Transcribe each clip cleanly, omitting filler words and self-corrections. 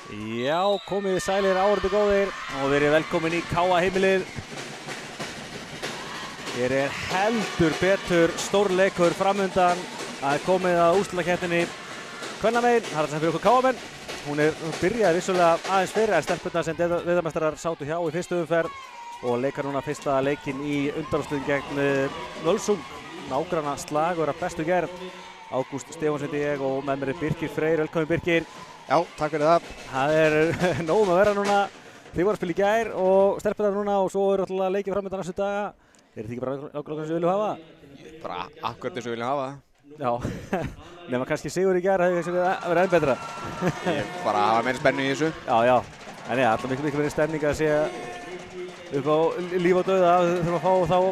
Já, komið sælir áhorfendur góðir og verið velkomin í K.A. heimilið. Hér heldur betur stórleikur framundan að komið að úrslitakeppninni kvennamegin. Það sem fyrir okkur K.A.-menn. Hún byrjaði vissulega aðeins fyrir en stelpurnar sem deildarmeistarar sátu hjá í fyrstu umferð og leikar núna fyrsta leikinn í undanúrslitum gegn Völsung. Nágranna slagur af bestu gerð. Ágúst Stefánsson heiti ég og með mér Birkir Freyr. Velkomin Birkir. Já, takk fyrir það. Það nóg að vera núna. Þið voru að spila í gær og stelpurnar núna og svo alltaf leikið framöndan næstu daga. Þetta ekki bara ákveðlega sem við viljum hafa? Bara akkurat eins og við viljum hafa það. Já, nema kannski sigur í gær hefði kannski verið enn betra. Ég bara hafa meira spennu í þessu. Já. En já, alltaf miklu meiri stemning að sé upp á líf og dauða. Við þurfum að fá þá að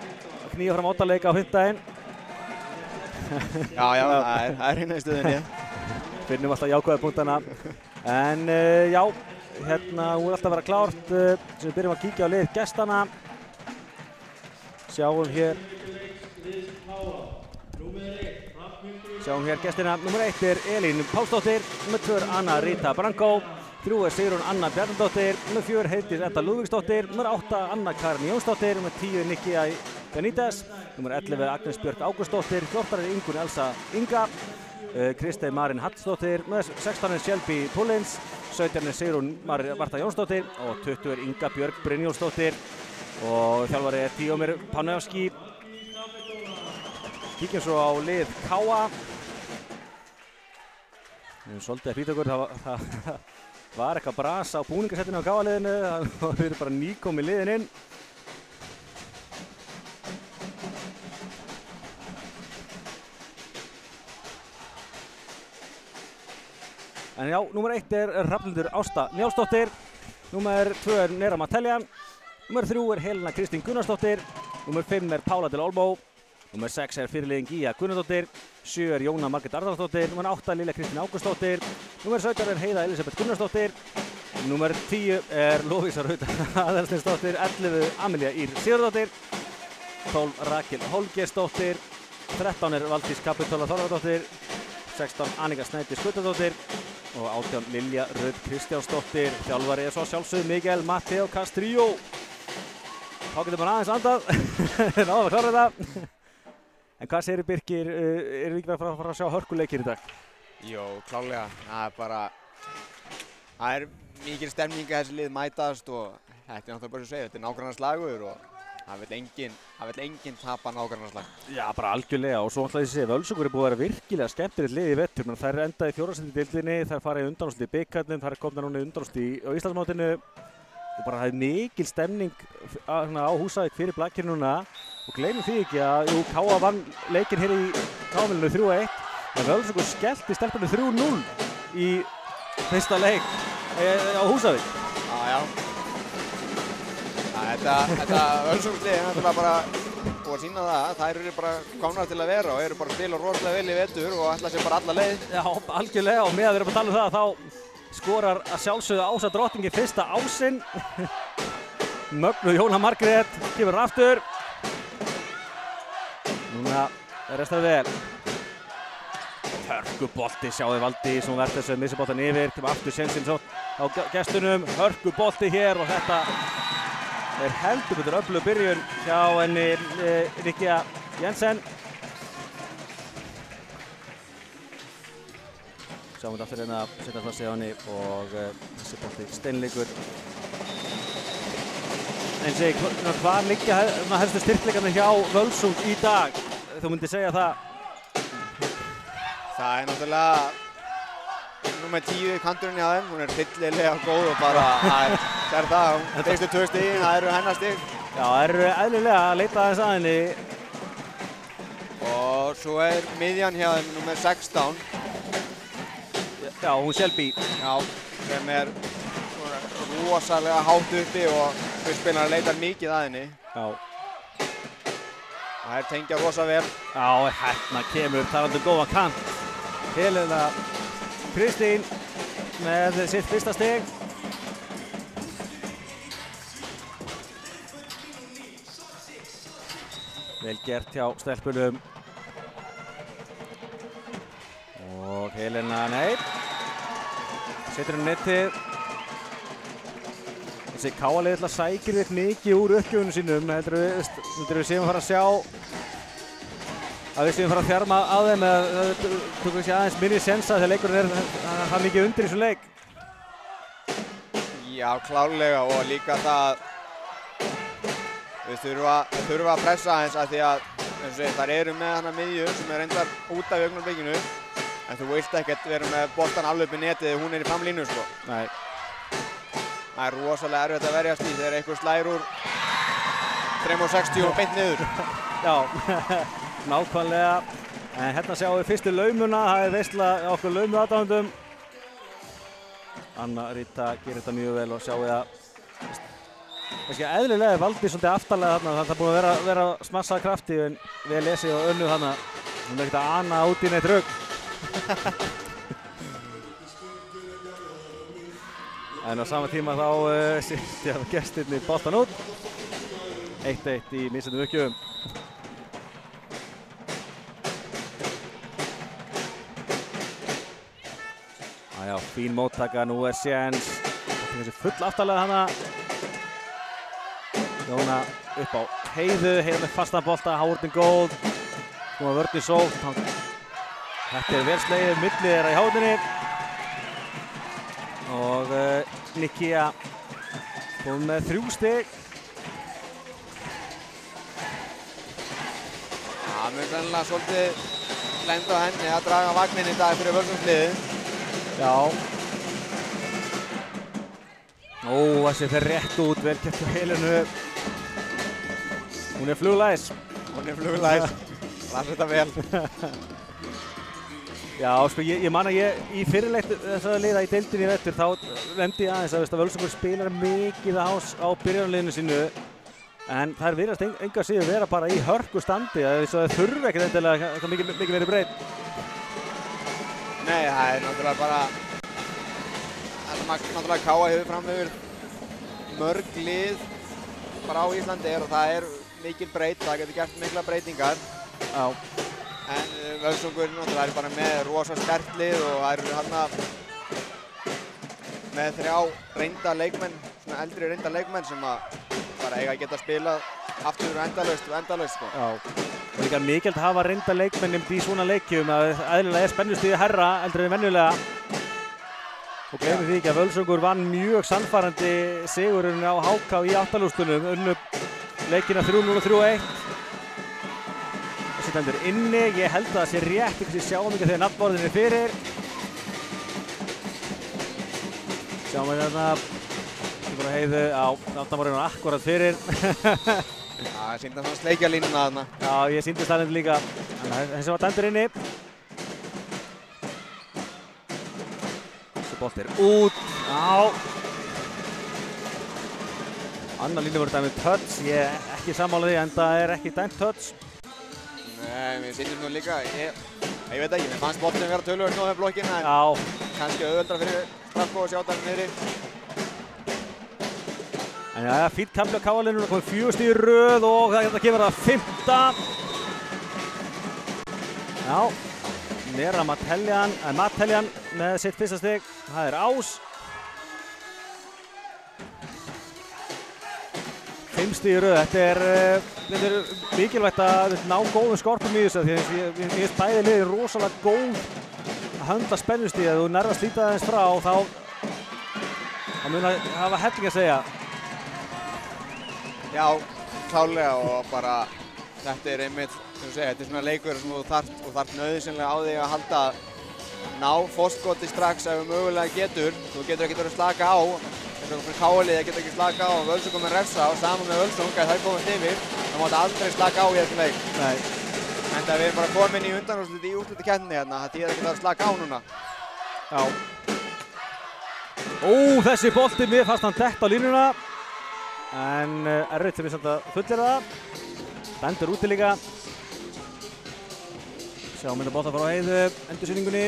knýja fram oddaleika á fimmtudaginn. Já, það hérna í stöðunni. Finnum alltaf jákvæða punktana. En já, hérna hún alltaf að vera klárt. Sem við byrjum að kíkja á lið gestana. Sjáum hér gestina. Númer 1 Elín Pálsdóttir, númer 2 Anna Rita Branko, 3 Sigrún Anna Bjarnadóttir, númer 4 Heiðdís Edda Lúðvíksdóttir, númer 8 Anna Karin Jónsdóttir, númer 10 Nikki Benítez, númer 11 Agnes Björk Ágústsdóttir, 14 Ingunn Elsa Inga, Kristein Marín Hallsdóttir, númer 16 Shelby Pullins, 17 Sigrún Marta Jónsdóttir og 20 Inga Björk Brynjólfsdóttir og þjálfari Tíomir Panevski. Kíkjum svo á lið K.A. Svolítið að hlýta okkur, það var eitthvað bras á búningasettinu á K.A.-liðinu, það eru bara nýkomin liðin inn. En já, númer 1 Hrafnhildur Ásta Njálsdóttir, númer 2 Nera Mateljan, númer 3 Helena Kristín Gunnarsdóttir, númer 5 Pála Del Olmo, númer 6 fyrirliðin Gíja Gunnardóttir, 7 Jóna Margrét Arnardóttir, númer 8 Lilja Kristín Ágústsdóttir, númer 17 Heiða Elisabeth Gunnarsdóttir, númer 10 Lovísa Rut Aðalsteinsdóttir, 11 Amelía Ír Sigurðardóttir, 12 Rakel Holgersdóttir, 13 Valdís Kapitola Þorvaldóttir, 16 Annika Snædís Guttadóttir og 18 Lilja Rut Kristjánsdóttir. Þjálfari svo sjálfsögðu Miguel Mateo Castrillo. Þá getur maður aðeins andað, náðum að klára þetta. En hvað segir Birkir, erum við ekki að fara að sjá hörkuleikir í dag? Jó, klálega. Það er mikil stemning að þessi lið mætast og þetta er náttúrulega bara svo að segja, þetta er nágrannar slagur og það vill enginn tapa nágrannar slag. Já, bara algjörlega og svo ætlaði ég að segja, Völsungur búið að vera virkilega skemmtilegt lið í vettur, menn þær endaði í 4. sæti í deildinni, þær fara í undanúrslit í bikarnum, þær komna núna í undanúrslit á Íslandsmótinu og bara það er mikil stemning á Húsavík fyrir Blakir núna og gleymum því ekki að K.A. vann leikinn hér í K.A.-milinu 3-1 en Völsungur skellti stelpunni 3-0 í fyrsta leik á Húsavík. Já. Þetta Völsungslið er náttúrulega bara búið að sýna það, þær eru bara komnar til að vera og eru bara að spila rosalega vel í vetur og ætla sér bara alla leið. Já, algjörlega og með að við erum að tala um það þá skorar að sjálfsögðu Ása Drottningi fyrsta ásinn. Mögnuð Jóna Margrét kemur aftur. Núna restar vel. Hörkubolti, sjáðu Valdís, hún verður þessu missiboltan yfir, kemur aftur sénsinn á gestunum. Hörkubolti hér og þetta heldur betur öflug byrjun hjá henni Rikja Jensen. Sjáum við aftur hérna að setja flassi á henni og þessi bolti steinleikur. En segi, hvað liggja helstu styrkleikarnir hjá Völsung í dag? Þú myndir segja það? Það er náttúrulega númer 10 kanturinn hjá þeim, hún er fyllilega góð og bara það er það, fyrstu 2 stigin, það eru hennar stig. Já, það eru eðlilega að leita aðeins að henni. Og svo er miðjan hjá þeim númer 16. Já, hún Shelby. Já, sem er rosalega hátt uppi og spilarnar leitar mikið að henni. Já. Það er tengja rosa vel. Já, hérna kemur talandi góðan kant. Helena Kristín með sitt fyrsta stig. Vel gert hjá stelpunum. Og Helena, nei. Setur henni nettið. Þessi Káa-lið sækir þér mikið úr uppgjöfunum sínum. Heldur við séum að fara að sjá að við séum að fara að þjarma á þeim eða tökum við sér aðeins minni sensa þegar leikurinn það mikið undir í þessu leik. Já, klárlega og líka það við þurfa að pressa aðeins af því að þar eru með hana miðju sem reyndar út af augnablikinu en þú vilt ekkert vera með boltan alveg upp í netið þegar hún í framlínu sko. Nei. Það rosalega erfitt að verjast í þegar einhver slær úr 3.60 og beint niður. Já, nákvæmlega. En hérna sjáum við fyrstu laumuna, það veisla okkur laumu aðdáendum. Anna Rita gerir þetta mjög vel og sjáum við að eðlilega valdi svolítið aftarlega þarna, það er búin að vera smassað krafti en vel lesið og önnuð þarna. Hún ekkert að ana út í neitt rugg. En á sama tíma þá setja gestirnir boltan út. 1-1 í misjöndum uppgjöfum. Já, fín móttaka, nú séns. Þessi full aftarlega hana. Jóna upp á Heiðu með fastan bolta, Hávurðin góð. Nú að vörðin sótt. Þetta vel slegið, millið þeirra í Hávurðinni. Og Nikkia kom með 3 stig. Það mun sennilega svolítið lenda á henni að draga vagninn í dag fyrir Völsungsliðið. Já. Ó, þessi fer rétt út, vel keppt á Helenu. Hún er fluglæs. Hún er fluglæs. Las þetta vel. Já, sko, ég man að í fyrirleik þessara liða í deildinni í vetur þá nefndi ég aðeins að Völsungur spilar mikið á byrjunarliðinu sínu en þær virðast enga síður vera bara í hörku standi þess að þau þurfa ekkert endilega mikið meiri breytt. Nei, það er náttúrulega bara náttúrulega Káa hefur fram yfir mörg lið bara á Íslandi og það er mikil breytt, það getur gert mikla breytingar. Já. En Völsungur náttúrulega er bara með rosa sterkt lið og það eru hérna með 3 reynda leikmenn, svona eldri reynda leikmenn sem að bara eiga að geta spilað aftur endalaust sko. Já, og líka mikilvægt að hafa reynda leikmenn í svona leikjum að eðlilega spennustigið herra heldur en venjulega. Og gleymum því ekki að Völsungur vann mjög sannfærandi sigurinn á HK í áttalúrstunum, unnu leikina 3-0 og 3-1. Þessi stendur inni, ég held að það sé rétt, ekki sjáum ekki þegar nafnborðin er fyrir. Sjáum við þarna, ég bara Heiðu á nafnborðinu akkurat fyrir. Já, ég sýndi svona sleikjalínuna þarna. Já, ég sýndi staðinn líka, þessi var stendur inni. Þessi bolt er út, já. Annar línu voru dæmið touch, ég er ekki sammála því en það er ekki dæmt touch. Nei, við sýndum nú líka, ég veit ekki, mér fannst boltinn vera töluvert nóg með blokkinn en kannski auðveldra fyrir Strafko að sjá það niðri. En já, fínt kafli á Káa-liðinu, komið 4 stig í röð og það kemur að 5. Já, Nera Matteljan með sitt fyrsta stig, það er Ás. 5 stig í röð, þetta er mikilvægt að ná góðum skorpum í þessu því að ég finnst bæði liðin rosalega góð að höndla spennustig að þú nærðast lítið aðeins frá þá mun að hafa helling að segja. Já, klárlega og bara þetta er einmitt, sem þú segir, þetta er svona leikur sem þú þarft nauðsynlega á þig að halda ná fótskoti strax ef þú mögulega getur. Þú getur ekki verið að slaka á. Eins og fyrir Káa-liðið getur ekki slaka á og Völsungur með refsa og saman með Völsung að það komast yfir. Það mátti aldrei slaka á í þessum leik. Nei. En við erum bara komin í undanúrslit í úrslitakeppninni hérna. Það þýðir ekki að slaka á núna. Já. Ó, þessi bolti mér fannst hann dett á línuna. En erfitt sem við samt að fullera það. Stendur úti líka. Sjáum hérna bolta frá Heiðu, endursýningunni.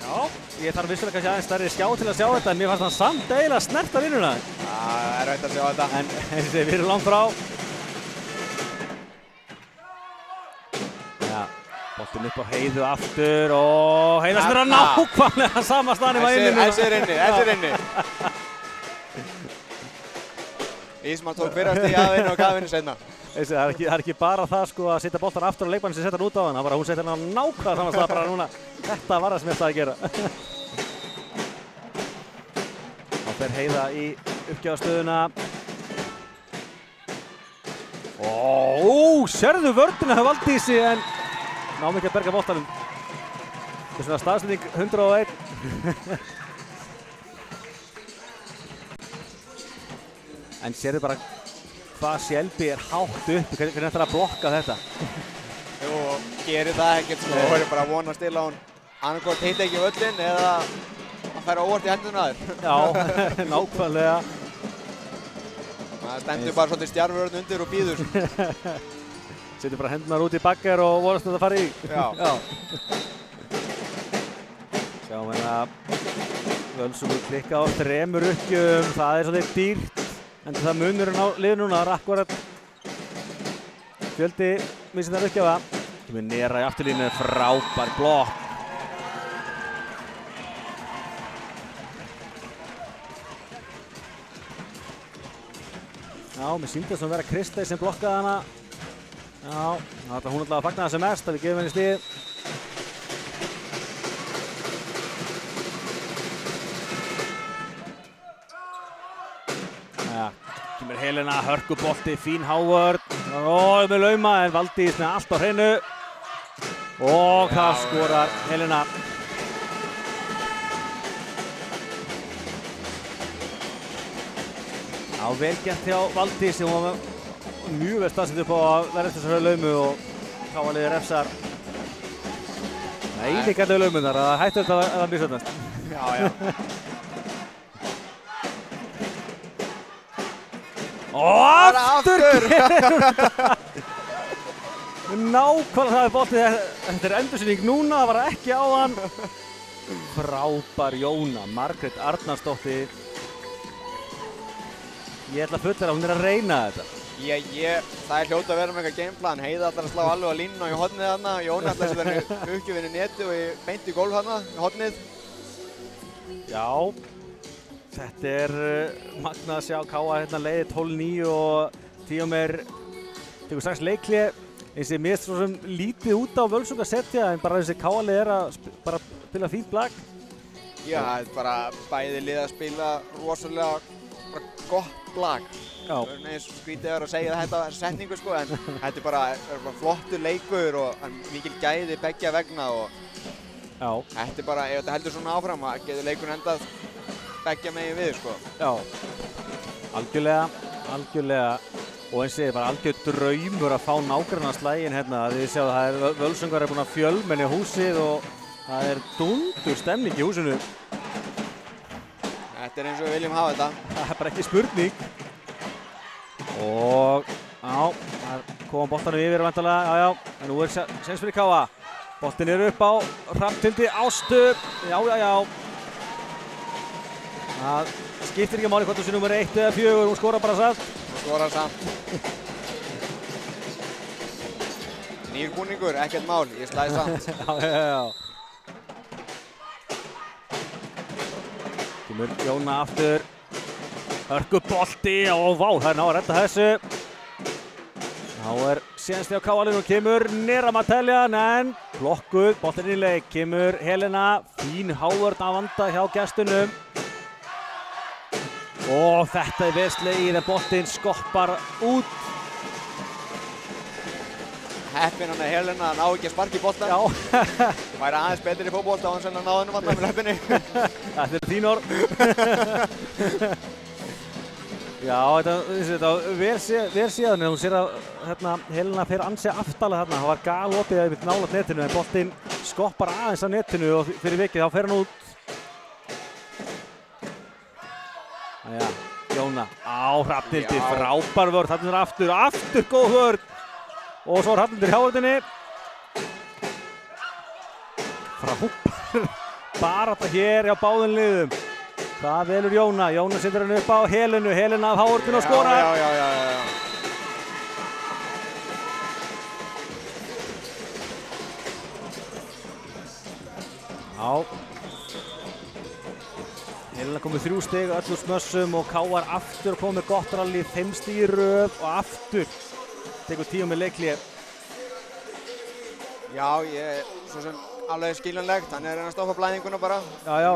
Já, ég þarf vissulega kannski aðeins stærri skjá til að sjá þetta en mér fannst hann samt eiginlega snerta línuna. Já, það er erfitt að sjá þetta. En eins og við erum langt frá. Já, boltinn upp á Heiðu aftur og Heiða sem er að nákvæmlega sama staðnum á eininu. Þessi er inni. Ísmar tók fyrra stig af henni og gaf henni seinna. Það er ekki bara það sko að setja boltan aftur á leikmann sem setja hann út á hann. Það var að hún setja hann á nákvæmlega saman stað bara núna. Þetta var það sem ég ætlaði að gera. Þá fer Heiða í uppgjöfastöðuna. Sérðu vörnina hjá Valdísi en náum ekki að berga boltanum. Það er svona staðsending 101. En sérðu bara hvað Shelby er hátt uppi, hvernig ætlar að blokka þetta? Jú, gerir það ekkert sko, og er bara að vonast til að hún annarkort hitti ekki völlin eða að færa óvart í hendurna þér. Já, nákvæmlega. Það stendur bara svolítið stjarfurörn undir og býður. Setur bara hendunar út í bagger og vonast þetta að fara í. Já. Sjáum hérna Völsungur klikka á 3 uppgjöfum, það er svolítið dýrt. En það munurinn á liðinu núna, það er akkurat fjöldi missinnar uppgjafa. Kemur Nera í afturlínu, frábær blokk. Já, mér sýndi þess að vera Kristey sem blokkaði hana. Já, þá ætlar hún alltaf að fagna það sem mest, að við gefum henni stig. Kemur Helena, hörkubolti, fín Howard. Með lauma en Valdís með allt á hreinu. Og það skorar Helena. Já, vel gert hjá Valdís sem var mjög vel staðsett upp á að verða eftir þessari laumu og KA-liðið refsar. Nei, líka allir laumunar, það hættu þetta að misöfnast. Já. Og aftur gerur þetta! Nákvæmlega það er boltið, þetta er endursýning núna, það var ekki á hann. Frábær Jóna, Margrét Arnarsdóttir. Ég ætla að fullera að hún er að reyna þetta. Það er hljóta að vera með eitthvað gameplan. Heiða ætlar að slá alveg á línuna í hornið þarna. Jóna ætlar að setja henni uppgjöfinni í neti og beint í gólf þarna í hornið. Já. Þetta er magnað að sjá KA hérna leiði 12-9 og Tíómer tekur strax leikhlé. Eins og mér svo sem lítið út á Völsung að setja en bara þessi KA-lið er að bara spila fínt lag. Já, það er bara bæði lið að spila rosalega gott lag. Já. Það er eins og skrítið að segja þetta setningu sko en þetta er bara flottur leikur og mikil gæði beggja vegna og þetta er bara, ef þetta heldur svona áfram, að getur leikurinn endað beggja megin við sko. Já, algjörlega og eins og ég bara algjör draumur að fá nágrannaslaginn hérna. Þið sjáu að það er Völsungar er búin að fjölmenni húsið og það er dundur stemning í húsinu. Þetta er eins og við viljum hafa þetta. Það er bara ekki spurning. Og það koma boltanum yfir vantarlega, en nú er sens fyrir KA. Boltin er upp á Hrafnhildi Ástu, já. Það skiptir ekki máli hvort þú sé nummer 1 eða 4, hún skorar bara samt. Hún skorar samt. Nýr búningur, ekkert mál, ég slæði samt. Já. Kemur Jóna aftur. Hörkubolti og vá, það er ná að redda þessu. Þá er sénsli á KA-liðinu og kemur Nera Mateljan en blokkuð, boltin í leik. Kemur Helena, fín Howard að vanda hjá gestunum. Og þetta er vel slegið en boltinn skoppar út. Heppinn hann er Helena að ná ekki að sparka í boltan. Já. Væri aðeins betur í fótbolta á hans en að ná hennum alltaf með löpunni. Þetta er þín orð. Já, þetta vel síðan en hún sér að Helena fer ansi aftalega þarna. Það var galopið að við nálat netinu en boltinn skoppar aðeins á netinu og fyrir vikið þá fer hann út. Jæja, Jóna á Hrafnhildi, frábær vörn, þarna er aftur góð vörn. Og svo er Hrafnhildur hjá vörninni. Frábær barátta hér hjá báðum liðum. Það velur Jóna, Jóna setur hann upp á Helenu, Helena af Howardinu og skorar. Já. Helena komið 3 stig öllum smössum og KR aftur komið gott rally, 5 stig í röð og aftur tekur 10 með leikli. Já, svo sem alveg skiljanlegt, hann er að reyna að stoppa blæðinguna bara. Já.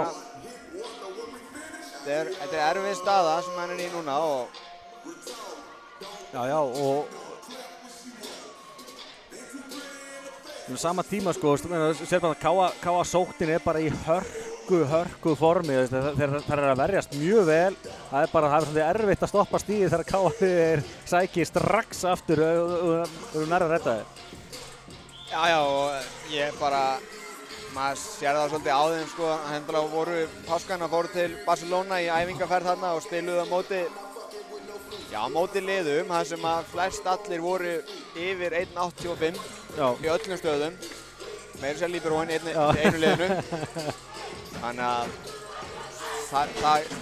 Þetta er erfið staða sem hann er í núna og... Já, og... Sama tíma sko, sér bara að KR sóknin er bara í hörku formi, þeir eru að verjast mjög vel. Það er svolítið erfitt að stoppa stíðið þegar KR sækir strax aftur og nærri að redda þið. Já, og ég bara, maður sér það svolítið á þeim sko, hendilega voru páskarna fóru til Barcelona í æfingaferð þarna og spiluðu á móti liðum, þar sem að flest allir voru yfir 1.85 í öllum stöðum, meira sér líberóin í einu liðinu. Þannig að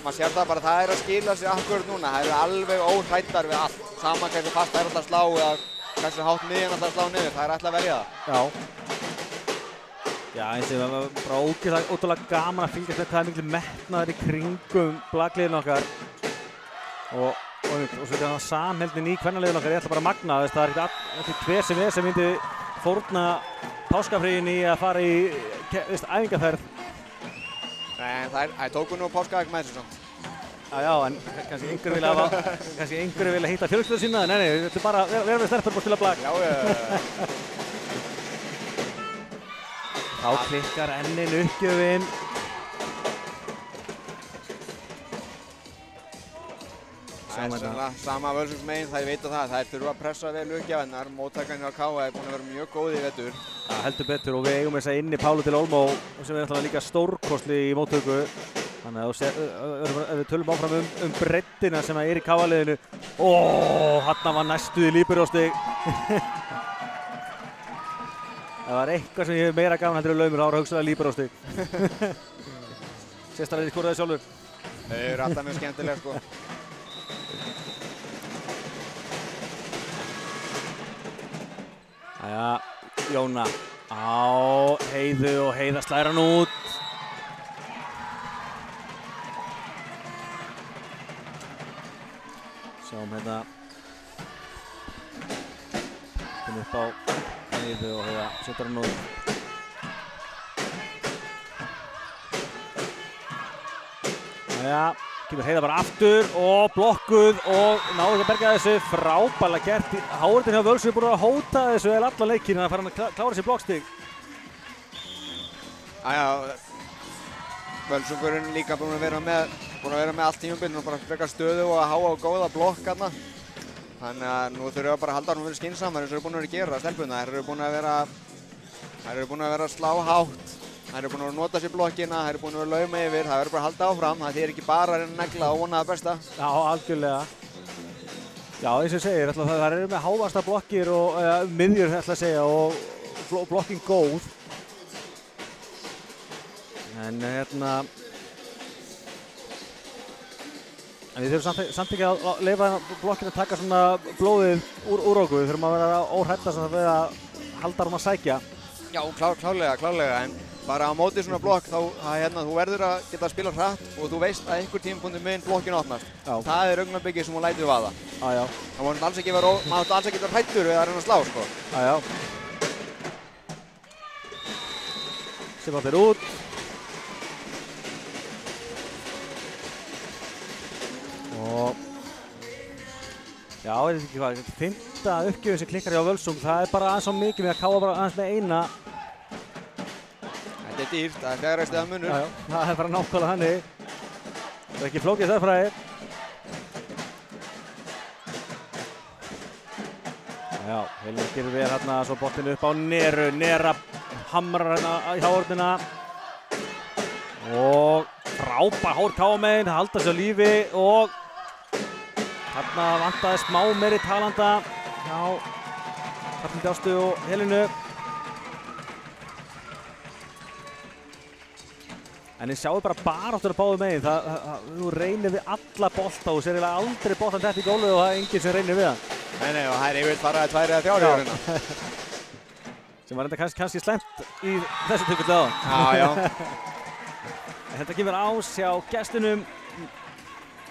maður sér það bara, það er að skila sig akkurat núna, það eru alveg óhræddar við allt, sama hversu fast það er alltaf að slá eða hversu hátt miðjan alltaf að slá niður, það er alltaf að verja það. Já, eins og það var bara ótrúlega gaman að fylgjast með hvað er miklu metnaður í kringum blagliðinu okkar og svo er það samheldnin í kvennaliðinu okkar, ég ætla bara að magna, það er ekki hver sem myndi fórna páskafríin í að fara í æfingaferð. Nei, það tóku nú páskaæk með þessu samt. Já, en kannski einhverju vilja hitta fjölskyldu sína, nei, þetta er bara vera með stelpur og spila blag. Já. Þá klikkar ennin uppgjöfin. Sama Völsungs það ég veit það, þær þurfa að pressa vel uppgjafinnar, móttakarnir á KR er búin að vera mjög góð í vetur. Ja, heldur betur og við eigum þess að inni Páladel Olmo sem er náttúrulega líka stórkostli í móttöku. Þannig að ef við tölum áfram breiddina sem er í KR-liðinu. Þarna var næstuði líberóstig. Það var eitthvað sem ég hef meira gaman heldur laumur ára hugsaði líberóstig. Sérstaklega skoraði sjálfur. Þau eru alltaf mjög skemmtilega sko. Jæja, Jóna á Heiðu og Heiða slær hann út. Sjáum hérna. Kom upp á Heiðu og Heiða setur hann út. Jæja, kemur Heiða bara aftur og blokkuð og náðu ekki að berga þessu, frábærlega gert. Háurðin hjá Völsungi búin að hóta þessu eða allan leikinn, þannig að fara hann að klára sér blokkstig. Völsungurinn líka búin að vera með allt tímabilið og bara frekar stöðu og að háa og góða blokk hérna. Þannig að nú þurfum við bara að halda hann að vera skynsamar eins og þeir eru búin að vera að gera stelpuna. Þeir eru búin að vera að slá hátt. Það eru búin að nota sér blokkina, það eru búin að vera lauma yfir, það verður bara að halda áfram, það er ekki bara að reyna að negla og vona það besta. Já, algjörlega. Já, eins og ég segir, það eru með hávasta blokkir og miðjur ætla að segja og blokking góð. En við þurfum samt ekki að leyfa blokkinu að taka svona blóðið úr okkur, við þurfum að vera óhræddast við að halda hún að sækja. Já, klárlega, en bara á móti svona blokk þá þú verður að geta að spila hratt og þú veist að einhver tímapunktur mun blokkinu opnast. Já. Það er augnablikið sem hún lætur vaða. Já. Það má alls ekki vera hræddur við að reyna að slá, sko. Já. Sifallir út. Og já, ég veit ekki hvað, fimmta uppgjöfin sem klikkar hjá Völsung, það er bara aðeins svo mikið með að káa bara aðeins með eina. Þetta er dýrt, það er 4 stiga munur. Já, það er bara nákvæmlega þannig. Það er ekki flókið stærðfræði. Já, Helena gerir vel hérna, svo boltinn upp á Neru. Nera hamrar hérna í háorðina. Og frábær hár káamegin, það halda sér á lífi og þarna vantaði smá meiri talanda hjá Hrafnhildi Ástu og Helenu. En ég sjáu bara baráttur að báðu megin, þú reynir við alla bolta og sér eiginlega aldrei boltan þetta í gólfið og það er enginn sem reynir við það. Nei, og það er yfirleitt bara 2 eða 3 ára hérna. Sem var enda kannski slæmt í þessu tilfelli áðan. Já. En þetta kemur ás hjá gestunum.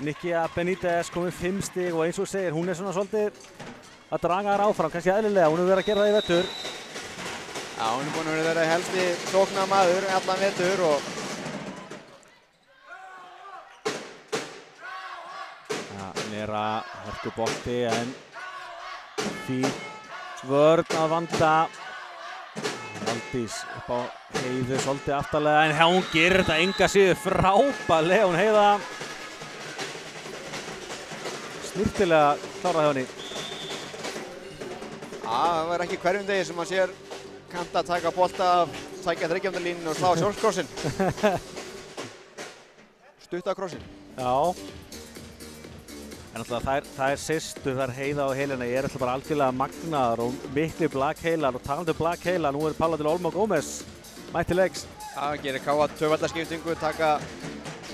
Nikkia Benítez komið 5 stig og eins og segir, hún er svona svolítið að draga þær áfram, kannski eðlilega, hún hefur verið að gera það í vetur. Já, hún er búin að vera helsti sóknarmaður allan vetur og Nera hörku bolti en fín vörn að vanda. Valdís upp á Heiðu svolítið aftarlega en hún gerir þetta enga síður frábærlega hún Heiða. Snyrtilega klárað hjá henni. það var ekki hverjum degi sem maður sér Kanta taka bolta af, tækja þriggjöfndarlínu og slá sjálfskrossin. Stuttakrossinn. Já. En alltaf þær systur, þær Heiða og Helena, ég er alltaf bara algjörlega magnaðar og miklu blakheilar og talandi blakheilar, nú er Pála til Olmo Gómez mætt til leiks. Það gerir K.A. tvöfaldaskiptingu, taka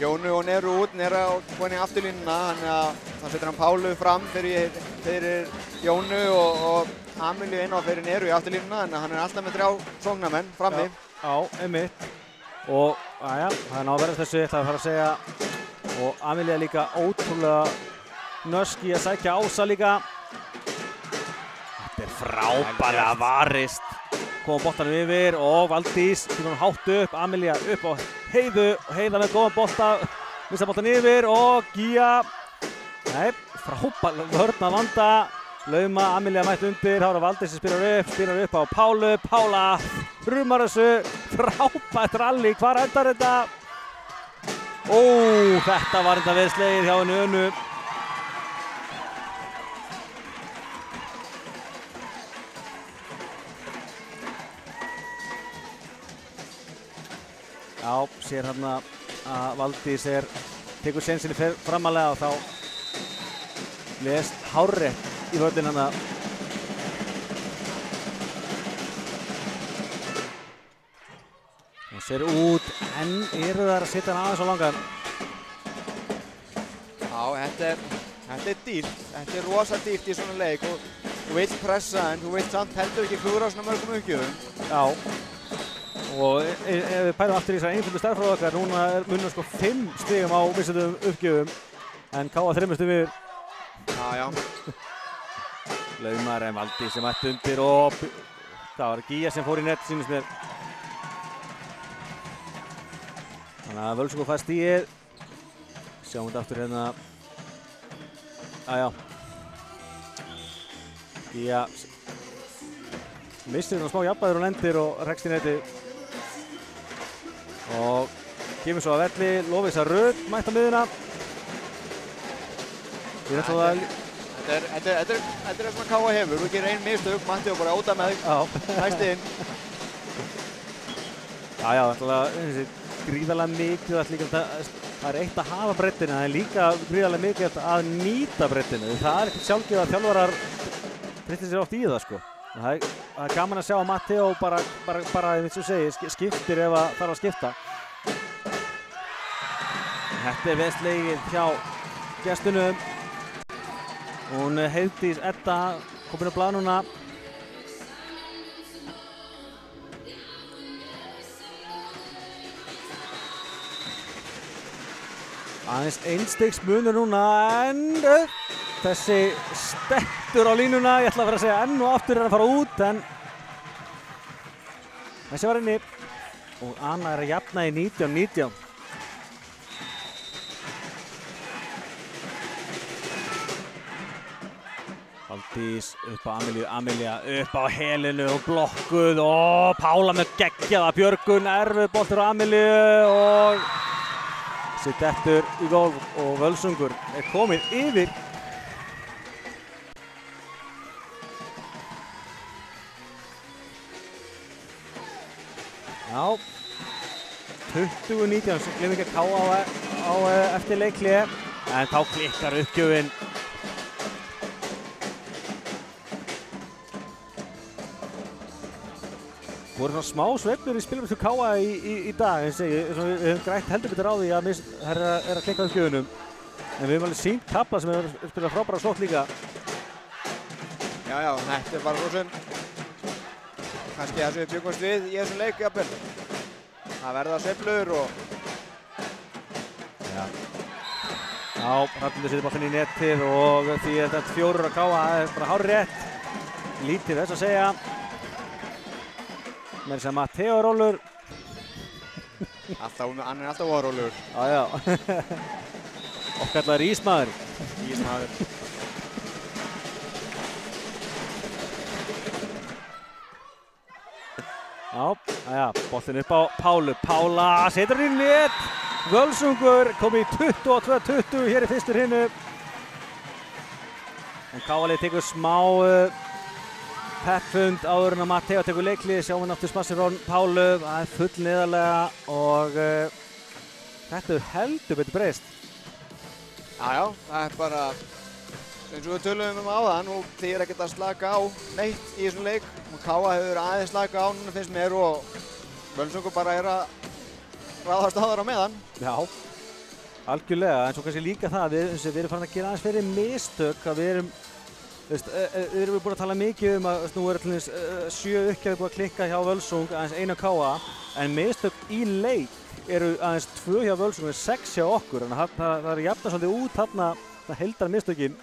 Jónu og Neru út, Nera á komin í afturlínuna, þannig að það setur hann Pálu fram fyrir Jónu og Amelíu inn á fyrir Neru í afturlínuna, þannig að hann er alltaf með 3 sóknarmenn frammi. Já, einmitt. Og, aðja, það er náverðast þessu, það er að fara að segja. Og Amelía líka ótrúlega nösk í að sækja Ása líka. Þetta er frábærlega varist. Koma boltanum yfir og Valdís kemur hann hátt upp, Amelía upp á Heiðu og Heiða með góðan bolta, missa boltan yfir og Gía. Nei, frábærlega vörn að vanda. Lauma, Amelía mætt undir, þá er það Valdís sem spilar upp á Pálu. Pála rumar þessu, frábært rally, hvar endar þetta? Ó, þetta var þetta vel slegið hjá henni Önnu. Já, sér hann að Valdís tekur sensinni framalega og þá lest hárrétt í völlin hann að. Það ser út, en eru þær að setja hann aðeins á langan? Já, þetta er dýrt. Þetta er rosa dýrt í svona leik og þú vilt pressa en þú vilt samt heldur ekki klúðra á svona mörgum uppgjöfum. Já. Og ef við pælum aftur í þessari einföldu stærðfræði okkar, núna munum sko 5 stigum á missetum uppgjöfum en K.A. 3 stigum yfir. Já. Laumar en Valdís sem mætti undir og það var Gía sem fór í nett, sýnist mér. Þannig að Völsungur fær stigið. Sjáum þetta aftur hérna. Jæja. Gía missir hérna smá jafnvæður og lendir og rekst í netti. Og kemur svo að velli, Lovísa Rödd mætt á miðuna. Þetta er það sem K.A. hefur, þú gerir ein mistök, Matti og bara óta með þig, næst inn. Já, þessi gríðarlega mikilvægt líka, það er eitt að hafa breiddina, það er líka gríðarlega mikilvægt að nýta breiddina. Það er ekkert sjálfgefið að þjálfarar breytir sér oft í það, sko. Það er gaman að sjá að Matti og bara eins og segir, skiptir ef það þarf að skipta. Þetta er vestlegið hjá gestunum. Hún Heiðdís Edda komin á blað núna. Aðeins 1 stigs munur núna en þessi stettur á línuna, ég ætla að fara að segja enn og aftur að fara út en þessi var inni og Anna að jafna í 19-19. Valdís upp á Amelíu, Amelía upp á Helenu og blokkuð og Pála með geggjaða björgun, erfið boltur á Amelíu og þessi dettur í gólf og Völsungur er komið yfir. Já, 20-19, svo glemum ekki að K.A. á eftir leikhlé, en þá klikkar uppgjöfin. Það voru svona smá sveiflur í spilum fyrir K.A. í dag, eins og við höfum grætt heldur betur á því að það er að klikka uppgjöfunum. En við höfum alveg sýnt Kapla sem hefur spilað frábæra sókn líka. Já, þetta er bara rosun. Kannski það sem við bjökumst við í þessum leik, jafnvel. Það verða sveiflur og Já, Hrafnhildur setur boltann í netið og því að þetta 4 að káa, það er bara hárrétt. Lítið þess að segja. Með þess að Matteo rólur. Hann er alltaf órólegur. Já. Okkar ísmaður. Ísmaður. Já, boltinn upp á Pálu. Pála setur hann í net. Völsungur kom í 22-20 hér í fyrstur hinu. En Kávalið tekur smá peppfund áður en að Matteo tekur leiklið. Sjáum við náttúrulega smassir frá Pálu. Það er full neðarlega og þetta er heldur betur breyst. Já, það er bara eins og við töluðum áðan og þið er ekkert að slaka á neitt í þessum leik. Káa hefur aðeins slaka á núna finnst mér og Völsungur bara er að ráðast á þar á meðan. Já, algjörlega, en svo kannski líka það við erum farin að gera aðeins fyrir mistök að við erum búin að tala mikið að nú er til dæmis 7 uppgjafir búin að klikka hjá Völsung, aðeins 1 Káa, en mistök í leik eru aðeins 2 hjá Völsung og 6 hjá okkur, þannig að það er jafnað svolítið út þarna það heildar mistökin.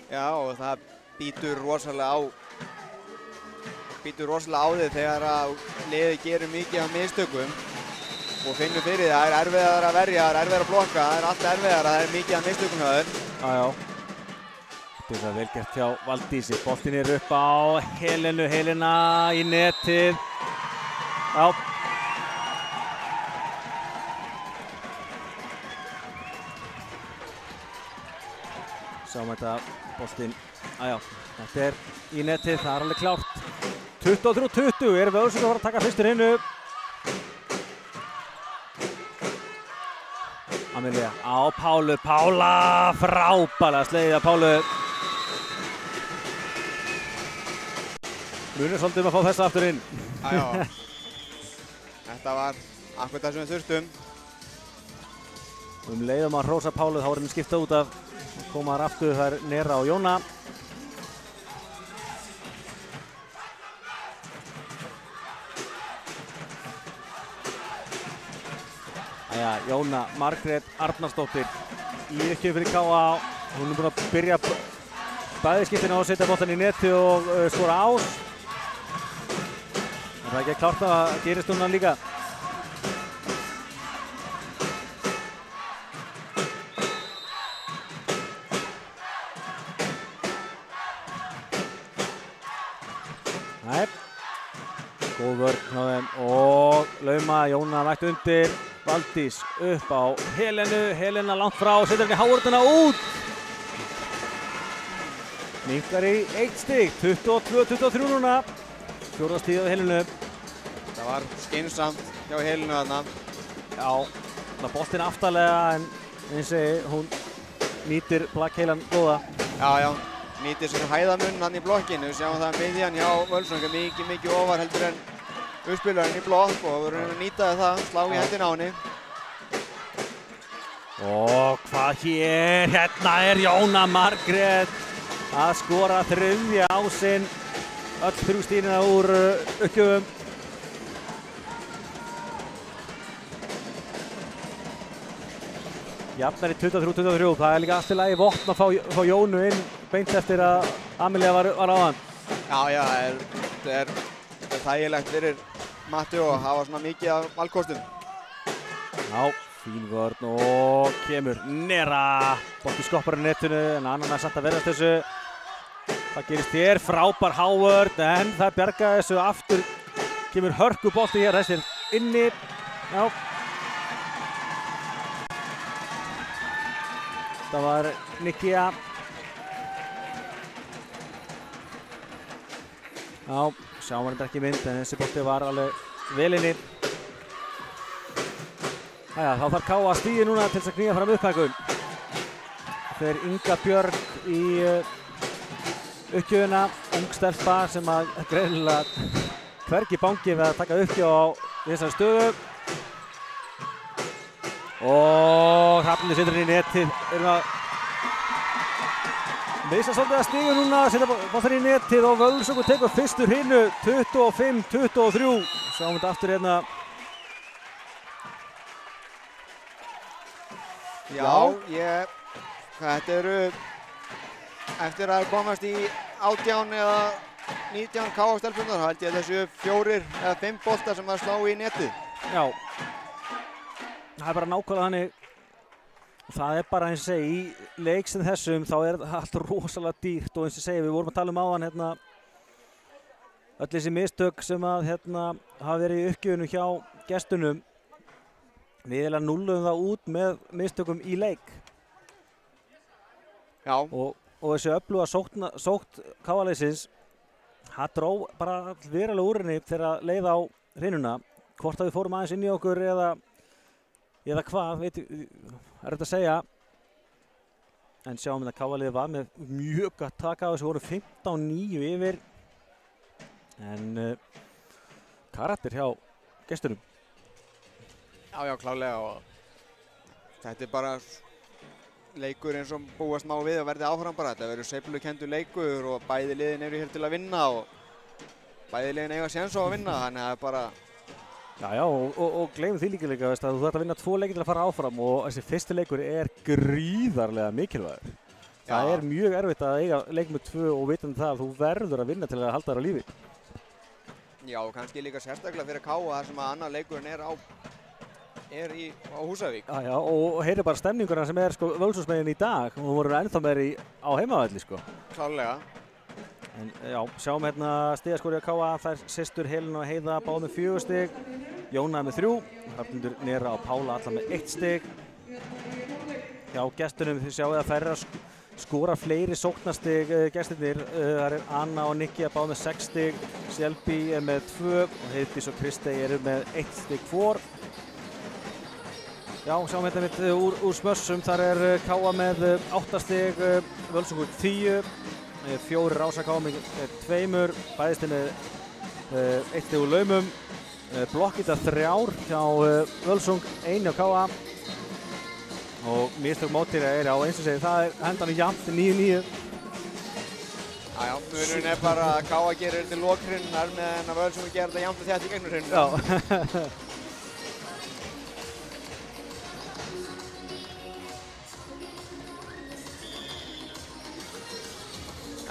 Já, og það býtur rosalega á þig þegar að liðið gerir mikið af mistökum og finnur fyrir það er erfiðar að verja, það er erfiðar að blokka, það er allt erfiðar, það er mikið af mistökum hjá þér. Já. Þetta er vel gert hjá Valdísi, boltinn er upp á Helena í netið. Já. Sjáum þetta boltinn, þetta er í netið, það er alveg klárt. 23-20 er Völsungur að fara að taka fyrstur hinu. Amelia á Pálu, Pála frábærlega slegið af Pálu. Munir svolítið að fá þessa aftur inn. Já. Þetta var akkurat það sem við þurftum. Leiðum að hrósa Pálu, þá er henni skipta út af. Koma þar aftur, það er Nera og Jóna. Jóna Margrét Arnarsdóttir í uppgjöf fyrir Káa. Hún er búin að byrja bæði skiptin á að setja boltann í neti og skora ás. En það er ekki klárt að gerist hún líka. Nei, góð vörn hjá þeim og lauma Jóna mætt undir. Valdís upp á Helena langt frá, setur henni hávörðuna út. Minnkar í 1 stig, 22-23 núna. 4. stigið á Helenu. Það var skynsamt hjá Helenu þarna. Já, það boltinn aftarlega en eins og hún nýtir Heilan góða. Já, nýtir sér hæðamunn hann í blokkinu. Við sjáum það miðjan hjá Völsung mikið ofar heldur en uppspilarinn í blokk og við erum að nýta það, slá í hendina á henni. Og hvað hér? Hérna er Jóna Margrét að skora 3. ásinn. Öll 3 stigin úr uppgjöfum. Jafnar í 23-23, það er líka allt í lagi vopn að fá Jónu inn beint eftir að Amelia var á hann. Já, þetta er þægilegt fyrir Matteo að hafa svona mikið af valkostum. Já, fín vörn og kemur Nera. Bolti skoppar á netinu en annan er samt að verðast þessu. Það gerist hér, frábær hávörn en það bjargaði þessu aftur. Kemur hörku bolti hér, þessi er inni. Já. Það var Nikia. Já, sjáum hann ekki mynd en þessi bolti var alveg vel inni. Þá þarf Káa að stíga núna til þess að knýja fram upphækun. Þeir Inga Björg í uppgjöfuna, ung stelpa sem að greinilega hvergi bangi við að taka uppgjöf á þessari stöðu. Og Hrafnhildur setur inn í netið. Erum að missa svolítið að stíga núna, setja boltann í netið og Völsungur tekur fyrstur hinu 25-23. Sjáum þetta aftur hérna. Já, þetta eru, eftir að komast í 18 eða 19 KA-stelpurnar, þá held ég að þessu 4 eða 5 boltar sem að slá í netið. Já, það er bara nákvæmlega þannig. Það er bara eins og segi, í leik sem þessum þá er allt rosalega dýrt og eins og segi, við vorum að tala áðan hérna, öll þessi mistök sem að hafa verið í uppgjöfunu hjá gestunum, við eiginlega núlluðum það út með mistökum í leik. Já. Og þessi öfluga sótt KA-liðsins, það dró bara verulega úr henni þegar að leiða á hrinuna. Hvort að við fórum aðeins inn í okkur eða hvað, er þetta að segja. En sjáum við að KA-liðið var með mjög gott taka á þessu, voru 15-9 yfir. En karakter hjá gestunum. Já, klárlega, og þetta er bara leikur eins og búast má við og verði áfram bara. Þetta verður sveiflukenndur leikur og bæði liðin eru hér til að vinna og bæði liðin eiga séns á að vinna, þannig að það er bara... Já, og gleymum því líka, veist, að þú þarf að vinna 2 leiki til að fara áfram og þessi fyrsti leikur er gríðarlega mikilvægur. Það er mjög erfitt að eiga leik með 2 og vitandi það að þú verður að vinna til að halda þér á lífi. Já, og kannski líka sérstaklega fyrir KA þar sem að annar leikurinn er á Húsavík. Já, og heyri bara stemninguna sem er sko Völsundsmegin í dag og hún voru ennþá meiri á heimavelli sko. Klárlega. En já, sjáum hérna stigaskori á KA, þær systur Helena og Heiða báð með 4 stig, Jóna með 3, Hrafnhildur, Nera og Pála allar með 1 stig. Já, gestunum þið sjáu að þær eru að skora fleiri sóknarstig gestirnir. Það er Anna og Nikki að báð með 6 stig, Shelby er með 2 og Heiðdís og Kristey eru með 1 stig hvor. Já, sjáum hérna mitt úr smössum, þar er KA með 8 stig, Völsungur 10. 4 Rása KA með 2, bæðistir með 1 stig úr laumum, blokkita 3 hjá Völsung, 1 hjá KA og mistök mótýra er á eins og segi, það er hendan jafnt 9-9. Já, munurinn er bara að KA gerir þetta í lokrinnar meðan að Völsungur gerir þetta jafnt og þétt í gegnum hrinnu. Já.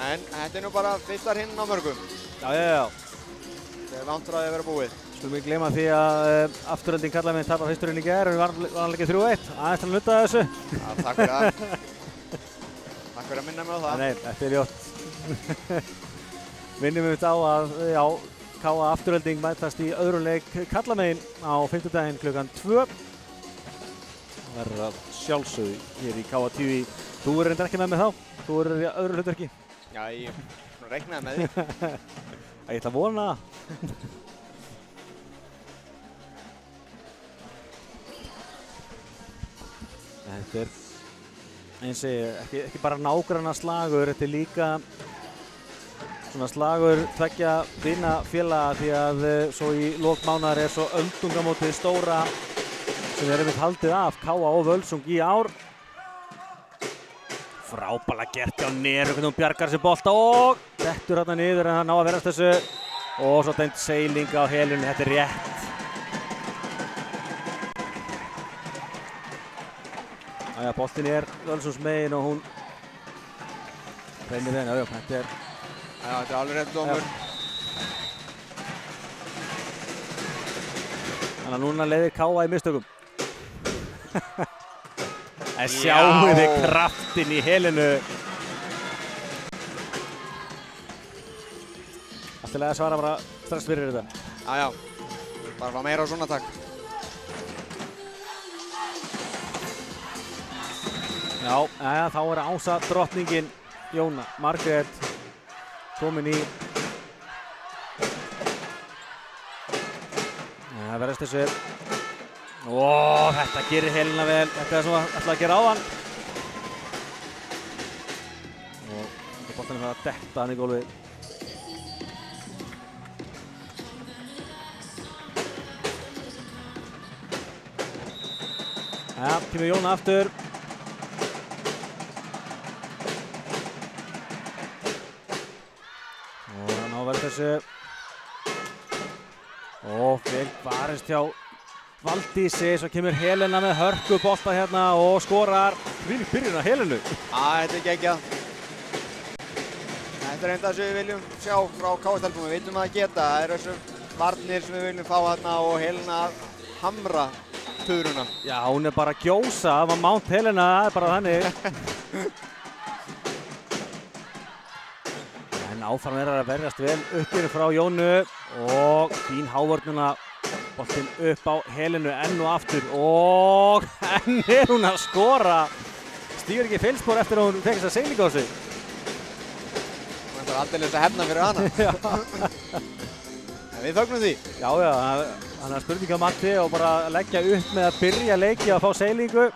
En þetta er nú bara fyrsta hrinnan á mörgum. Já. Það er langt frá því að vera búið. Skulum við gleyma því að afturölding karlamegin tapar fyrsturinn í gær og við varum líka 3-1. Aðeins til að nutta þessu. Já, takk fyrir það. Takk fyrir að minna mig á það. Nei, þetta er ljótt. Minnum við á að, já, KA afturölding mætast í öðrum leik karlamegin á 5. klukkan 2. Það verður að sjálfsögðu hér í KA TV. Þú er reyndar ekki með mig þá. Þú er í öðru hlutverki. Já, ég reiknaði með því. Ég ætla að vona það. Þetta er eins og ekki bara nágranna slagur, þetta er líka svona slagur tveggja vinafélaga því að svo í lok mánaðar er svo öldungamótið stóra sem er einmitt haldið af KA og Völsung í ár. Frábælega gert hjá Neru, hvernig hún bjargar sér bolta og dettur hérna niður en það ná að verðast þessu og svo dæmt seiling á Helenu, þetta er rétt. Æja, boltin er Völsundsmegin og hún reynir við henni, þetta er... Já, þetta er alveg rétt dómur. Þannig að núna leiðir KA í mistökum. En sjáum við kraftinn í Helenu. Allt í lagi að svara bara strax fyrir þetta. Já, bara fá meira á svona takk. Já, þá er Ása drottningin Jóna Margrét komin í. Það verðast þessu. Þetta gerir Helena vel, þetta er svona alltaf að gera áðan. Og boltanum það að detta hann í gólfið. Já, kemur Jóna aftur. Og ná verður þessu. Vel barist hjá Valdísi, svo kemur Helena með hörku bolta hérna og skorar. Hvílík byrjun á Helenu. Þetta geggjað. Þetta enda það sem við viljum sjá frá KS-stelpum. Við vitum að það geta. Það eru þessu varnir sem við viljum fá hérna og Helena hamra puruna. Já, hún bara að gjósa. Það var Mount Helena, það bara þannig. En áfram að verjast vel uppir frá Jónu og fín hávörnuna. Boltinn upp á Helenu enn og aftur og enn hún að skora. Stígur ekki feilspor eftir að hún fekk þessa seilingu á sig. Hún ætlar aldeilis að hefna fyrir hana. En við fögnum því. Já, hann er spurningamatti og bara leggja upp með að byrja leiki og fá seilingu.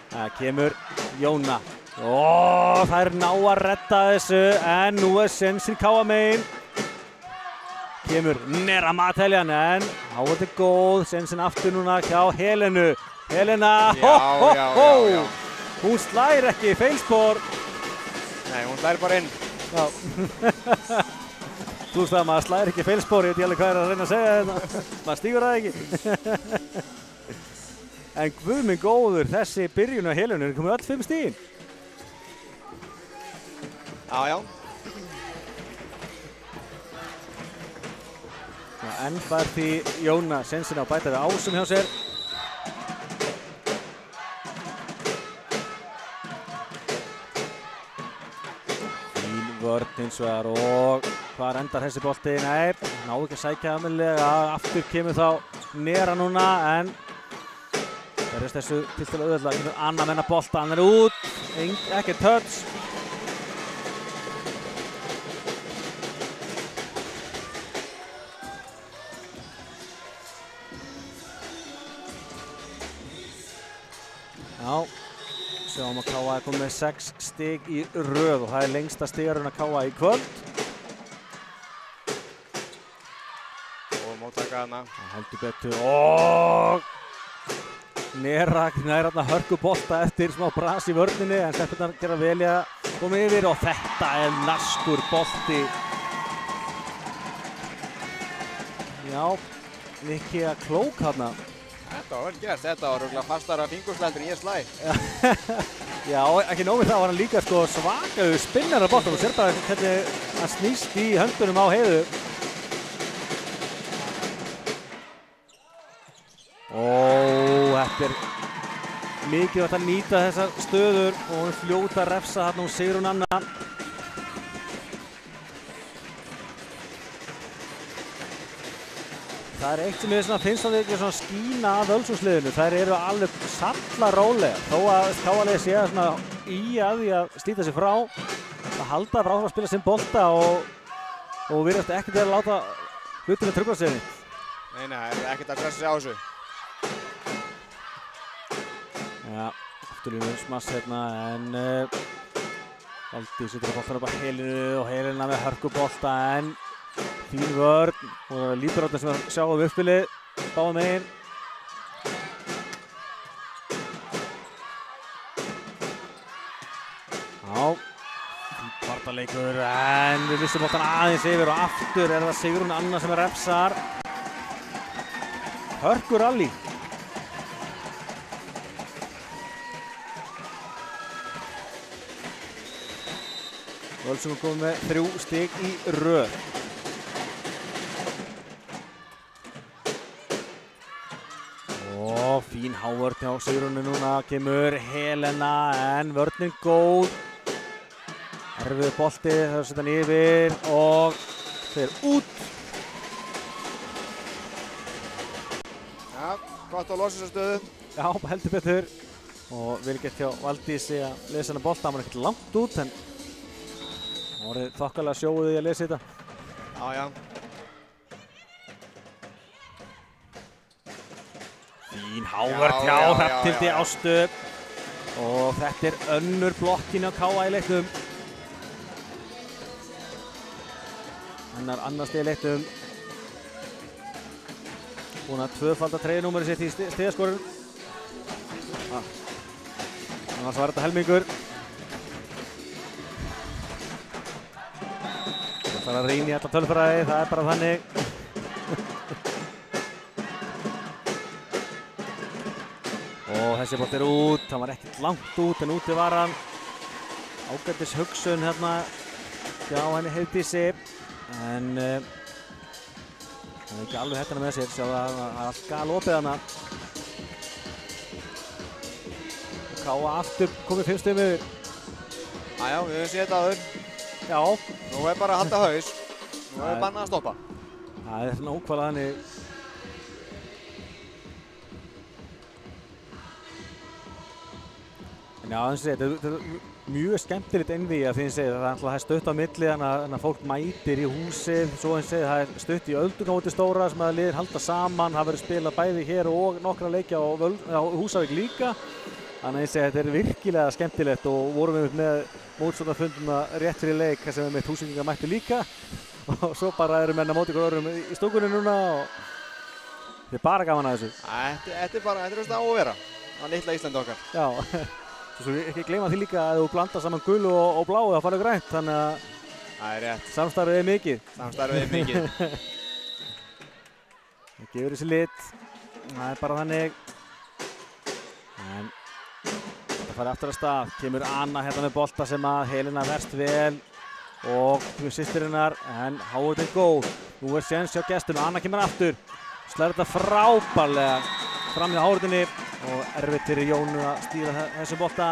Það kemur Jóna. Það er ná að redda þessu en nú er sénsinn KA megin. Kemur Nera Mateljan en áhaldið góð, sénsinn aftur núna hjá Helenu. Helena, já. Hún slær ekki feilspor. Nei, hún slær bara inn. Já. Þú veist að maður slær ekki feilspor, ég veit ekki alveg hvað er að reyna að segja þetta. Maður stígur það ekki. En guð minn góður, þessi byrjun á Helenu er komið öll 5 stigin. Já. Enn fær því Jóna sénsinn á bæta við Ásum hjá sér. Fín vörn hins vegar og hvar endar þessi bolti? Nei, ná ekki að sækja almennilega. Aftur kemur þá Nera núna en verðist þessu tiltölulega auðveldlega. Kemur Anna menna bolta, hann er út, ekki touch. Já, sjáum að KA er komið með 6 stig í röð og það er lengsta stigarinn að KA í kvöld. Og móttaka hana. Heldur betur og Nera nær hérna hörku bolta eftir smá bras í vörninni en stelpurnar gera vel í að koma yfir og þetta er naskur bolti. Já, Nikki að klók hérna. Þetta var vel gert, þetta var örugglega fastara fingurslæður en ég slæ. Já, ekki nóg með það var hann líka sko svakaðu spinnar á boltanum og sér bara hvernig hann snýst í höndunum á Heiðu. Þetta er mikilvægt að nýta þessar stöður og hún fljóta að refsa þarna hún Sigrún Anna. Það er eitt sem ég finnst að þau ekki skína að Völsungsliðinu. Þær eru alveg sallarólega. Þó að KA-liðið sé í að því að slíta sig frá. Það halda frá að spila sinn bolta og virðast ekkert að láta hlutinu trufla sig. Nei, það er ekkert að stressa sig á þessu. Já, afturlínu smass hérna en Valdís setur að boltan upp á Helenu og Helena með hörkubolta en fín vörn og lítur á þetta sem við sjáum uppspilið báðum megin. Já, kvartaleikur en við missum boltan aðeins yfir og aftur er það Sigrún Anna sem refsar. Hörkurally. Völsungur komið með 3 stig í röð. Fín hávörn hjá Sigrúnu núna, kemur Helena en vörnin góð. Erfiður bolti, það setja hann yfir og fer út. Já, gott að losa þessa stöðu. Já, heldur betur. Og vel gert hjá Valdísi að lesa hennar bolta, hann var ekkert langt út en það voru þokkalega sjóið í að lesa þetta. Já. Fín hávörn hjá Hrafnhildi Ástu og þetta er önnur blokkin á KA í leiknum. Hennar annar stig í leiknum. Búin að tvöfalda treyjunúmerið sitt í stigaskorun. Annars var þetta helmingur. Það þarf að rýna í alla tölfræði, það er bara þannig. þessi bolti út, hann var ekkert langt út en úti var hann. Ágætis hugsun hérna hjá henni Heiðdísi, en hann er ekki alveg hættana með sér, sjá það er allt galopið hana. Káa aftur komið 5 stigum yfir. Jæja, við höfum séð þetta áður. Já. Nú er bara að halda haus. Nú er bannað að stoppa. Það er nákvæmlega þannig. En já, þetta er mjög skemmtilegt einvígi að því að segja. Það er stutt á milli, þannig að fólk mætir í húsið. Svo að segja, það er stutt í Öldungamóti stóra sem að liðin halda saman. Það verður spilað bæði hér og nokkra leikja á Húsavík líka. Þannig að þetta er virkilega skemmtilegt og vorum við með mótstjórnarfunduna rétt fyrir leik sem við með Húsvíkingar mættu líka. Og svo bara eru menn að móti ykkur öðrum í stúkunni núna og þetta er bara gaman að þessu. Þetta er bara, þetta er á að vera á litla Íslandi okkar. Já, svo ekki gleyma því líka að þú blandar saman gulu og bláu þá farið grænt, þannig að það er rétt. Samstarfið er mikið. Samstarfið er mikið. Það gefur þessi lit, það er bara þannig. En þetta farið aftur að stað, kemur Anna hérna með bolta sem að Helena verst vel og systir hennar, en háurinn góð. Nú er séns hjá gestum, Anna kemur aftur, slæðir þetta frábærlega fram hjá háurninni og erfitt fyrir Jónu að stýra þessu bolta.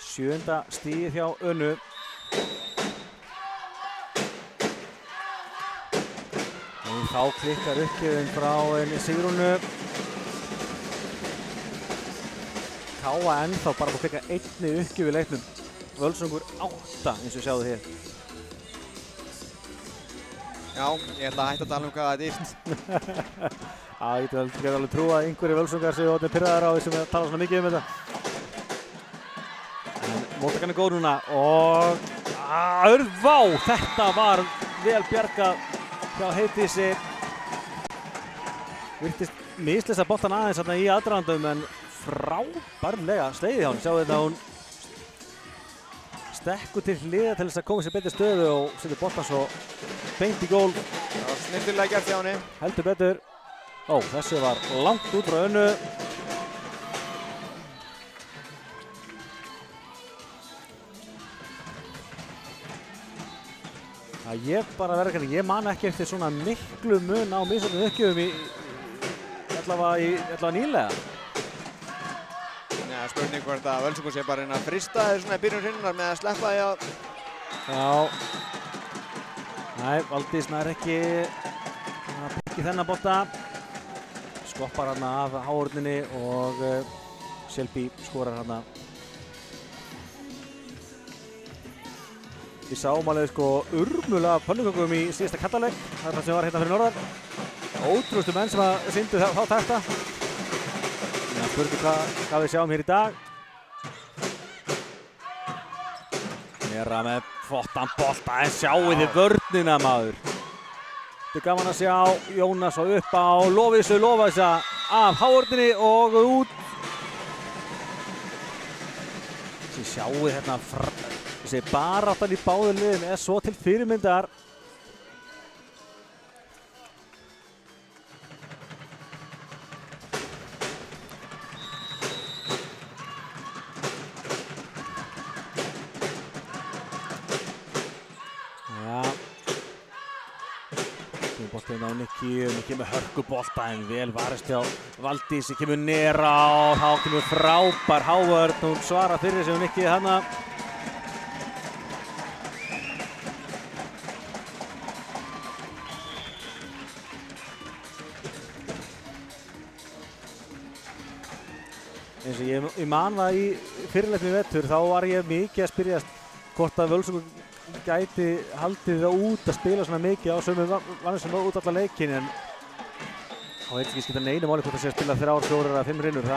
Sjöunda stigið hjá Önnu. Og þá klikkar uppgjöfin frá Sigrúnu. Káa ennþá bara að klikka einni uppgjöf í leiknum. Völsungur 8 eins og sjáðu hér. Já, ég ætla að hætta að tala um hvað það er dýrt. Já, ég get alveg trú að einhverjir Völsungar séu orðnir pirraðir á því sem við tala svona mikið um þetta. En móttakan er góð núna og vá, þetta var vel bjargað hjá Heiðdísi. Virtist misleysa boltan aðeins þarna í aðdragandum en frábærlega slegið hjá henni. Sjáu þetta, hún stekkur til hliðar til þess að koma sér betri stöðu og setur boltan svo beint í gól. Það var snillilega gert hjá henni. Heldur betur. Ó, þessi var langt út frá Önnu. Ég bara verður ekki, ég man ekki eftir svona miklu mun á misjöfnum uppgjöfum allavega nýlega. Já, spurning hvort að Völsungur sé bara að frista þeir svona í byrjun hrinnar með að sleppa því að... Já. Nei, Valdís nær ekki að byggja þennan bolta. Skoppar hana af háurninni og Shelby skorar hana. Við sáum alveg urmulega pönnugöngum í síðasta kallaleik. Það er það sem var hérna fyrir norðan. Ótrústu menn sem að syndu þá takta. Það spurning hvað við sjáum hér í dag. Nera með flottan bolta en sjáu þið vörnina maður. Þetta er gaman að sjá Jónas og upp á Lovísa af háurninni og út. Þessi sjáu hérna þessi baráttan í báðum liðum er svo til fyrirmyndar. Boltinn á Nikki með hörkubolta en vel varist hjá Valdísi, kemur Nera og þá kemur frábær hávörn. Hún svarar fyrir sig Nikki hana. Eins og ég man það í fyrirleiknum í vetur, þá var ég mikið að spyrjast hvort að Völsungur gæti haldið það út að spila svona mikið á sömu vannsum út allar leikin, en þá veit ekki skipta neinu máli hvort það sé að spila 3, 4 eða 5 rinnur.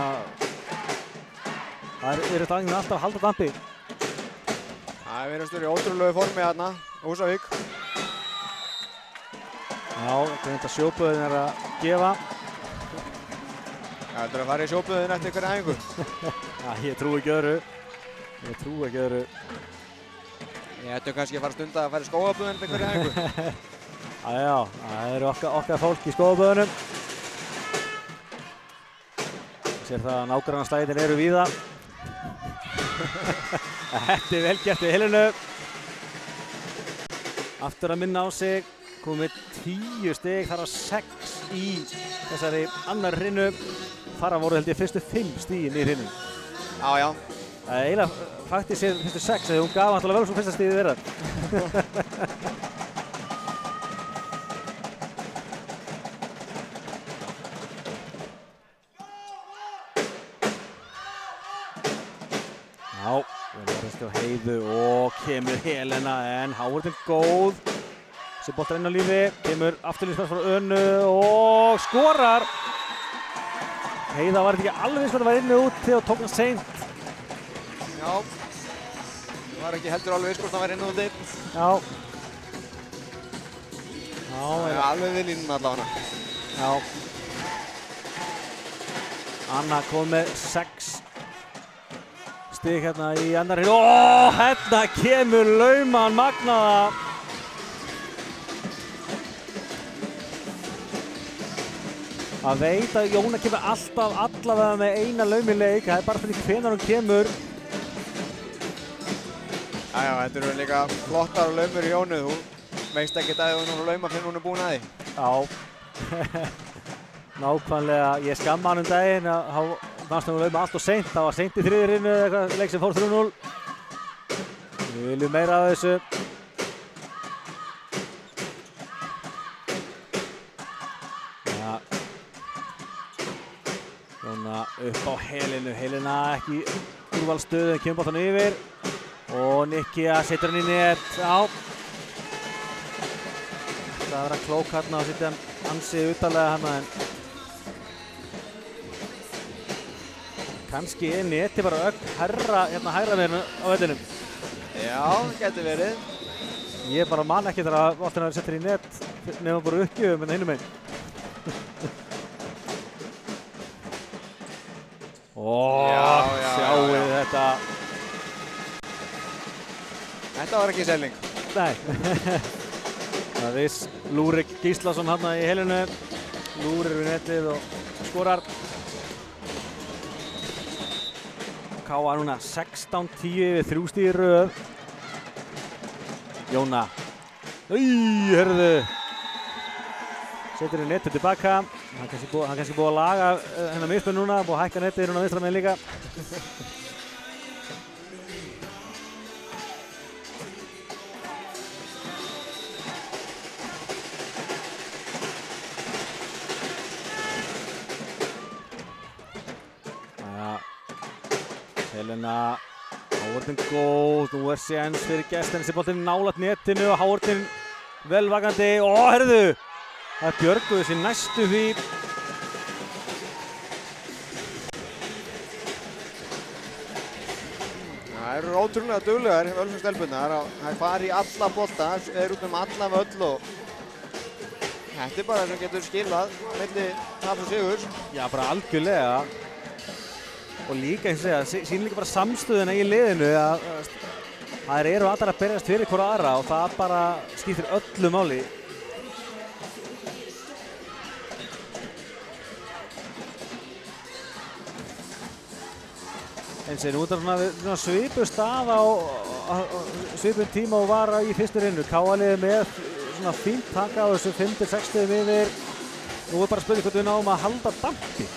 Það er alltaf að halda dampi. Það er verið í ótrúlegu formi hérna, Húsavík. Já, þetta sjóböðin er að gefa. Það er að fara í sjóböðin eftir einhverja æfingu. Já, ég trúi ekki öðru. Ég ætti kannski að fara stunda að fara í skógaböðun fyrir hverja æfingu. Já, það eru okkar fólk í skógaböðunum. Sér það að nágrannastæðin eru víða. Þetta er vel gert við Helenu. Aftur að minna á sig, komið 10 stig, þar af 6 í þessari annar hrinu. Þar af voru held ég fyrstu 5 stigin í hrinu. Já. Það er eiginlega faktiskt séð fyrstu 6, þegar hún gaf alltaf vel svo fyrsta stigið þeirra. Já, við erum á Heiðu og kemur Helena en Hávörðin góð. Þessi boltar inn á lífi, kemur afturlýsmærs frá Önnu og skorar. Heiða var ekki alveg eins og það var inni úti og tók hann seint. Já, það var ekki heldur alveg hvort það var inni úti. Já. Það er alveg við línum allavega. Já. Anna kom með 6 stig hérna í annar hreinu. Hérna kemur lauman magnaða. Það veit að Jóna kemur alltaf allavega með eina laum í leik. Það er bara fyrir hvenær hún kemur. Já, þetta eru líka flottar laumur í Jónu. Þú veist ekki að hún er lauma fyrir hún er búin að því. Já. Nákvæmlega. Ég skamma hann daginn að fannst hún lauma allt og seint. Það var seint í þriðju hreinu eða eitthvað leik sem fór 3-0. Við viljum meira af þessu. Jóna upp á Helenu. Helena ekki úrvalsstöðu, kemur boltan yfir. Og Nikkia setur hann í net. Já. Það að vera klók hérna og setja hann ansið utalega hérna en kannski er neti bara ögn herra hérna hægra meginn á vellinum. Já, getur verið. Ég bara man ekki þegar að boltinn hafi settur í net nefnum bara uppgjöfum en hinum meginn. Sjáu þetta. Þetta var ekki selning. Nei. Það er Lúrik Gíslason hérna í Helenu. Lúrir við netið og skorar. K.A. núna 16-10 við 3 stig í röð. Jóna. Hörðu. Setur í netið tilbaka. Hann kannski búið að laga hennar mismunn núna. Búið að hækka netið hérna á vinstra megin líka. Helena, Hávörðin góð, nú er séns fyrir gestin sem boltinn nálægt netinu og Hávörðin velvakandi. Herðu, það björguðu sér næstu því. Það eru ótrúlega duglegar Völsungsstelpurnar. Það fara í alla bolta, er út alla völl og þetta er bara sem getur skilað milli taps og sigurs. Já, bara algjörlega. Og líka, eins og segja, sýnir líka bara samstöðuna í liðinu að þær eru allar að berjast fyrir hvora aðra og það bara skiptir öllu máli. Eins og út af svona svipuð stað á svipuð tíma og var í fyrstu hreinu. K.A.-liðið með svona fínt taka á þessu 5-6 stigum yfir. Nú er bara spurning hvort við náum að halda dampi.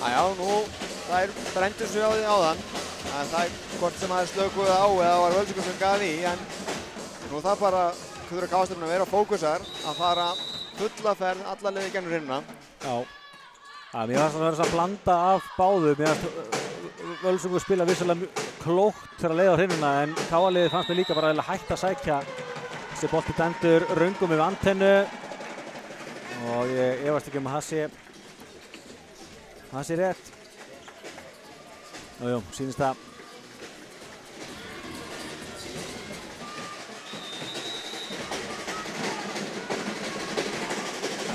Já, nú þær brendur sig á því áðan. Það er hvort sem það slökuðu á eða var Völsungur sem gaf í, en nú það bara þurfa K.A.-stelpurnar að vera fókusar að fara fulla ferð alla leiði gegnum hrinuna. Já. Mér fannst að vera svona blanda af báðum. Mér fannst Völsungur spila vissulega klókt þegar að leiða á hrinuna en K.A.-liðið fannst mér líka bara að hætta að sækja. Þessi bolti dæmdur röngum yfir antennu og ég efast ekki að það sé rétt. Jú, sýnist það.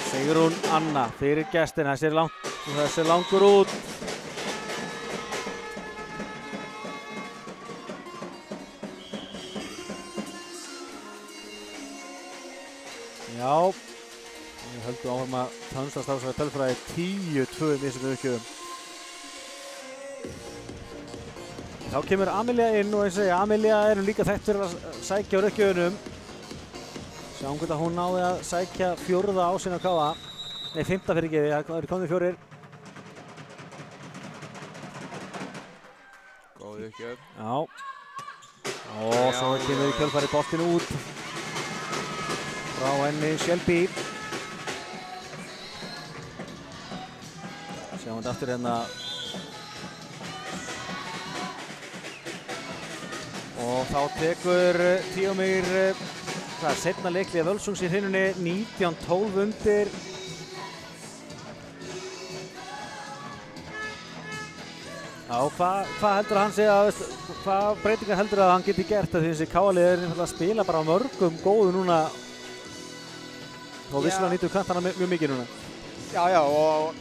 Sigrún Anna fyrir gestin, þessi er langur út. Já, við höldum áfram að tannstast á þessari tölfræði 10-2 mismunandi uppgjöfum. Þá kemur Amelia inn og ég segi Amelia er líka þekkt fyrir að sækja á uppgjöfunum. Sjáum hvort að hún náði að sækja 4. á sinna káa. Nei, 5. fyrirgefi, það eru komið 4. Góð uppgjöf. Já. Og svo kemur í kjölfari boltinn út frá henni Shelby. Sjáum þetta aftur hérna. Og þá tekur Tíomir seinna leiklið Völsungs í hrinunni 19-12 undir. Já, hvað heldur að hann segja, hvað breytingar heldur að hann geti gert að því þessi káalið er að spila bara mörgum góðu núna og vissulega nýtur kantana mjög mikið núna. Já, og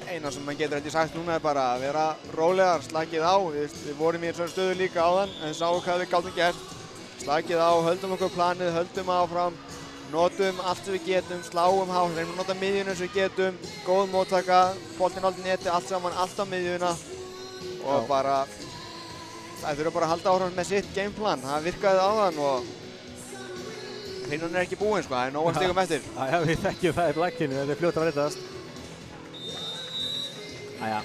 eina sem maður getur ekki sagt núna er bara að vera rólegar, slakið á. Við vorum í eins og stöðu líka áðan en sáum hvað við gátum gert. Slakið á, höldum okkur planið, höldum áfram, notum allt sem við getum, sláum hátt, reynum að nota miðjuna sem við getum, góð móttaka, boltinn aldrei neti, allt saman, allt á miðjuna og bara, það þurfa bara að halda áfram með sitt gameplan, það virkaði áðan og hrinnan er ekki búinn sko, það er nóg að stigum eftir. Já, við þekkjum það í lækinu, þetta er fljótt að breytast. Æja,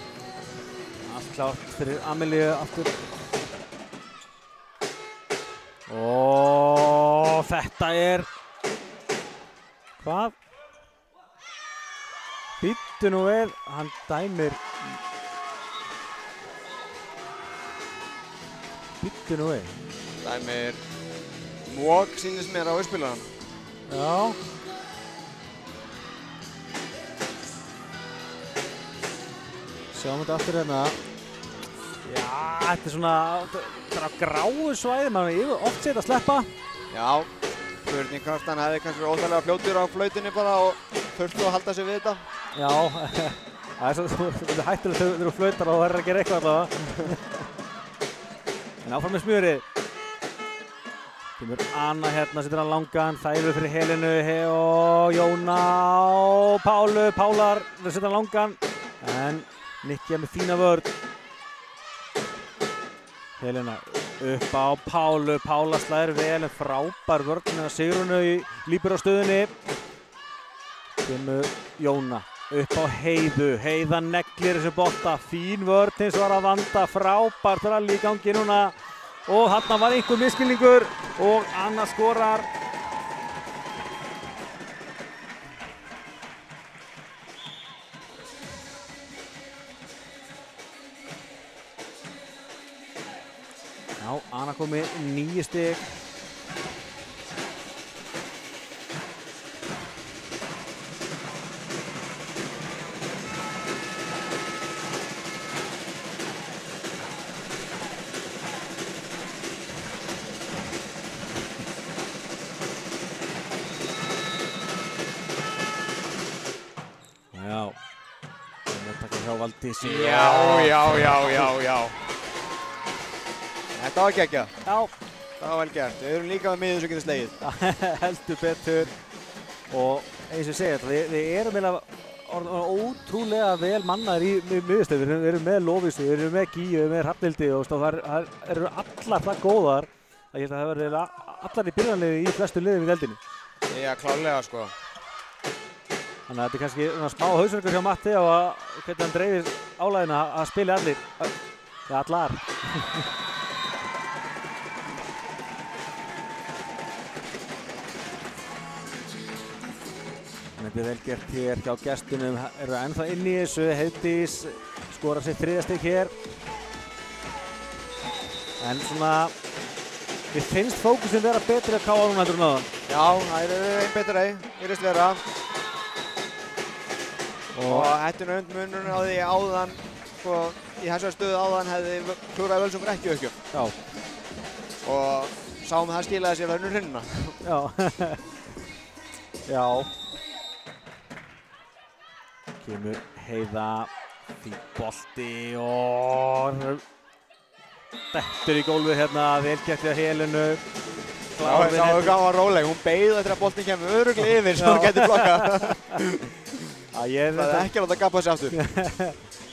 allt klárt fyrir Amelíu aftur. Og þetta er hvað? Bíddu nú við, hann dæmir. Bíddu nú við. Dæmir mók sýnist mér á uppspilarann. Já. Sjáum þetta aftur hérna. Já, þetta er svona á gráu svæði, maður hefur oft séð að sleppa. Já, spurning hvort hann hefði kannski verið óþægilega fljótur á flautunni bara og þurftu að halda sig við þetta. Já, það er svo hættulega þegar þú flautar og verður að gera eitthvað allavega. En áfram með smjörið. Kemur Anna hérna, setur hann langan, þæfur fyrir Helenu og Jóna og Pálu. Pálar setur hann langan, en Nikki með fína vörn. Helena upp á Pálu, Pála slæðir vel en frábær vörn að Sigrúnu í líbérastöðunni. Kemur Jóna upp á Heiðu, Heiða neglir þessu bolta, fín vörn eins og var að vanda, frábær þrall í gangi núna og þarna var einhver misskilningur og Anna skorar. Já, Anna kom með 9 stig. Já, það er taka hjá Valdísi. Já. Þetta var geggjað. Já. Það var vel gert. Við erum líka með miðju sem getur slegið. Heldur betur. Og eins og ég segi, við erum ótrúlega vel mannaðir í miðjustöðu. Við erum með Lovísu, við erum með Gíu, við erum með Hrafnhildi og það eru allar það góðar. Ég held að það verður allar í byrjanliði í flestu liðum í deildinni. Já, klárlega sko. Þannig að þetta er kannski smá hausverkur hjá Matti og hvernig hann dreifir álæðina að spila allir. Já, allar. Þetta er vel gert hér hjá gestunum, eru ennþá inn í þessu, Heiðdís skorar sitt 3. stig hér. En svona, mér finnst fókusinn vera betri að káa núna heldur en áðan. Já, það er einn betur virðist vera. Og hættinu munurinn á því áðan, sko, í þessari stöðu áðan hefði klúraði Völsungur ekki uppgjöf. Já. Og sáum það skilaði sér verður hrinnuna. Já. Já. Kemur Heiða, fín bolti og dettur í gólfið hérna, vel gert við Helenu. Sá hvað var róleg, hún beið eftir að boltinn kemur örugglega yfir svo hún geti blokkað. Það er ekki að láta gappa sig aftur.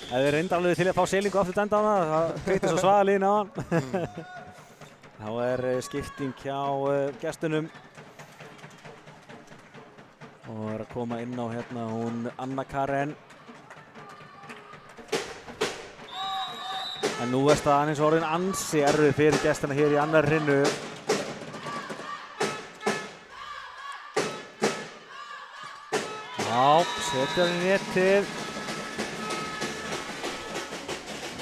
Það er reyndar alveg til að fá Seilingu aftur denda á hana, það kveitir svo svaðalíðin á hann. Þá er skipting hjá gestunum. Og er að koma inn á hérna hún Anna Karen. En nú er staðan eins og orðin ansi erfið fyrir gestina hér í annar rinnu. Já, setja hann í netið.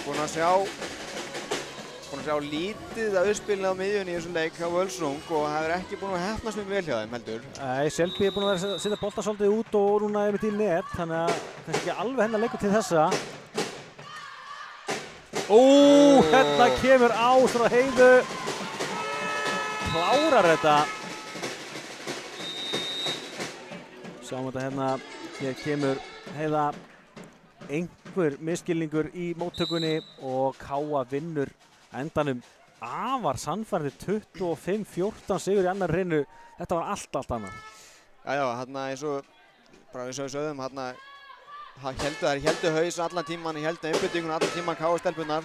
Búin að sjá lítið af uppspilinu á miðjunni í þessum leik hjá Völsung og það er ekki búin að heppnast mjög vel hjá þeim heldur. Nei, Selby er búin að vera að setja bolta svolítið út og núna er mitt í net, þannig að kannski ekki alveg hennar leikur til þessa. Hérna kemur Ásra Heiðu. Klárar þetta. Sjáum þetta hérna, hér kemur Heiða. Einhver misskilningur í móttökunni og Káa vinnur endanum afar sannfærandi 25-14 sigur í annar rinnu. Þetta var allt annað. Já, hérna eins og bara við sögðum, hérna héldu haus allan tíman, héldu einbeitinguna allan tíman Káa stelpunnar.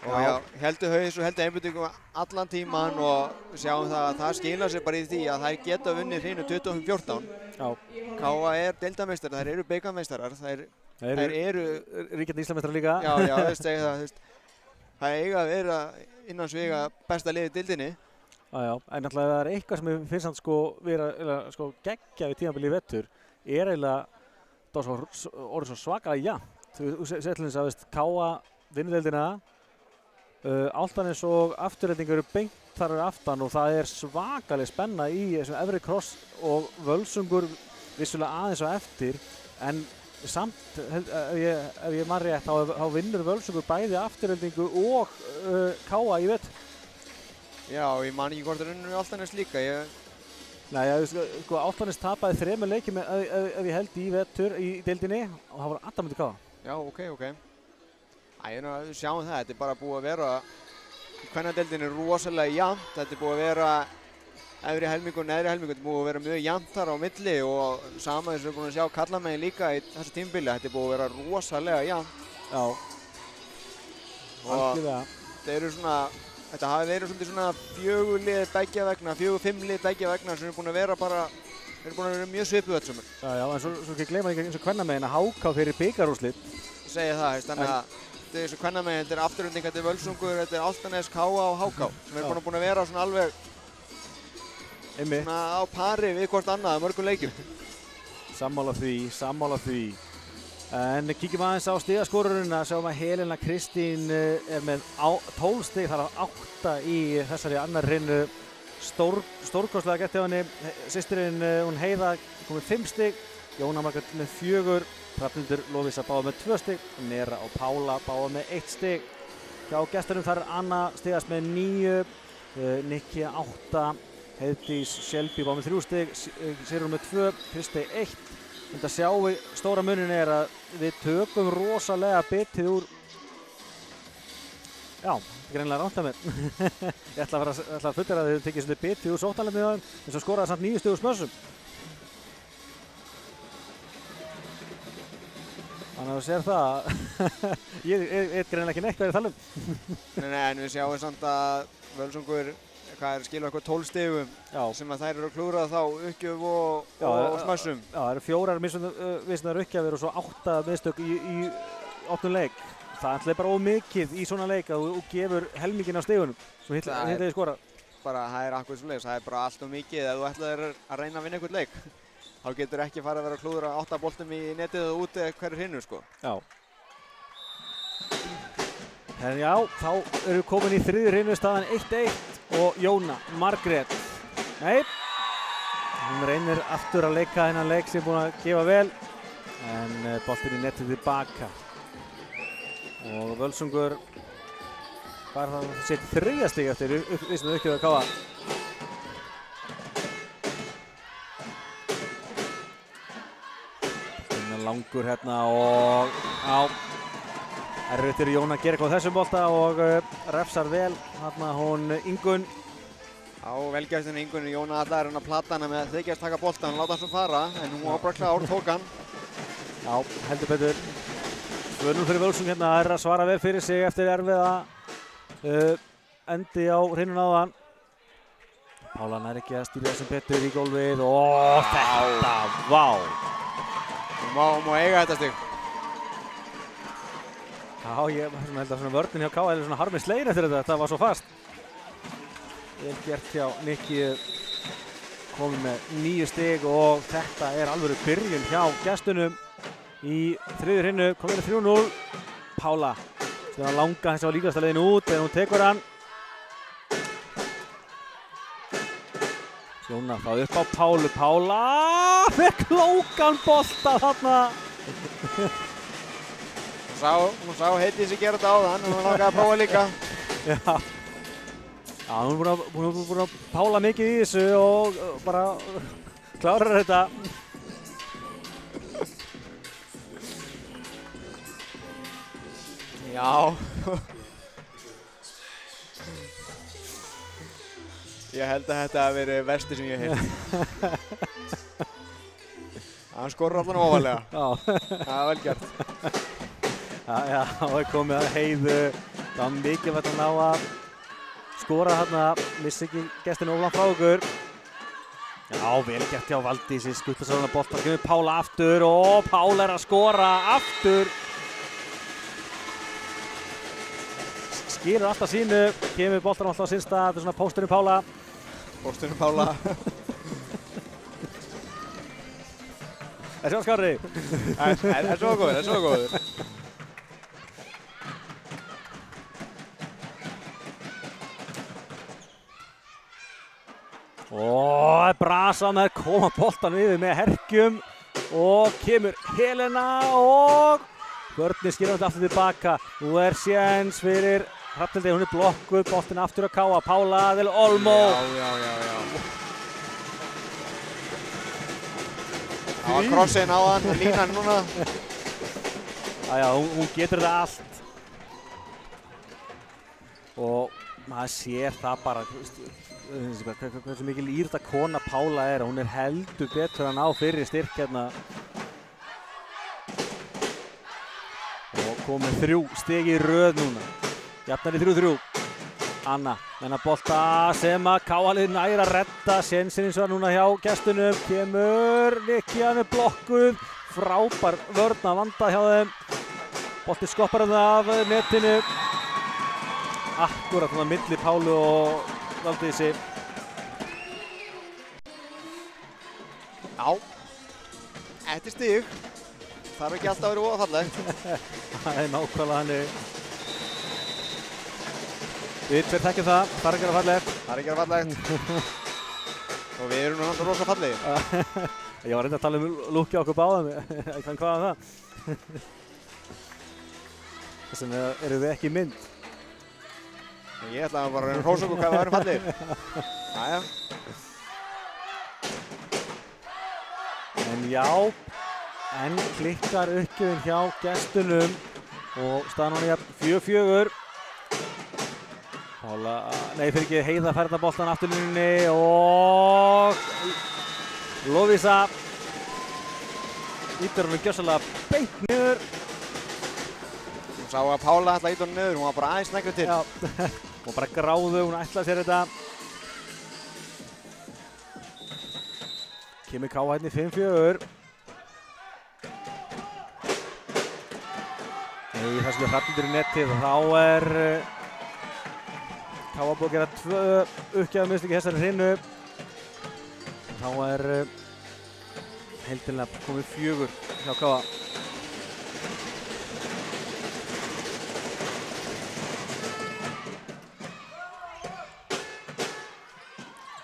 Og já, héldu haus og héldu einbeitinguna allan tíman og sjáum það að það skilar sér bara í því að þær geta vunnið hreinu 25-14. Já. Káa er deildarmeistarar, þær eru bikarmeistarar, þær eru ríkjandi Íslandsmeistarar líka. Já, það eiga að vera innan sviga besta liðið í deildinni. Já, en náttúrulega það er eitthvað sem ég finnst vera geggja við tímabili í vettur er eiginlega orðið svo svakalega jafnt. Þú segir til þess að Káa vinnur deildina, Álftanes og Afturhendingar eru beint þar aftan og það er svakalega spenna í þessum efri kross og Völsungur vissulega aðeins á eftir en samt, ef ég man rétt, þá vinnur Völsungur bæði Afturhendingu og Káa í vettur. Já, ég man ekki hvort það unnur Álftanes líka. Nei, sko, Álftanes tapaði 3 leikjum ef ég held í vettur í deildinni og það voru 8 mútið Káa. Já, ok. Við sjáum það, þetta er bara búið að vera í kvennadeildinni rosalega jafnt. Þetta er búið að vera efri helmingur og neðri helmingur, þetta er búið að vera mjög jafnt þar á milli og sama þess að við erum búin að sjá karlamegin líka í þessu tímabili. Þetta er búið að vera rosalega jafnt. Já, algjörlega. Þetta hafi verið svolítið svona 4 lið beggja vegna, 4-5 lið beggja vegna sem eru búin að vera mjög svipuð öll sumur. Já, en svo ekki gleyma eins og kvennamegin að HK fyrir bikarúrslit. Segja það, þannig að þetta er eins og kvennamegin, þetta er Afturhending, þetta er Völsungur, þetta er Álftanes, Káa og HK sem eru búin að vera svona alveg svona á pari við hvort annað mörgum leikjum. Sammála því. En kíkjum aðeins á stigaskorurinn að sjáum að Helena Kristín er með 12 stig, þar af 8 í þessari annar rinnu. Stórkostlega gert hjá henni. Systirinn hún Heiða komið 5 stig, Jóna Margrét með 4, Hrafnhildur Lovísa báða með 2 stig, Nera og Pála báða með 1 stig. Hjá gestunum þar er Anna stigast með 9, Nikki 8, Heiðdís Selby báða með 3 stig, Sigrún með 2, Kristi 1. Þetta sjáum við stóra munin er að við tökum rosalega bitið úr. Já, þetta er greinilega rátt af mér. Ég ætla að fullera að þau tekið svolítið bitið úr sóknarleiknum hjá þeim, eins og skoraði samt 9 stig úr Smössum. Þannig að þú sér það, ég veit greinilega ekki neitt hvað ég er að tala um. Nei, en við sjáum samt að Völsungur skilur eitthvað 12 stigum sem að þær eru að klúra þá uppgjöf og Smössum. Já, það eru 4 mismunandi uppgjafir og svo 8 mistök í opnum leik. Það er bara ómikið í svona leik að þú gefur helminginn af stigunum sem hittiði skora. Bara það er akkurat svoleiðis, það er bara allt og mikið ef þú ætlaðir að reyna að vinna einhvern leik. Þá getur ekki farið að vera að klúðra 8 boltum í netið og úti hverju hinu sko. Já. En já, þá eru við komin í 3. rinnu, staðan 1-1 og Jóna Margrét. Nei, hún reynir aftur að leika þennan leik sem er búin að gefa vel en boltinn í netið tilbaka. Og Völsungur var það sitt 3. stig eftir uppgjöf að Káa. langur hérna og erfitt fyrir Jón að gera eitthvað á þessum bolta og refsar vel hérna hún Ingunn. Á velgæstunni Ingunn Jóna allar að plata hana með að þykjast taka boltan, láta hann svo fara, en hún var bara klár, tók hann. Já, heldur betur. 2-0 fyrir Völsung hérna, að svara vel fyrir sig eftir erfiða endi á hrinun áðan. Pála nær ekki að stýra þessum betur í gólfið og þetta, vá! Hún má eiga þetta stig. Já, ég held að svona vörnin hjá K.A. er svona harmið slegin eftir þetta var svo fast. Vel gert hjá Nikki, komið með 9 stig og þetta er alvöru byrjun hjá gestunum í þriðju hrinnu, komið með 3-0. Pála, sem var langa þess að var líkast að leiðin út en hún tekur hann. Jóna þá upp á Pálu, Pála með klókan bolta þarna. Hún sá Heiðdísi sig gera þetta áðan og hún langaði að prófa líka. Já, hún er búin að pála mikið í þessu og bara klárar þetta. Já. Ég held að þetta hafi verið versti sem ég hef heyrt. Hann skorur allan ofalega. Já. Það var vel gert. Já, það er komið að Heiðu. Það var mikilvægt að ná að skora hérna, missi ekki gestinu ofan frá okkur. Já, vel gert hjá Valdísi, skutlar sér hann að bolta, kemur Pála aftur og Pála er að skora aftur. Skilur alltaf sínu, kemur boltan alltaf á sinn stað, þetta er svona pósturinn Pála. Pósturinn Pála. Það er svo skárri. Það er svo góður, það er svo góður. Og Brasa með koma boltan yfir með herkjum og kemur Helena og vörnir skilur þetta aftur tilbaka. Nú er séns fyrir Hrafnhildi, hún er blokkuð, boltin aftur að K.A. Pála del Olmo. Já. Það var krossinn á hann, línan núna. Já, hún getur þetta allt. Og maður sér það bara, hversu mikil írta kona Pála er. Hún er heldur betur að ná fyrri styrk hérna. Og komið 3 stig í röð núna. Jafnari 3-3. Anna, menna bolta sem að K.A. nær að redda. Sénsinn eins og núna hjá gestunum. Kemur Nikki að með blokkuð. Frábær vörn að vanda hjá þeim. Bolti skoppar hann af netinu. Akkurat hann á milli Pálu og Valdísi. Já, þetta er stig. Þarf ekki alltaf að vera ófallegt. Það er nákvæmlega hannig. Við tveir þekkjum það, þarf ekki að vera fallegt. Það er ekki að vera fallegt. Og við erum náttúrulega rosa fallegir. Ég var reyndar að tala lúkja okkur báðum, ég kann hvað það. Þess vegna eru við ekki í mynd. Ég ætla bara að reyna að hrósa okkur hvað við erum fallegir. Jæja. En já, enn klikkar uppgjöfin hjá gestunum og staðan hún í 4-4. Pála, nei fyrir ekki, Heiða færðar boltan afturlínunni og Lovísa ítir honum gjörsamlega beint niður. Hún sá að Pála ætla að íta honum niður, hún var bara aðeins sneggri til. Já, hún bara gráðu, hún ætlaði sér þetta. Kemur K.A. hérna í 5-4. Nei, það sem er Hrafnhildur í netið, þá er K.A. búið að gera 2 uppgjafamistök í þessari hrinnu. Þá er heildinlega komið 4 hjá K.A.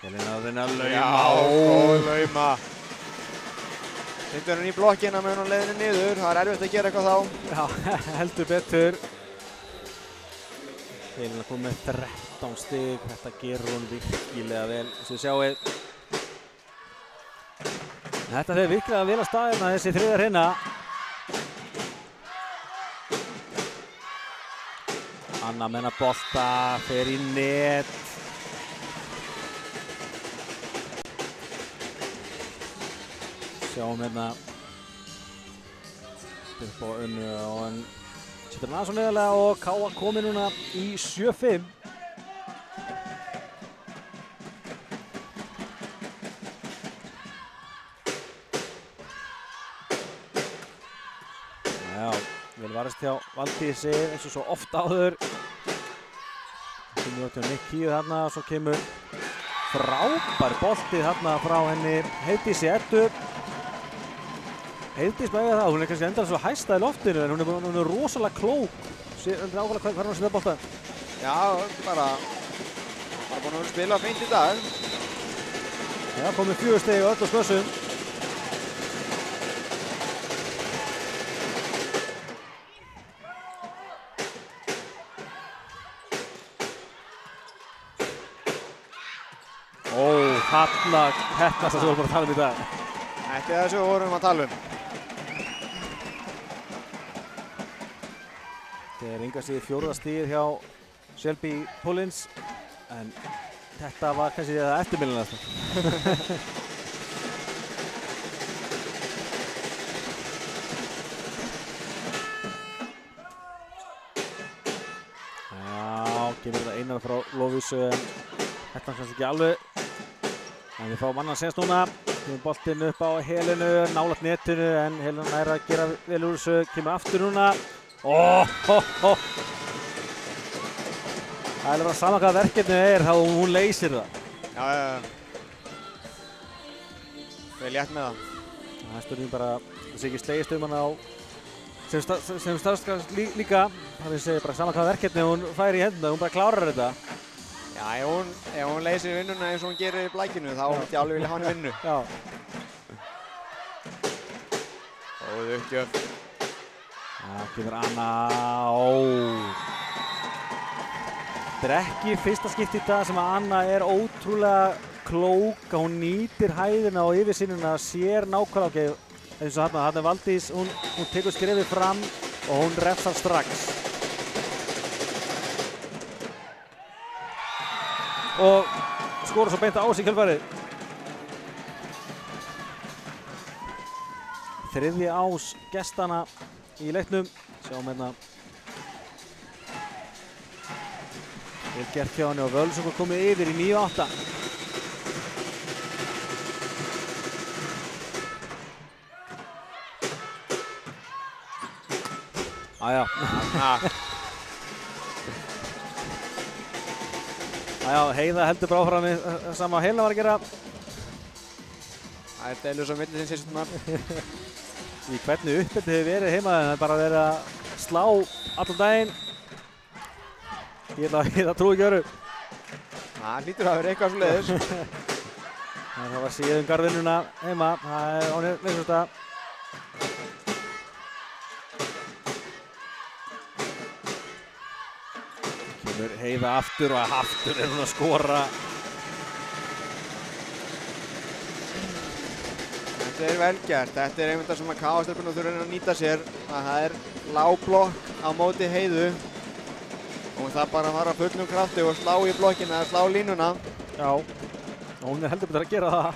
Helena að reyna að lauma. Já, góð lauma. Hittur hann í blokkina með hún leiðinu niður. Það er erfitt að gera eitthvað þá. Já, heldur betur. Helena komið með 13 stig. Þetta gerur hún virkilega vel, eins og þið sjáið. Þetta fer virkilega vel að staðina þessi þriðja hrinna. Anna menna bolta, fer í net. Sjáum hérna upp á Unnu og hann setur hann aðeins á neðarlega og K.A. komið núna í 7-5. Já, vel varist hjá Valdísi eins og svo oft áður. Kemur til Nikki þarna og svo kemur frábær bolti þarna frá henni Heiðdísi Eddu. Heiðdís með það, hún kannski endar svo hæsta í loftinu en hún er rosalega klók. Ákveðlega hvað hún setja boltan? Já, bara búin að spila fínt í dag. Já, komið 4 stig á öllu skössum. Þarna heppnast það sem við vorum að tala um í dag. Þetta er það sem við vorum að tala um. Þetta er enga síður 4. stigið hjá Shelby Pullins en þetta var kannski það eftirminnilegasta. Já, kemur þetta einar frá Lovísu en þetta kannski ekki alveg. En við fáum annan séns núna, kemur boltinn upp á Helenu, nálægt netinu en Helena nær að gera vel úr þessu, kemur aftur núna. Það er bara sama hvað verkefnið er, þá hún leysir það. Já. Vel létt með það. Það er spurning bara, það sé ekki slegist hana á sem starfskast líka. Það er segja bara sama hvað verkefnið hún fær í hendina, hún bara klárar þetta. Já, ef hún leysir vinnuna eins og hún gerir í blækinu, þá myndi ég alveg vilja hafa henni vinnu. Já. Góð uppgjöf. Það kemur Anna. Þetta er ekki fyrsta skipti í dag sem að Anna er ótrúlega klók, að hún nýtir hæðina og yfirsýnina, sér nákvæmlega eins og þarna er Valdís, hún tekur skrefið fram og hún refsar strax. Og skora svo beint á sig í kjölfarið. 3. ás gestana í leiknum. Sjáum hérna. Vel gert hjá henni og Völsungur komið yfir í 9-8. Aja. Já, Heiða heldur bara áfram með sama Helena var að gera. Það er deilur svo milli sinns síðan mann. Í hvernig uppbyttu hefur verið heima en það er bara verið að slá allan daginn. Ég trúi ekki öru. Það hlýtur að vera eitthvað svo leiðis. Það var síðan garðvinnuna heima. Það er ánir leysast að. Heiða aftur og aftur er hún að skora. Þetta er vel gert. Þetta er einmitt það sem að K.A.-stelpurnar þurfa að nýta sér. Það er lág blokk á móti Heiðu. Og það bara að fara fullum krafti og slá í blokkina eða slá línuna. Já, og hún er heldur betur að gera það.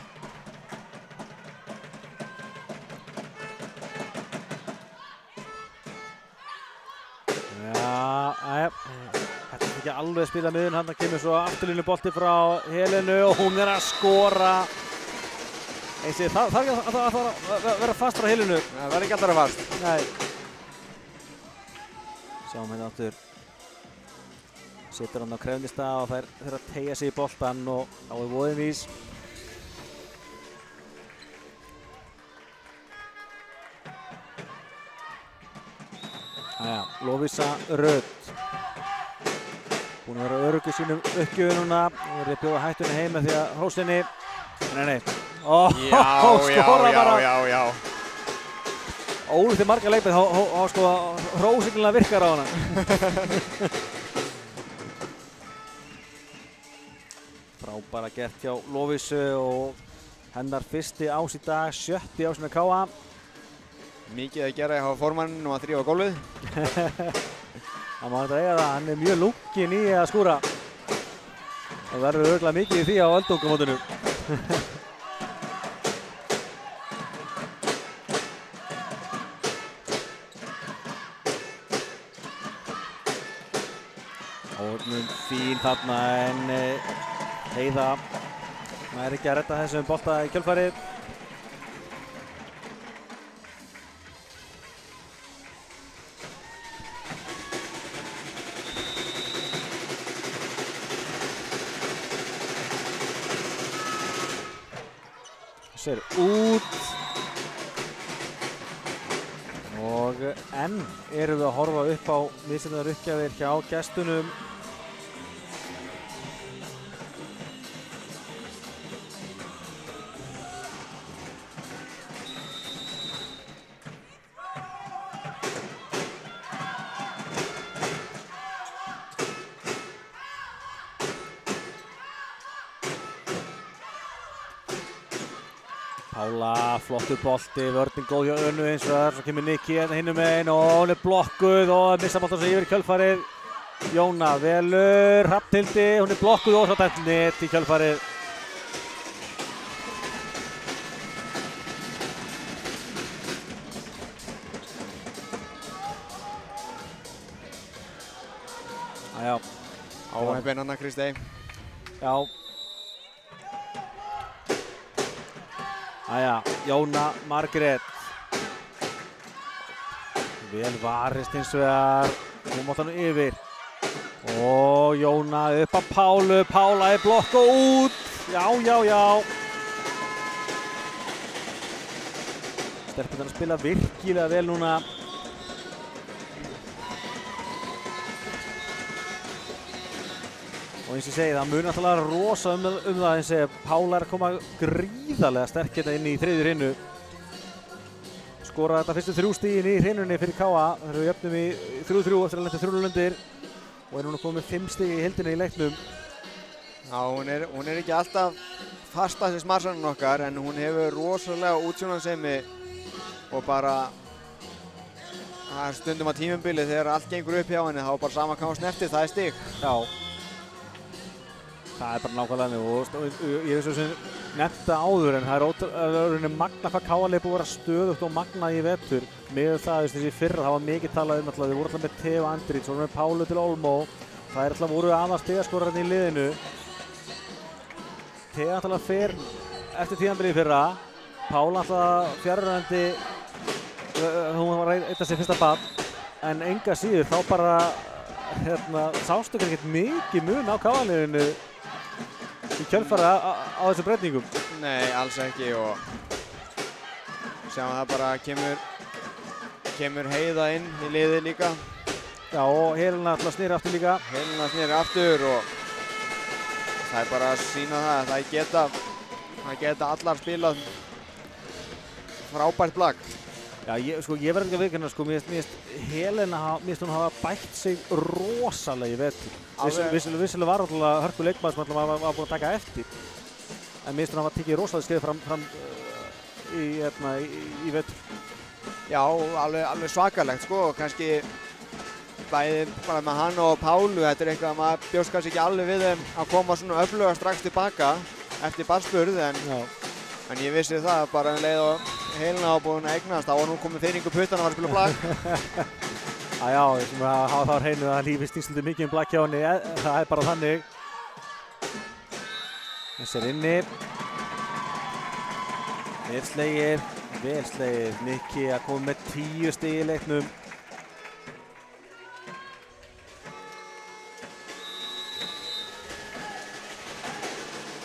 Þetta er ekki alveg að spila miðun, hann kemur svo afturlínu bolti frá Helenu og hún er að skora. Það þarf ekki að vera fast frá Helenu. Það verður ekki alltaf að vera fast. Nei. Sjáum hérna aftur. Setur hann á krefnistað og þær þurfa að teygja sig í boltan og þá er voðinn vís. Lovísa Rödd. Búin að vera örugg í sínum uppgjöfu núna. Hún er að bjóða hættunni heima því að hrósinni. Nei. Skora bara. Já. Ólíkt til marga leikmenn, þá sko hrósinnilega virkar á hana. Frábæra gert hjá Lovísu og hennar fyrsti ás í dag, 7. ás með K.A. Mikið að gera hjá formanninn og að þrífa gólfið. Það má þetta eiga það, hann mjög lúkinn í að skúra. Það verður örugglega mikið í því á öldungamótinu. Hornum fín þarna en Heiða nær ekki að redda þessum bolta í kjölfarið. Sér út og enn erum við að horfa upp á mismunandi uppgjafir hjá gestunum. Pála, flottur bolti, vörnin góð hjá Önnu eins og það, svo kemur Nikki hérna hinum megin og hún blokkuð og missa boltan sig yfir í kjölfarið. Jóna velur, Hrafnhildi, hún blokkuð og svo dæmt net í kjölfarið. Æjá. Áheppin Anna Kristey. Já. Æja, Jóna Margrét. Vel varist hins vegar. Hún mátt hann yfir. Og Jóna upp á Pálu. Pála blokk og út. Já, já, já. Stelpurnar að spila virkilega vel núna. Og eins og ég segi, það mun náttúrulega rosa það eins og Pála að koma gríðarlega sterk hérna inn í þriðju hrinnu. Skoraði þetta fyrstu 3 stigin í hrinnunni fyrir KA. Það eru jöfnum í 3-3 eftir að lenda 3-0 undir. Og er núna komið með 5 stig í heildina í leiknum. Já, hún er ekki alltaf fastast í smarsanum okkar, en hún hefur rosalega útsjónarsemi og bara það er stundum á tímabili þegar allt gengur upp hjá henni, þá bara sama hvað hún snertir, það er stig. Já. Það er bara nákvæmlega og ég veist sem nefnda áður en það er magna hvað KA búið að vera stöðugt og magnað í vetur. Með það þessi fyrra, það var mikið talað um alltaf, þeir voru alltaf með Theo Andrít, svo með Pálu til Olmo. Það er alltaf voru aðeins stigaskorarinn í liðinu. Theo alltaf fer eftir tíðanbilið í fyrra. Pála alltaf fjarrandi, hún var að eitthvað sér fyrsta barn. En enga síður þá bara sástu ekkert mikið mun á KA-liðinu í kjölfara á þessum breytingum. Nei, alls ekki og sjáum það bara kemur Heiða inn í liðið líka. Já, og Helena alltaf snýri aftur líka. Helena snýri aftur og það er bara að sýna það að það geta allar spilað frábært blagg. Já, ég verði ekki að viðurkenna, mér finnst Helena hún hafa bætt sig rosalega í vetur. Vissulega var alltaf hörku leikmaður sem alltaf var búin að taka eftir. En mér finnst hún hafa tekið rosalega skrið fram í vetur. Já, alveg svakalegt sko, og kannski bæði bara með hann og Pálu, þetta er eitthvað að maður bjóst kannski ekki alveg við þeim að koma svona öfluga strax tilbaka eftir barnsburð, en ég vissi það bara um leið og Helena var búin að eignast, þá var nú komið þeiningu puttan að var að spila blagg. Já, ég sem að hafa þá hreinu að lífið snýst svolítið mikið blagg hjá henni, það er bara þannig. Þessi er inni. Vel slegið, Nikki að koma með 10 stig í leiknum.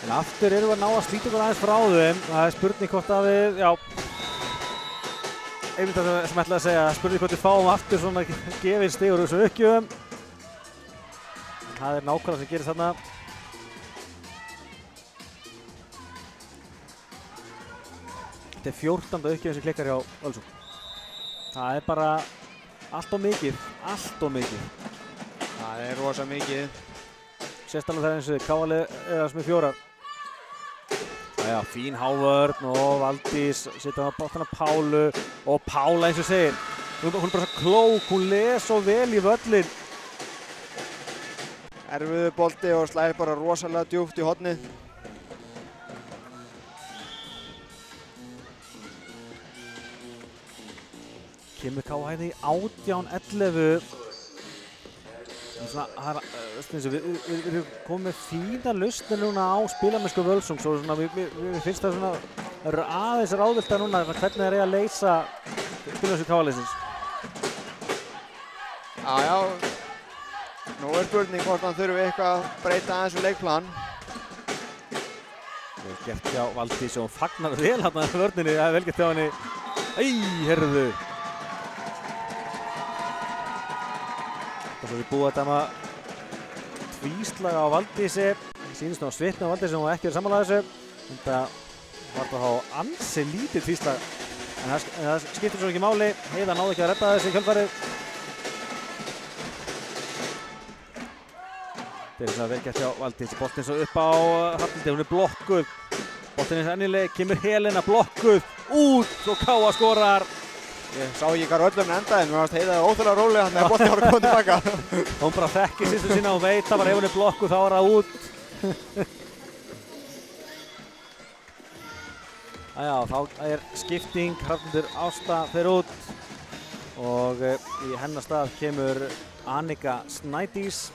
En aftur erum við að ná að slíta okkur aðeins frá þeim. Það er spurning hvort að við, einmitt það sem ætlaði að segja, spurning hvort við fáum aftur svona gefið stig úr þessu uppgjöfum. Það er nákvæmlega sem gerist þarna. Þetta er 14. uppgjöfum sem klikkar hjá Ölsung. Það er bara allt of mikið. Það er rosa mikið. Sérstaklega það er eins og KA-lið eða sem er 4. Já, fín hávörn og Valdís setja á bátana Pálu og Pála eins og segir. Hún er bara svo klók, hún les svo vel í völlin erfiður bolti og slæðir bara rosalega djúpt í hornið. Kemur KA hérna í 18-11. Við erum komið með fína lausnir núna á spilamennsku Völsungs og mér finnst það svona aðeins ráðvillt að núna hvernig þeir eiga að leysa spilamennsku KA-liðsins. Já. Nú spurning hvort hann þurfi eitthvað að breyta aðeins um leikplan. Það er gert hjá Valdís og hún fagnar vel hérna í vörninni. Það er vel gert hjá henni. Herðu. Svo við búið að dæma tvíslaga á Valdísi. Sýnist nú á svitni á Valdísi og hún ekki verið sammála þessu. Þetta var það á ansi lítið tvíslag. En það skiptir svo ekki máli. Heiða náði ekki að redda þessu í kjölfarið. Þetta er svona vel gert hjá Valdísi. Boltinn svo upp á Hrafnhildi, hún er blokkuð. Boltinn er ennileg, kemur Helena blokkuð. Út og KA skorar. Ég sá ekki hvað öllum endaði, en mér fannst Heiða ótrúlega rólega þannig að boltinn var að koma tilbaka. Hún bara þekkir systur sína og veit að bara ef hún er blokkuð þá er það út. Þá er skipting, Hrafnhildur Ásta fer út og í hennar stað kemur Annika Snædís.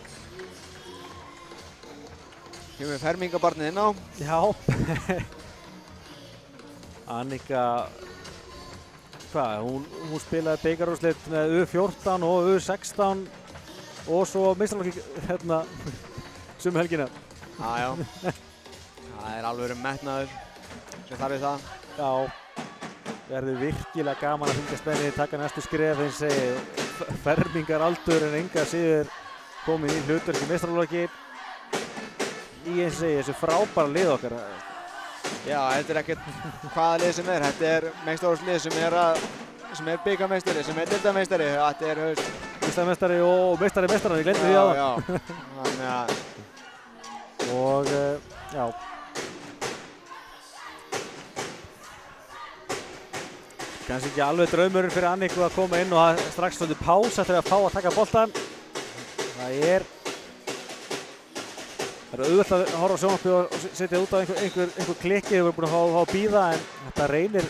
Kemur fermingabarnið inn á. Já. Annika, hún spilaði bikarúrslit með U14 og U16 og svo meistaraflokki hérna helgina. Já. Það er alveg metnaður sem þarf við það. Já, verður virkilega gaman að fylgjast með henni, taka næstu skref eins og segi, fermingaraldur en enga síður komin í hlutverki meistaraflokki í eins og segi þessu frábæra lið okkar. Já, þetta er ekkert hvaða lið sem er. Þetta er meistaraflokkslið sem er bikarmeistari, sem er deildarmeistari. Þetta er meistarameistari og meistari, ég glemdi því áðan. Já. Þannig að og já. Kannski ekki alveg draumurinn fyrir Anniku að koma inn og það er strax svolítið pása til að fá að taka boltann. Það er auðvitað að horfa á sjónvarpið og setja út á einhver klikki þegar við erum búin að fá að bíða, en þetta reynir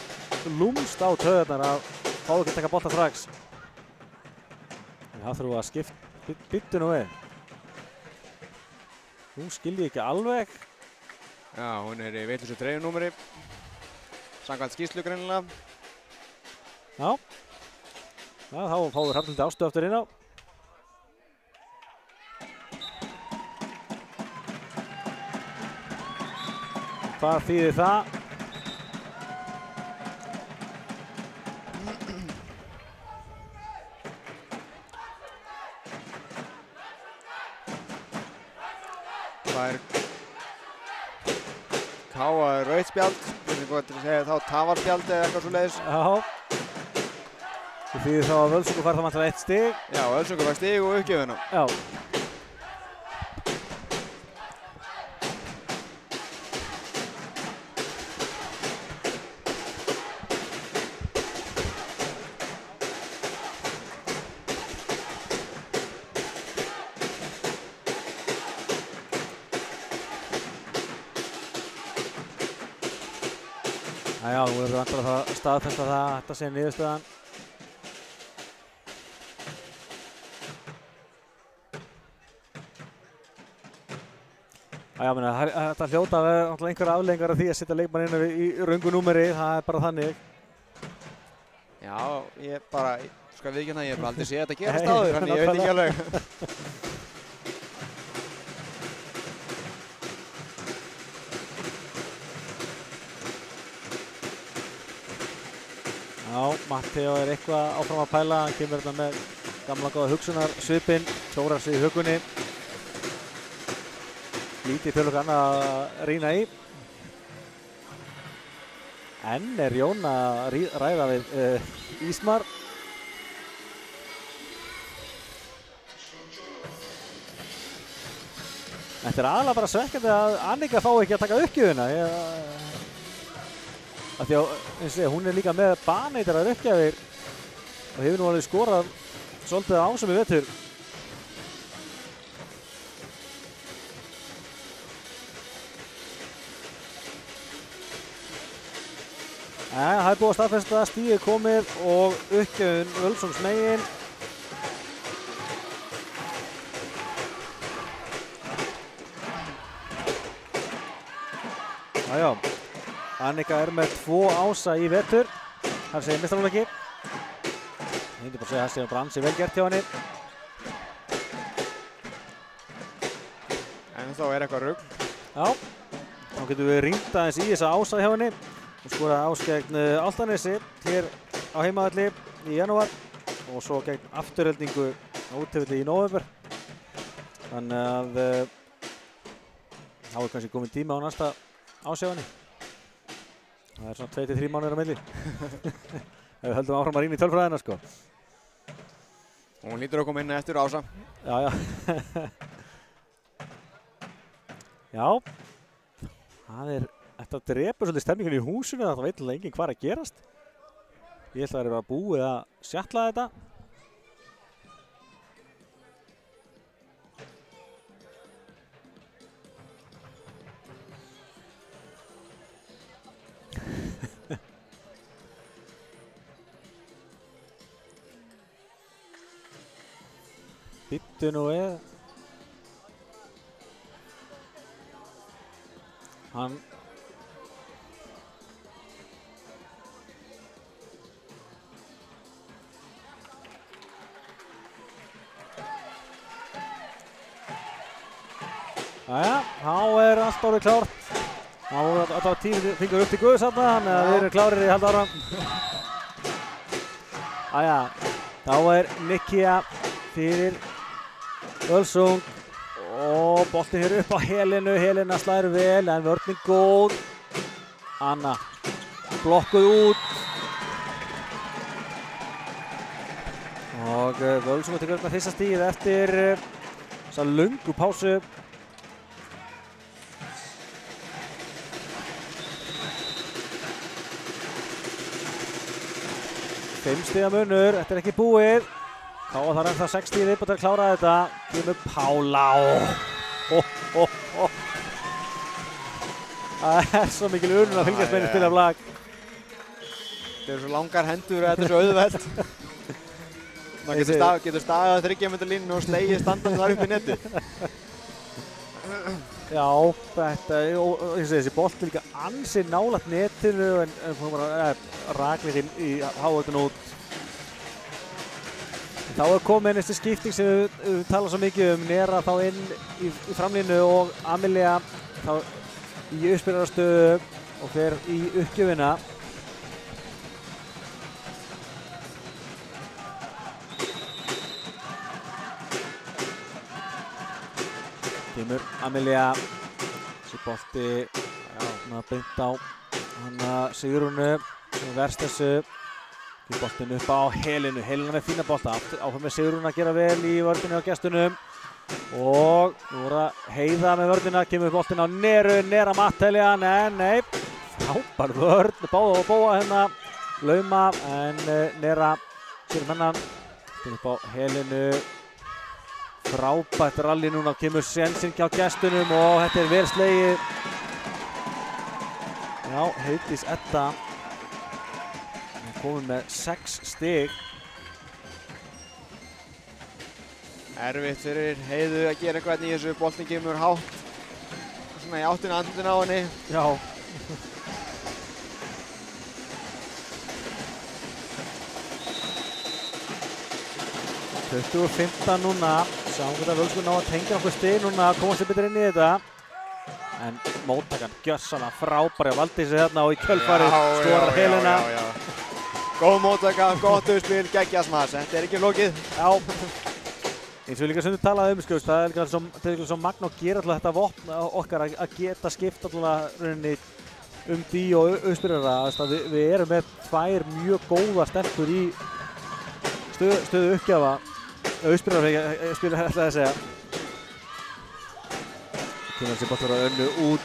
lúmst á taugarnar að fá ekki að taka boltann strax. En það þurfum við að skipta byttu nú við. Hún skilji ekki alveg. Já, hún er í vitlausu dreifinúmeri. Samkvæmt skýrslu greinilega. Já, þá fáum við Hrafnhildi Ástu aftur inn á. Hvað þýðir það? Það er KA rautt spjald, hvernig gott til að segja þá tafarspjald eða eitthvað svoleiðis. Já. Það þýðir þá að Völsungur fær það vantilega 1 stig. Já, Völsungur fær stig og uppgjöfina. Já. Já, nú erum við vantilega að staðfesta það að þetta sé niðurstöðan. Þetta hljóta að vera einhverja afleiðingar af því að setja leikmann inn í röngu númeri, það er bara þannig. Já, ég skal viðurkenna, ég hef aldrei séð þetta gerast áður, þannig ég veit ekki alveg. Já, Matteo er eitthvað áfram að pæla, hann kemur hérna með gamla góða hugsunarsvipinn, klórar sig í hugunni. Lítið fyrir okkur annað að rýna í. Enn er Jón að ræða við Ísmar. Þetta er aðalega bara svekkjandi að Annika fái ekki að taka uppgjöfina. Af því að, eins og segja, hún er líka með baneitrar uppgjafir og hefur nú alveg skorað svolítið ásum í vetur. Það er búið að staðfesta að stíði komið og uppgjöfun Völsungs megin. Jájá, Annika er með 2 ása í vetur. Það segir meistaraflokki. Ég myndi bara að segja að það sé bara ansi vel gert hjá henni. En þá er eitthvað rugg. Já, þá getum við rýnt aðeins í þessa ása hjá henni. Hún skoraði ás gegn Álftanesi hér á heimavelli í janúar og svo gegn afturheldingu á útivelli í nóvember. Þannig að þá er kannski komin tíma á næsta ás hjá henni. Það er svona 2-3 mánuðir á milli. Ef við höldum áfram að rýna í tölfræðina sko. Hún lítur að koma inn eftir ása. Já. Já, þetta drepur svolítið stemningin í húsinu, það veit alveg enginn hvað er að gerast. Ég held að það er bara búið að sjatla þetta. Bíddu nú við. Hann Jæja, þá er allt orðið klárt. Það var 10 fingur upp til Guðs þarna, þannig að við erum klárir í halda ára. Jæja, þá er Nikia fyrir Völsung og boltinn hér upp á Helenu. Helena slær vel en vörnin góð. Anna blokkuð út. Og Völsung tekur upp með fyrsta stigið eftir þessa löngu pásu. 5 stiga munur, þetta er ekki búið. Þá var það ennþá 6 stig viðbót að klára þetta. Kemur Pála. Það er svo mikil unun að fylgjast með henni spila af lag. Þetta eru svo langar hendur og þetta er svo auðvelt. Maður getur staðið 30 metra línu og slegið standandi þar upp í netið. Já, þetta er þessi bolt er líka ansi nálægt netinu en hún bara raklir í háöldun út. Þá er komin þessi skipting sem við tala svo mikið um, Nera þá inn í framlínu og Amelia þá í uppspilararstöðu og fer í uppgjöfina. Kemur Amelia, þessi bolti beint á hana Sigrúnu sem verst þessu. Boltinn upp á Helenu, Helena með fína bolta, áfram með Sigrúnu að gera vel í vörðinni á gestunum. Og nú voru að Heiða með vörðina, kemur boltinn á Neru, Nera Matteljan, en nei, frábær vörð, báða og bóa hérna, lauma, en Nera sér hennan, upp á Helenu. Frábært rally núna, kemur Sensing hjá gestunum og þetta er vel slegið. Já, Heiðdís Edda komin með 6 stig. Erfitt fyrir Heiðu að gera eitthvað í þessu, boltinn kemur hátt svona í áttina andlutinn á henni. Já. Það 15 núna, sjáum hvernig Völsungur ná að tengja okkur stig núna að komast betur inn í þetta. En móttakan gjörsamlega frábæri á Valdísi þarna og í kjölfarið skorar Helena. Góð móttaka, gott uppspil, geggjað smass, þetta er ekki flókið. Já, eins og við líka sem við talaði um, það er líka svo magn og gera alltaf þetta vopn okkar að geta skipt alltaf rauninni Dí og uppspillara. Við erum með 2 mjög góða stelpur í stöðu uppgjafa. Uppspillara ætlaði að segja. Kemur þessi boltur að önnu út.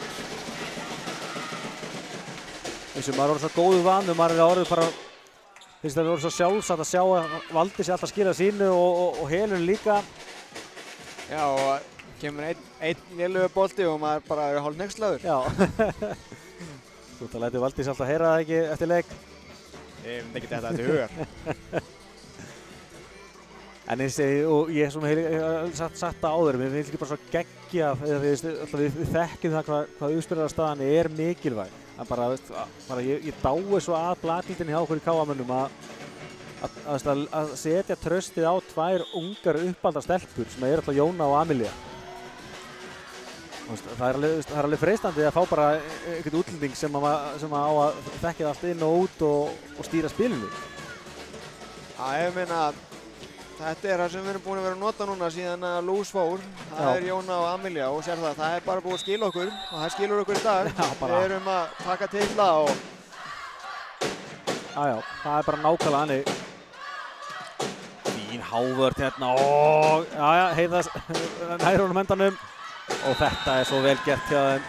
Eins og maður voru svo góðu vanur, maður er orðið bara finnst það voru svo sjálfsagt að sjá að Valdísi alltaf skila sínu og Helenu líka. Já, og kemur einn lélugur bolti og maður bara er hálf hneykslaður. Já. Þú ert að læta Valdís alltaf heyra það ekki eftir leik. Ég myndi ekki þetta til hugar. En og ég sem hef sagt það áður, mér finnst ekki bara svo geggjað, við þekkjum það hvað uppspilarastaðan er mikilvæg. Ég dái svo að blaðlítinni hjá okkur í KA-mönnum að setja tröstið á tvær ungar uppaldar stelpur sem er alltaf Jóna og Amelía. Það er alveg freistandi að fá bara einhvern útlending sem á að þekkja allt inn og út og stýra spilinu. Já, ég meina, þetta er það sem við erum búin að vera að nota núna síðan að Lús fór. Það er Jóna og Amelía og sér það er bara búið að skila okkur og það skilur okkur í dag. Við erum að taka titla og... Já, það er bara nákvæmlega hannig. Fín hávörð hérna og... Heiðar nær honum endanum. Og þetta er svo vel gert hjá þeim.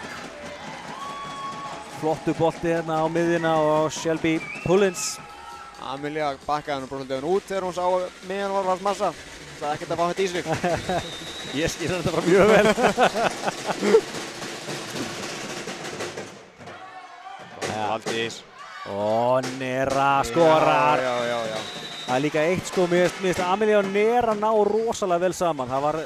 Flottu bolti hérna á miðjuna og Shelby Pullins. Amelía bakkaði hann brosaldið út þegar hún sá að miðjan var hans massa. Það er ekkert að fá þetta í sig. Ég skil þetta bara mjög vel. Valdís. Og Nera skorar. Já. Það er líka eitt sko, mér finnst að Amelía og Nera ná rosalega vel saman. Það var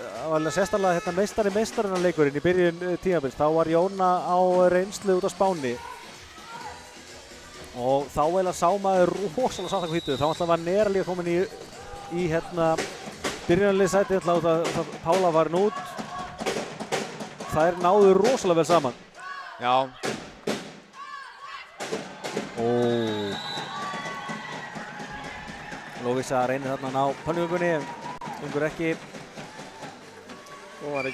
sérstaklega hérna meistarinn í byrjun tímabils. Þá var Jóna á reynslu út á Spáni. Og þá eiginlega sá maður rosalega sátt að hvítu. Þá alltaf var Nera líka komin í hérna byrjunarliðssæti alltaf að Pála var út. Þær náðu rosalega vel saman. Já. Lovísa reynir þarna að ná pönnugunni, ungur ekki. Hún var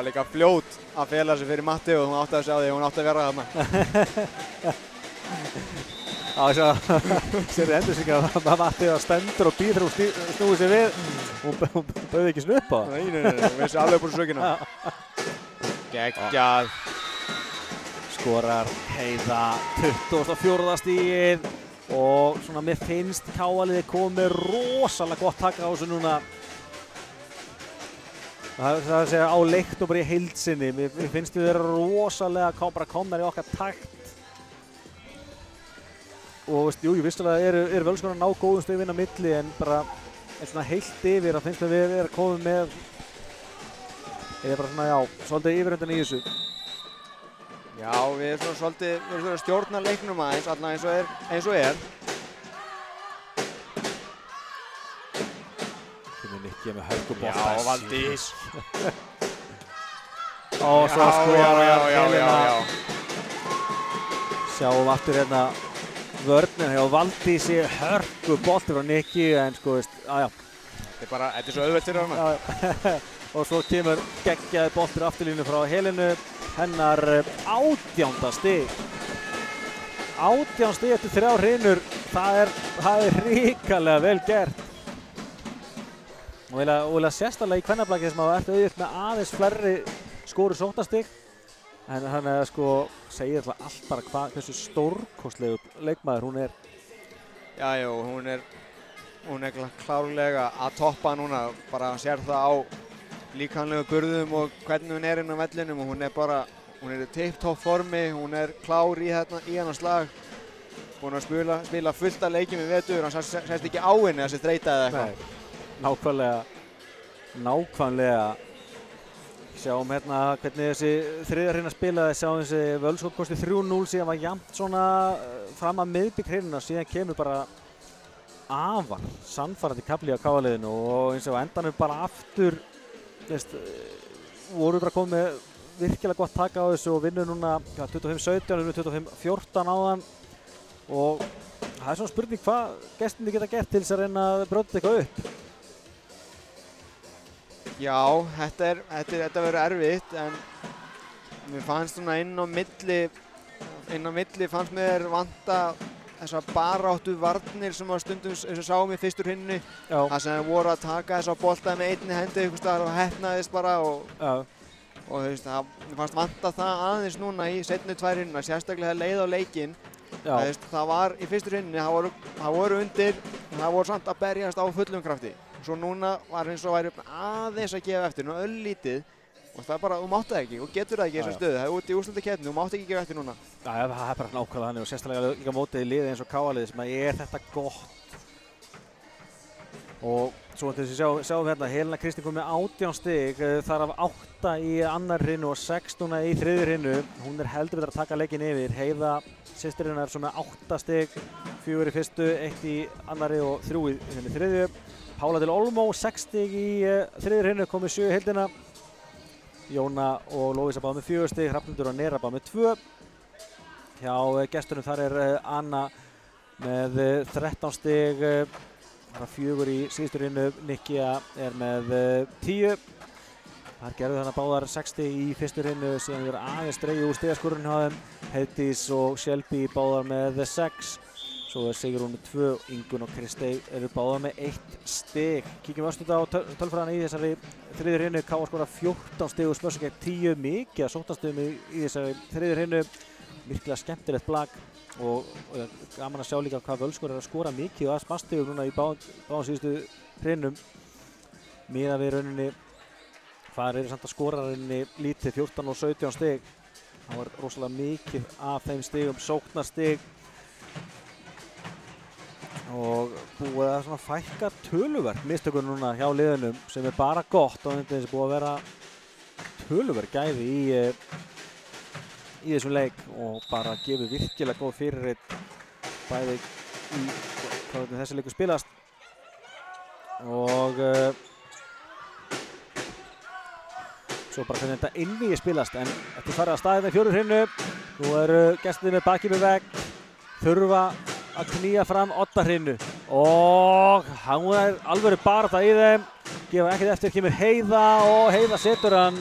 líka fljót að fela sig fyrir Matti og hún átti að sjá því, hún átti að vera þarna. Sér endur sig að Matti var stendur og býður og snúið sér við. Hún bauði ekki svona upp á það. Nei, hún vissi alveg búin sökina. Geggjað. Skorar Heiða 24. stigið. Og svona mér finnst KA-liðið komið rosalega gott taka á þessu núna. Það er að segja á leikt og bara í heild sinni. Mér finnst við vera rosalega bara komnar í okkar takt. Og jú, vissulega eru Völsungur að ná góðum stigum inn á milli en bara svona heilt yfir að finnst við vera komið með bara svona, svolítið yfirhundan í þessu. Já, við erum svolítið að stjórna leiknum aðeins, allavega eins og er. Kemur Nikki með hörkubolta. Já, Valdís. Og svo skorar Helena. Sjáum aftur hérna vörnina hjá Valdísi, hörkubolti frá Nikki, en sko, Þetta er svo auðvelt fyrir hana. Og svo kemur geggjaði boltur afturlínu frá Helenu. Hennar 18. stig. 18 stig eftir 3 hrinur. Það er hrikalega vel gert. Og eiginlega sérstaklega í kvennablaki sem hafa eftir auðvitað með aðeins flerri skoru sóknarstig. En hann sko segir allt bara hversu stórkostlegu leikmaður hún er. Já, hún er klárlega að toppa núna. Bara sér það á líkamlegu burðum og hvernig hún er inn á vellinum og hún er í tipptopp formi, hún er klár í hennar slag. Búin að spila fullt af leikjum í vetur, hann sést ekki á henni þessi þreyta eða eitthvað. Nákvæmlega. Sjáum hérna hvernig þessi þriðja hreina spilaði, sjáum þessi Völsungur kosti 3-0 síðan var jafnt svona fram að miðbik hreina, síðan kemur bara afar sannfærandi kafli á KA-liðinu og eins og endanum bara aftur voru bara komið með virkilega gott taka á þessu og vinnu núna 25-17, 25-14 áðan og það er svona spurning hvað gestinni geta gert til þess að reyna að brjóta eitthvað upp. Já, þetta verður erfitt en mér fannst svona inn á milli fannst mér vanta þessar baráttu varnir sem að stundum eins og sáum í fyrstur hinnu. Það sem þeir voru að taka þessa bolta með einni hendi einhvers staðar og heppnaðist bara og þú veist, mér fannst vanta það aðeins núna í seinni 2 hinnuna, sérstaklega leið á leikinn. Það var í fyrstur hinnu, það voru undir, það voru samt að berjast á fullum krafti. Svo núna var eins og væri aðeins að gefa eftir, nú öllítið, og það er bara, þú mátt það ekki, þú getur það ekki í þessari stöðu, það er út í úrslitakeppni, þú mátt ekki gefa eftir núna. Já, það er bara nákvæmlega þannig og sérstaklega líka mótið í liði eins og KA-liðið sem að er þetta gott. Og svo til þess að sjáum hérna, Helena Kristín kom með 18 stig, þar af 8 í annar hrinu og 6 núna í þriðju hrinu. Hún er heldur betur að taka leikinn yfir. Heiða, systir hennar, svo með 8 stig, 4 í fyrstu, 1 í annari og 3 í þriðju. Pála til Olmó, 6 stig í þriðju hrinu, komið 7 í heildina. Jóna og Lóvísa báða með 4 stig, Hrafnhildur og Nera báða með 2. Hjá gestunum þar er Anna með 13 stig, það er 4 í síðustu hrinu, Nikkia er með 10. Þar gerðu þannig báðar 6 stig í fyrstu hrinu, síðan er aðeins dregið úr stigaskorun hjá þeim. Heiðdís og Shelby báðar með 6. Svo er Sigrún með 2, Ingunn og Kristey eru báðar með 1 stig. Kíkjum östuð á tölfræðina í þessari þriðju hrinu. KA skora 14 stig og Spörsa gegn 10, mikið að sóknarstigum í þessari þriðju hrinu. Virkilega skemmtilegt blak og gaman að sjá líka hvað Völskur er að skora mikið og smastigum núna í báðum síðustu hrinum. Miðað við rauninni, hvað samt að skora rauninni lítið, 14 og 17 stig. Það var rosalega mikið af þeim stigum, sóknarstig. Og búið að svona fækka töluvert mistökum núna hjá liðunum sem er bara gott og þetta er búið að vera töluvert gæði í þessum leik og bara gefið virkilega góð fyrirheit bæði í hvað þessi leikur spilast og svo bara hvernig þetta innvíi spilast en eftir farið að staðið með fjórðu hrinu nú eru gestirnir með bakið með vegg þurfa að knýja fram Oddahrinu og hann er alveg baráttu í þeim gefa ekkert eftir, kemur Heiða og Heiða setur hann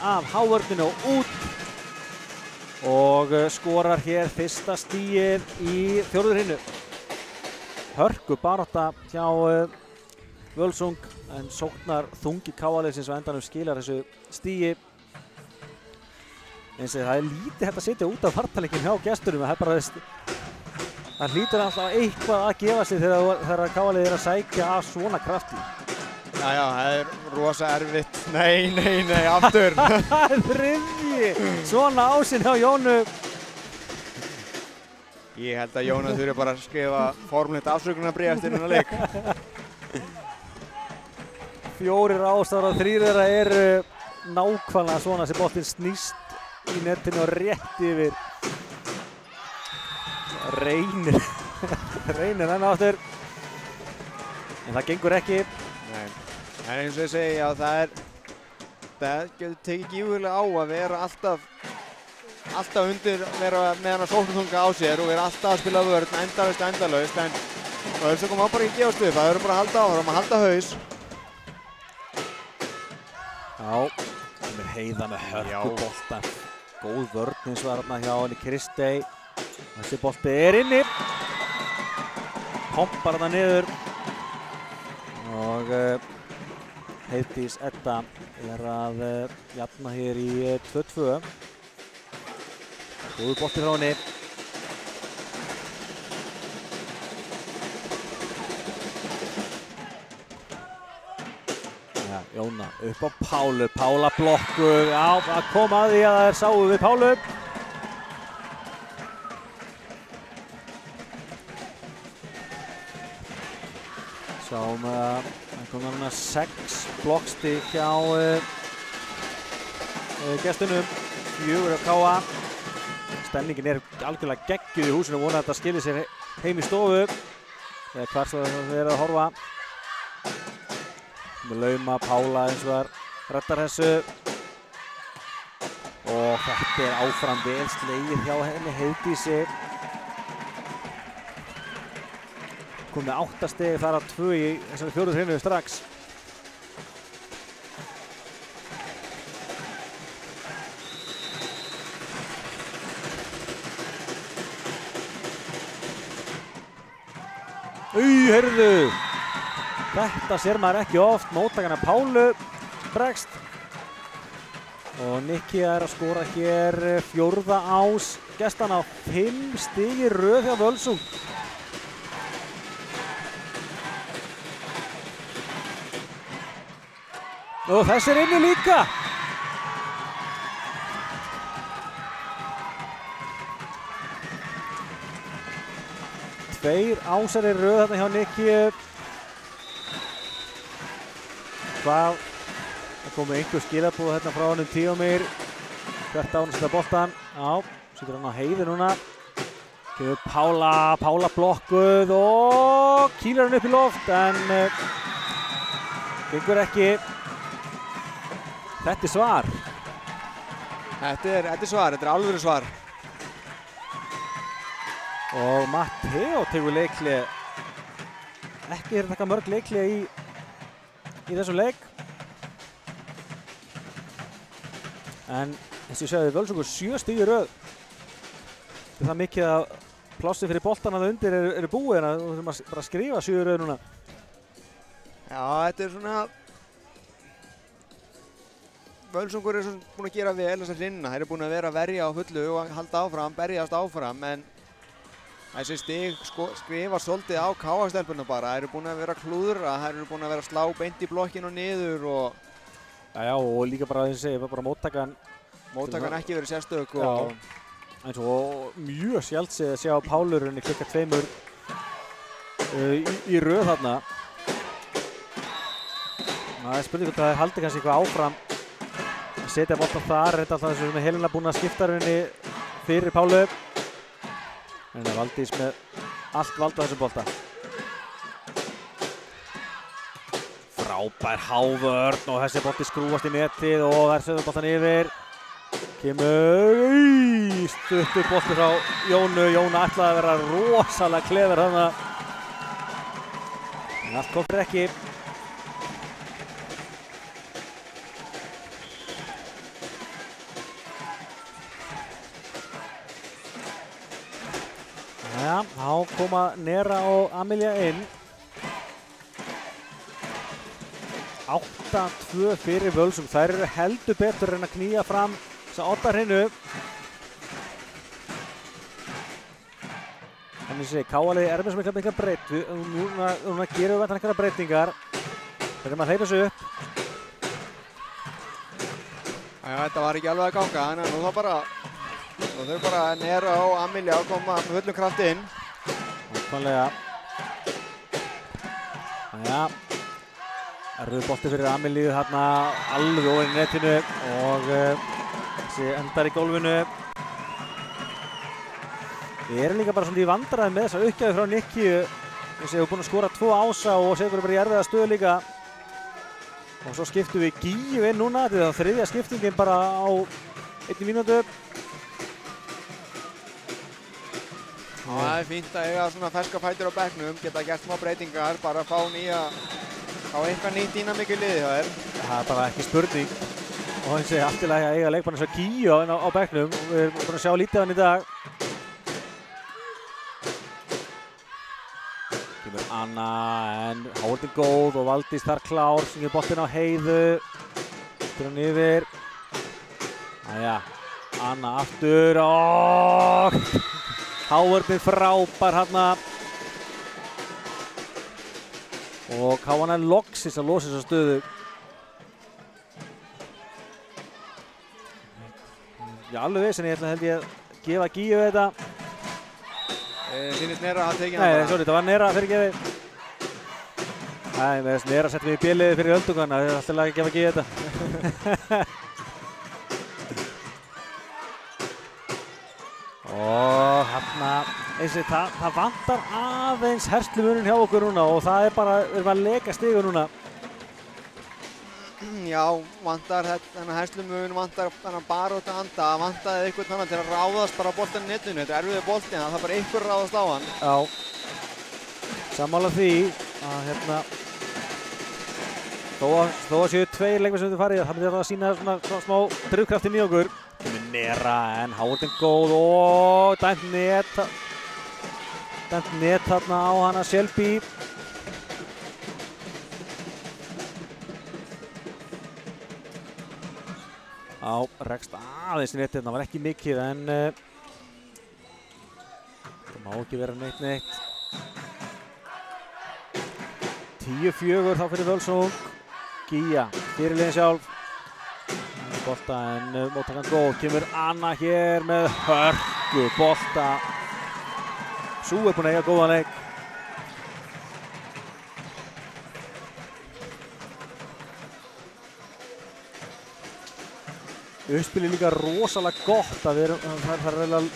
af hávörninu og út og skorar hér fyrsta stigið í fjórðu hrinu. Hörku barátta hjá Völsung en sóknar þungi KA-liðsins og endanum skilar þessu stigi. Eins og það er lítið hægt að sitja út af varnarleikinn hjá gestunum. Það hlýtur alltaf eitthvað að gefa sig þegar KA-liðið er að sækja af svona krafti. Já, það er rosa erfitt. Nei, aftur. Þriðji, svona ásinn hjá Jónu. Ég held að Jóna þurfi bara að skrifa formlegt afsökunarbréf eftir þennan leik. 4 ástar og 3 þeirra eru nákvæmlega svona sem boltinn snýst í netinu og rétt yfir. Reynir enn aftur. En það gengur ekki. Nei. En eins og ég segi, já, það getur tekið gífurlega á að vera alltaf undir, vera með hana sóknarþunga á sér og vera alltaf að spila vörn endalaust, en Völsung má bara ekki gefast upp, það verður bara að halda áfram, að halda haus. Já, það er Heiða með hörkubolta. Góð vörn eins og þarna hjá henni Kristey. Þessi bolti er inni. Pompar þarna niður. Og Heiðdís Edda er að jafna hér í 2-2. Góður bolti frá henni. Ja, Jóna upp á Pálu. Pála blokkur. Já, að koma að því að það er sáu við Pálu. Sáum að það kom þarna 6 blokkstig hjá gestunum, 4 af KA. Stemningin er algjörlega geggjuð í húsinu, vona að þetta skilir sér heim í stofu. Eða hvers að það er að horfa. Með lauma, Pála eins og þar reddar þessu. Og þetta er áfram vel slegið hjá henni Heiðdísi. Kom með 8 stig þar af 2 í þessari fjórðu hrinu strax. Heyrðu! Þetta sér maður ekki oft. Móttakana Pálu bregst. Og Nikkia er að skora hér 4. ás. Gestan á 5 stig í röð hjá Völsung. Og þessi er inni líka. 2 ásar í röð þarna hjá Nikki. Hvað? Það komið einhver skilaboð hérna frá honum Tíomir. Hvert á hann að setja boltan. Já, setur hann á heiði núna. Kemur Pála blokkuð og kýlar hann upp í loft en gengur ekki. Þetta er svar. Þetta er svar, þetta er alvöru svar. Og Matteo tegur leikli. Ekki er þetta mörg leikli í þessum leik. En eins og ég segði, Völsungur 7 stig í röð. Það er það mikið að plássi fyrir boltana það undir eru búin að þú þurfum bara að skrifa 7 í röð núna. Já, þetta er svona Völsungur er búin að gera vel þessa hrinna. Þeir eru búin að vera að verja á fullu og halda áfram, berjast áfram en þessi stig skrifa svolítið á KA-stelpuna bara. Þeir eru búin að vera að klúðra, þeir eru búin að vera að slá beint í blokkinu og niður og Já, og líka bara eins og ég segi, bara móttakan ekki verið sérstök og eins og mjög sjaldséð að sjá Pálurinn klukka 2 í röð þarna. Það er spurning hvort það haldi kannski eitthvað áfram að setja boltan þar, þetta alltaf þess að við erum Helena búin að skipta henni fyrir Pálu. En það Valdís með allt vald á þessum bolta. Frábær hávörn og þessi bolti skrúast í netið og þær sögum boltan yfir. Kemur stuttur bolti frá Jónu. Jóna ætlaði að vera rosalega klefur þarna. En allt kom fyrir ekki. Jæja, þá koma Nera og Amelia inn. 8-2 fyrir Völsung. Þær eru heldur betur en að knýja fram þessa 8 hreinu. Þannig sé, KA-liðið er með svo mikla breytt. Núna gerum við einhverja breytingar. Þeir eru að hleypa sig upp. Já, þetta var ekki alveg að ganga, en nú þarf bara Nera og Amelia að koma með fullum krafti inn. Nákvæmlega. Jæja. Erfiður bolti fyrir Amelíu hérna alveg ofan í netinu og þessi endar í gólfinu. Við erum líka bara svona í vandræðum með þessa uppgjöf frá Nikki. Við séum búin að skora 2 ása og séum bara í erfiða stöðu líka. Og svo skiptum við Gíu inn núna, þetta er þriðja skiptingin bara á 1 mínútu. Það er fínt að eiga svona ferska fætur á bekknum, geta gert smá breytingar, bara fá eitthvað nýtt dýnamík í liði hjá þér. Það er bara ekki spurning. Og eins og allt í lagi að eiga leikmann eins og Gíu á bekknum. Við erum búin að sjá lítið af hann í dag. Kemur Anna en Hávörðin góð og Valdís þar klár. Syngir boltinn á heiðu. Fyrir hann yfir. Jæja, Anna aftur og Hávörðin frábær hérna. Og KA er loksins að losa þessa stöðu. Já, alveg veist en ég held ég að gefa Gíu þetta. Sýnist Nera að tekið hann Nei, bara. sorry, þetta var Nera fyrirgefið. Nei, með þess Nera settum við í bjöliði fyrir öldungana. Það er alltaf lag að gefa Gíu þetta. Og hérna, eins og það vantar aðeins herslumuninn hjá okkur núna og það er bara, við erum að leka stigu núna. Já, vantar þennan herslumun, vantar þennan baróttu anda, vantaði eitthvað þannig til að ráðast bara á boltann í netinu. Þetta er erfiður bolti, en það þarf bara einhver að ráðast á hann. Já, sammála því að hérna, þó að séu 2 leikmenn sem þau farið, það myndi að sýna svona smá drifkraftin í okkur. Kemur Nera en Hávörðin góð og dæmt net þarna á hana Shelby. Já, rekst aðeins í netið, það var ekki mikið en það má ekki vera neitt. 10-4 þá fyrir Völsung. Gíja, fyrirliðin sjálf. Bolta en móttakan góð. Kemur Anna hér með hörku bolta. Sú er búin að eiga góðan leik. Uppspil er líka rosalega gott að það er að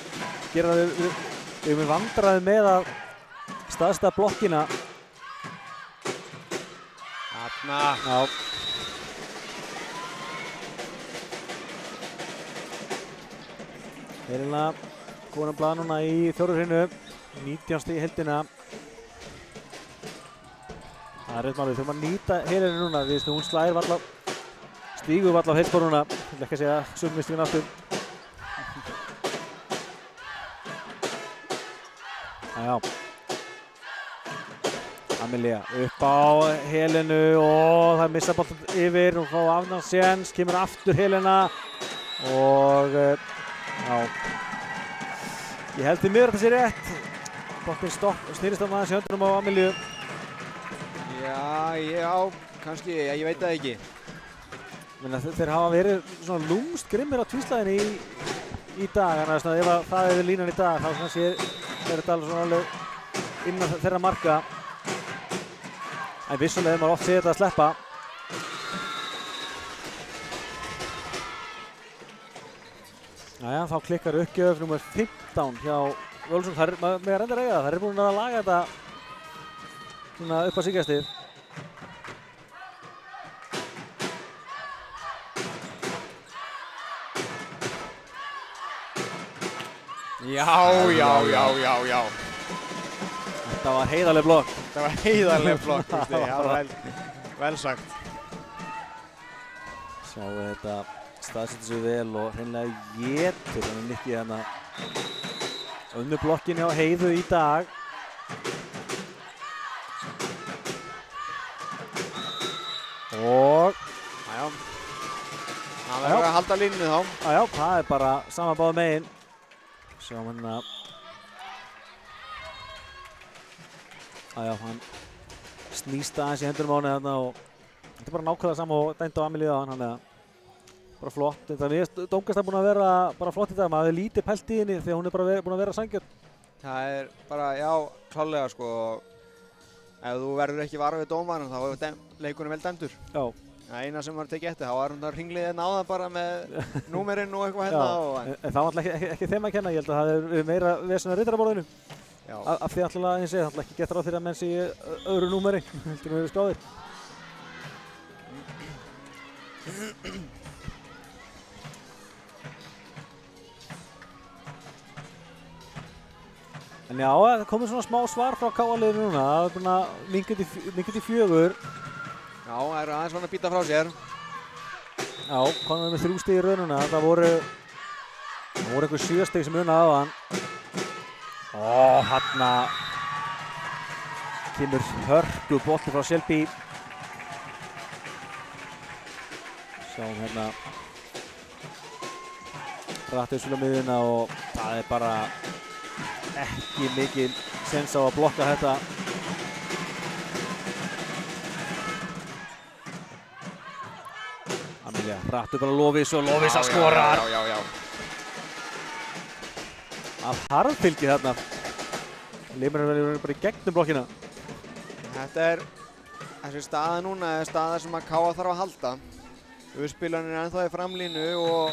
gera við erum vandræði með að staðsta blokkina. Þarna. Já. Helena komin að blaða núna í fjórðu hreinu, 19 stig í heildina. Það er rétt málið, þurfum að nýta Helenu núna, við veistum hún slæðir varla, stígur varla á heilspor núna. Ég vil ekki að segja summistingin aftur. Já. Amelia upp á Helenu og það missa boltan yfir og fá afnáðsjens, kemur aftur Helena og já, ég held því miður að það sé rétt. Boltinn snýrist á maður í höndunum á Ameliu. Já, kannski, ég veit það ekki. Þeir hafa verið svona lúmst grimmir á tvíslæðinni í dag, þannig að ef það er línan í dag þá kannski er þetta alveg svona alveg innan þeirra marka. En vissulega hefur maður oft séð þetta að sleppa. Jæja, þá klikkar uppgjöf nr. 15 hjá Völsung. Það er með að reynda að reyða það. Það er búin að laga þetta svona upp á síkastið. Já. Þetta var heiðarleg blokk. Það var heiðarleg blokk, það var vel sagt. Sjáu þetta staðsettir sig vel og hreinlega étur hann Nikki hérna önnu blokkin hjá Heiðu í dag. Og Það verður að halda línunni þá. Já, það er bara sama báðu megin. Sjáum hérna. Hann snýst aðeins í hendunum á henni þarna og þetta er bara nákvæmlega sama og dæmt á Amelíu á hann, þannig að bara flott. Þetta er Dómgast búin að vera bara flott í dag, maður hefði lítið pælt í henni því hún er bara búin að vera sanngjörn. Það er bara, já, klálega sko. Ef þú verður ekki vara við dómarann þá er leikurinn vel dæmdur. Já. Það eina sem var tekið eftir, þá var hún að ringlið hérna áðan bara með númerinn og eitthvað hérna. En það var alltaf ekki þeim að kenna, ég held að það er meira vesen að riddaraborðinu. Af því alltaf eins og ég alltaf ekki gett ráð fyrir að menn sé öðru númeri, heldur við skráðir. En já, það komið svona smá svar frá KA-liðinu núna, það er búin að minnka í 4. Já, það er aðeins svona að býta frá sér. Já, komum við með 3 stig í raununa, það voru einhver 7 stig sem unnað á hann. Hanna kemur hörku bolti frá Shelby. Sjáum hérna rættu sul á miðjuna og það er bara ekki mikil sens á að blokka þetta. Amelia rættu bara Lofís og Lofís að skorar. Já. Af harðfylgi þarna. Limurinn verður bara í gegnum blokkina. Þetta er þessi staða núna er staða sem að KA þarf að halda. Uppspilarinn er ennþá í framlínu og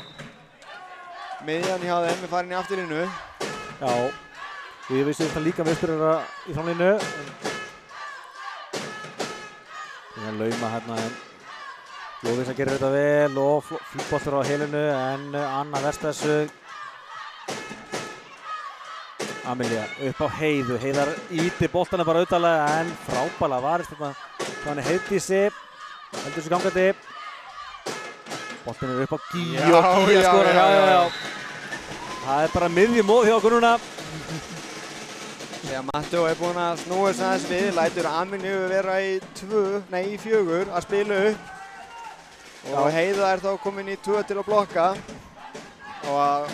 miðjan hjá þeim er farin í afturlínu. Já, við vissum þetta líka með uppspilara í framlínu. Það er lauma hérna en Lofís að gera þetta vel og flýboltur á Helenu en Anna verst þessu. Amelia upp á Heiðu, Heiðar íti boltana bara auðarlega en frábælega varist þarna. Þannig Heiðdísi, heldur þessu gangandi. Boltin er upp á Gíu og Gíu að skora. Já. Það er bara miðjumóð hjá okkur núna. Þegar Matteo er búinn að snúa þess aðeins við, lætur Amelíu vera í 4 að spila upp. Og Heiða er þá komin í 2 til að blokka. Og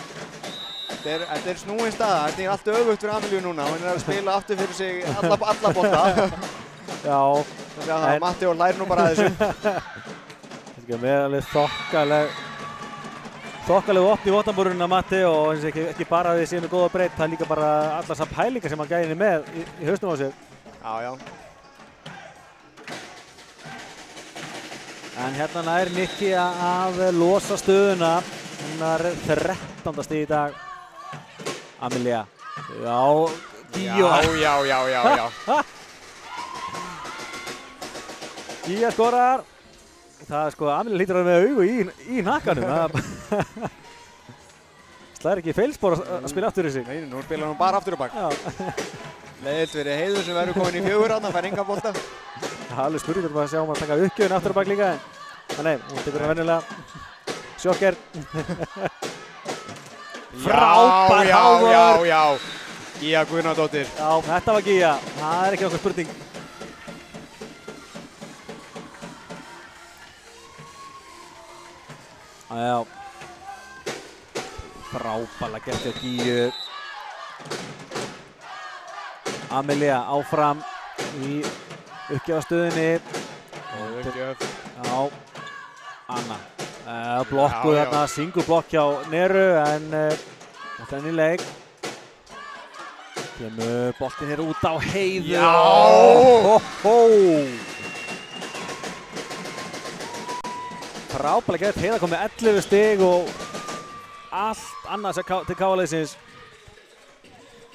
þetta er snúin staða, þetta er allt öfugt fyrir Amelíu núna. Hún er að spila aftur fyrir sig alla bolta. Já. Þannig að Matteo lær nú bara að þessu. Þetta er með alveg þokkalegu opn í vottamborunum að Matti og eins og ekki bara við séum með góða breytt, það er líka bara allar þessar pælingar sem hann gæði með í hausnum á sér. Já, já. En hérna nær Nikki að losa stöðuna. Hennar 13. stig í dag. Amelia. Já, Gío. Já. Gío skorar. Það er sko, Amelia hlýtur að vera með augu í hnakkanum. Það er ekki feilspor að spila aftur í sig. Nei, nú spilar hún bara aftur og bak. Leiðilt fyrir Heiður sem verður komin í 4 hann, fær enga bolta. Það er alveg spurningur bara að sjá að taka uppgjöfun aftur og bak líka. Nei, hún tekur það venjulega. Sjokker. Frábær háður. Já. Gíja Guðnadóttir. Já, þetta var Gíja. Það er ekki okkur spurning. Já. Frábærlega gert hjá Gíju. Amelia áfram í uppgjöfastöðunni. Já. Anna. Blokkuð þarna, single blokk hjá Neru en þetta er inn í leik. Kemur boltinn hér út á Heiðu. Já! Frábærlega gert, Heiða kom með 11 stig og allt annað til KA-liðsins.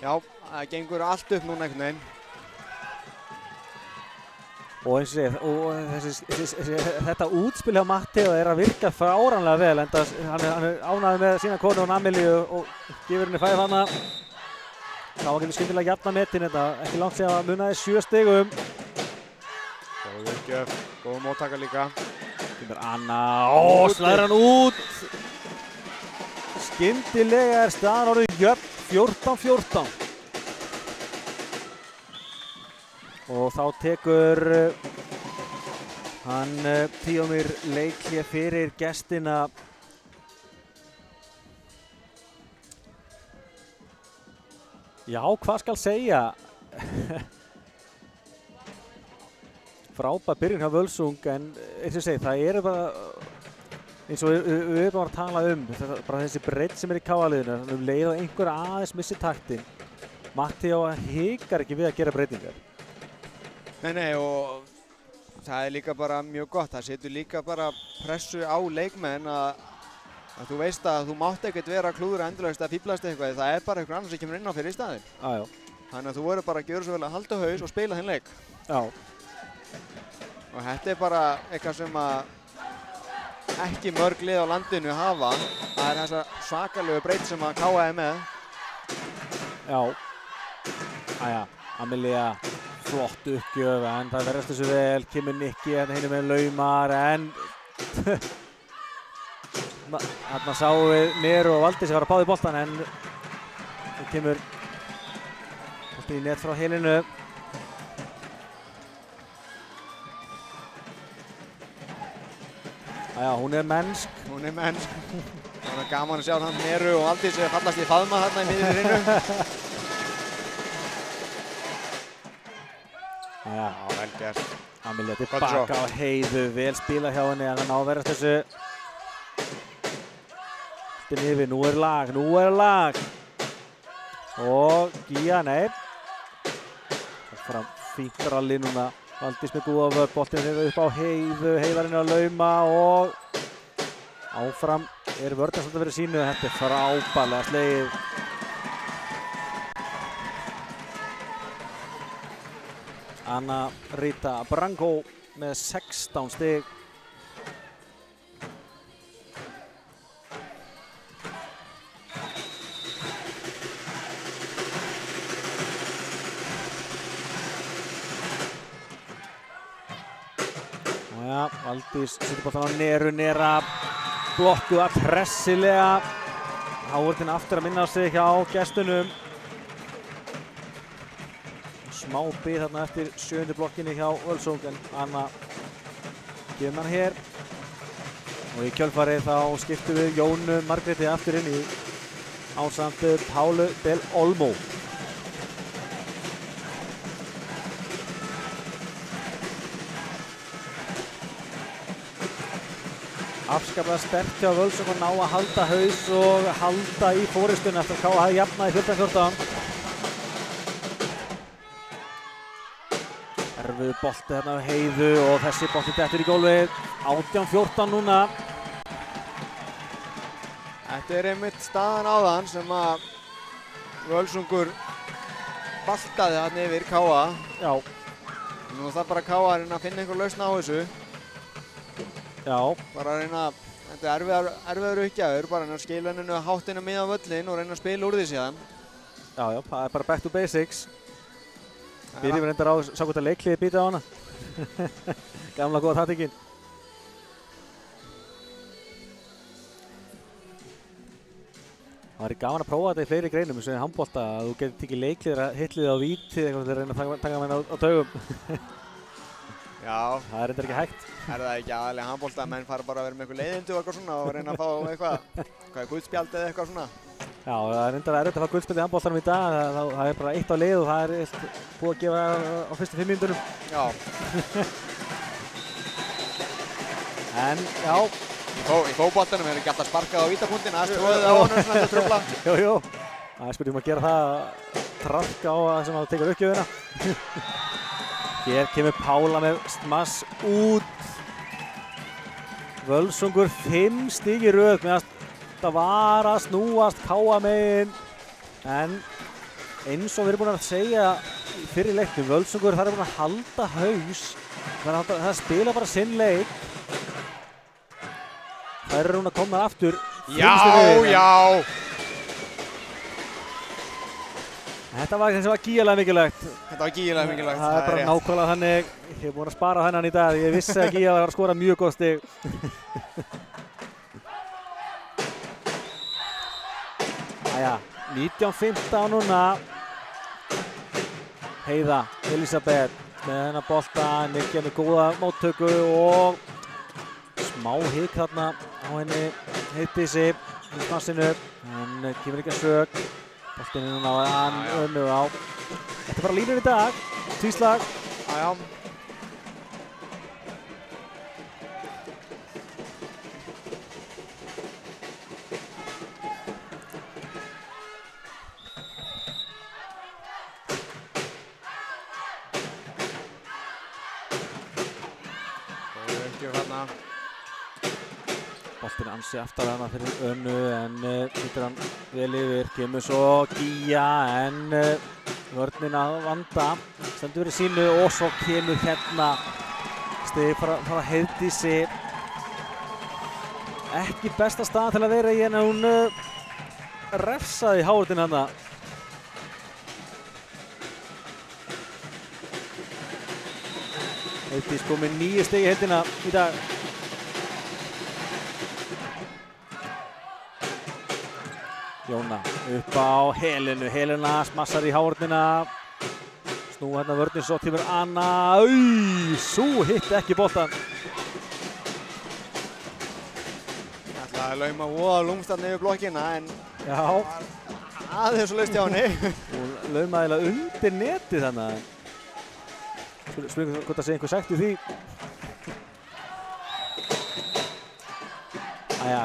Já, það gengur allt upp núna einhvern veginn. Og eins og segir, þetta útspil hjá Matti er að virka fáránlega vel, enda hann er ánægður með sína konu og Amelíu og gefur henni 5 hana. Það var ekki skyndilega jafna metin þetta, ekki langt síðan að munaði 7 stigum. Góð uppgjöf, góð móttaka líka. Kemur Anna, slæðir hann út. Skyndilega er staðan orðið jöfn, 14-14. Og þá tekur hann Tíomir leikli fyrir gestina. Já, hvað skal segja? Frábær byrjun hjá Völsung, en eins og segi, það eru bara, eins og við erum bara að tala bara þessi breidd sem er í KA-liðinu, leið og einhver aðeins missi taktinn. Matti hikar ekki við að gera breytingar. Nei, og það er líka bara mjög gott. Það setur líka bara pressu á leikmenn að þú veist að þú mátt ekkert vera að klúðra endalaust að fíblast eitthvað. Það er bara einhver annar sem kemur inn á fyrir í staðinn. Þannig að þú verður bara að gjöra svo vel að halda haus og spila þinn leik. Já. Og þetta er bara eitthvað sem að ekki mörg lið á landinu hafa. Það er þessa svakalegu breytt sem að KA er með. Já. Amelia. Flott uppgjöf, en það verðast þessu vel. Kemur Nikki hérna hinum með laumar, en þarna sáum við Neru og Valdís að fara að báði boltan, en það kemur boltinn í net frá Helinu. Já, hún er mennsk. Hún er mennsk. Það er gaman að sjá hann Neru og Valdís fallast í faðma þarna í miðjum hreinu. Já, vel gert. Amelia tilbaka á Heiðu, vel spila hjá henni, en það ná að verðast þessu. Þetta er yfir, nú er lag. Og Gíja, nei. Fram fínt ralli núna. Valdís með góða vörn, boltinn hefur upp á Heiðu, Heiðarinn að lauma og áfram er vörðan svolítið fyrir sínu. Þetta er frábærlega slegið. Anna Rita Branco með 16 stig. Já, Valdís setur boltann á Neru, Nera blokkuð að pressilega. Háurðin aftur að minna á sig hjá gestunum. Smá bið þarna eftir 7. blokkinni hjá Völsung, en Anna gefur hann hér. Og í kjölfarið þá skiptum við Jónu Margréti aftur inn í ásamt Pálu Del Olmo. Afskaplega sterkt hjá Völsungur ná að halda haus og halda í fóristuna eftir að KA hafi jafnað í 14-14. Erfiður bolti þarna af Heiðu og þessi bolti dettur í gólfið. 18-14 núna. Þetta einmitt staðan áðan sem að Völsungur baltaði þarna yfir KA. Já. Nú þarf bara KA að reyna að finna einhver lausn á þessu. Já. Bara að reyna, þetta erfiður uppgjafur, bara að reyna að skila hennu hátt inn á miðan völlinn og reyna að spila úr því síðan. Já, það er bara back to basics. Byrjum við reyndar á sá hvort að leikliði býta á hana. Gamla góða taktíkin. Það væri gaman að prófa þetta í fleiri greinum eins og í handbolta að þú getur tekið leikliðir að hitliði á víti eitthvað til að reyna að taka menn á taugum. Já. Það er reyndar ekki hægt. Er það ekki aðalega handbolta að menn fara bara að vera með eitthvað leiðindi og eitthvað svona og reyna að fá eitthvað guðspjald eða eitthvað svona? Já, það er reyndar erfitt að fá guðspjald í handboltanum í dag. Það er bara eitt á lið og það er búið að gefa á fyrstu 5 mínútunum. Já. En, já. Í fótboltanum hefur ekki alltaf sparkað á vítapunktinn, það stróðið á honum svona til að trufla. Jú. Það er spurning að gera það traðka á það sem það tekur uppgjöfina. Hér kemur Pála með smass út. Völsungur 5 stig í röð meðan það var að snúast KA megin. En eins og við erum búin að segja fyrir leiknum, Völsungur þar er búin að halda haus. Það spila bara sinn leik. Það eru núna komnar aftur. Já! Þetta var gífurlega mikilvægt. Það er bara nákvæmlega þannig. Ég hef búin að spara þennan í dag. Ég vissi að Gíja var að skora mjög góð stig. Jæja, 19-15 núna. Heiða, Elisabeth með hennar bolta. Nikki með góða móttöku og smá hik þarna á henni Heiðdísi í smassinu. En kemur ekki að sök. Boltinn er núna á önnu á. Þetta er bara línur í dag. Tvíslag. Já. Boltinn er ansi aftar hana fyrir önnu en hittir hann vel yfir. Kemur svo Gíja en vörnin að vanda. Stendur fyrir sínu og svo kemur hérna stig frá Heiðdísi. Ekki besta staðan til að vera í en hún refsaði hárutinn hana. Heiðdís kom með 9 stig í heildina í dag. Jóna upp á Helenu. Helena smassar í hárnina. Snú hérna vörnin svo tímur Anna. Sú hitti ekki boltan. Ætlaði að lauma voða lúmstann yfir blokkina en já. Aðeins og laust hjá henni. Hún laumaði eiginlega undir netið þannig. Spurning hvort það sé einhver sagt í því. Æja.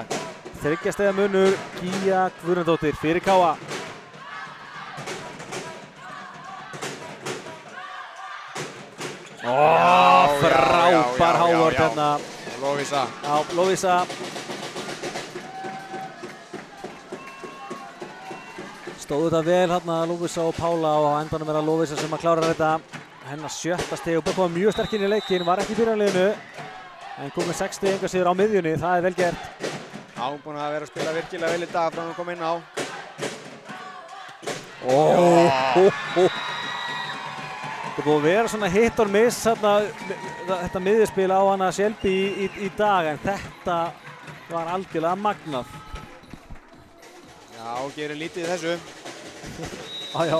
3 stiga munur, Gíja Guðnadóttir fyrir KA. Frábær hávörð hérna. Lovísa. Já, Lovísa. Stóðu þetta vel hérna, Lovísa og Pála og á endanum er það Lovísa sem að klára þetta. Hennar 7. stig og búið að koma mjög sterkinn í leikinn, var ekki í byrjunarliðinu. En kom með 6 stig enga síður á miðjunni, það er vel gert. Já, hún búin að vera að spila virkilega vel í dag frá hún kom inn á. Það búið að vera svona hit or miss þetta miðjuspil á hana Shelby í dag en þetta var algjörlega magnað. Já, gerir lítið í þessu. Já.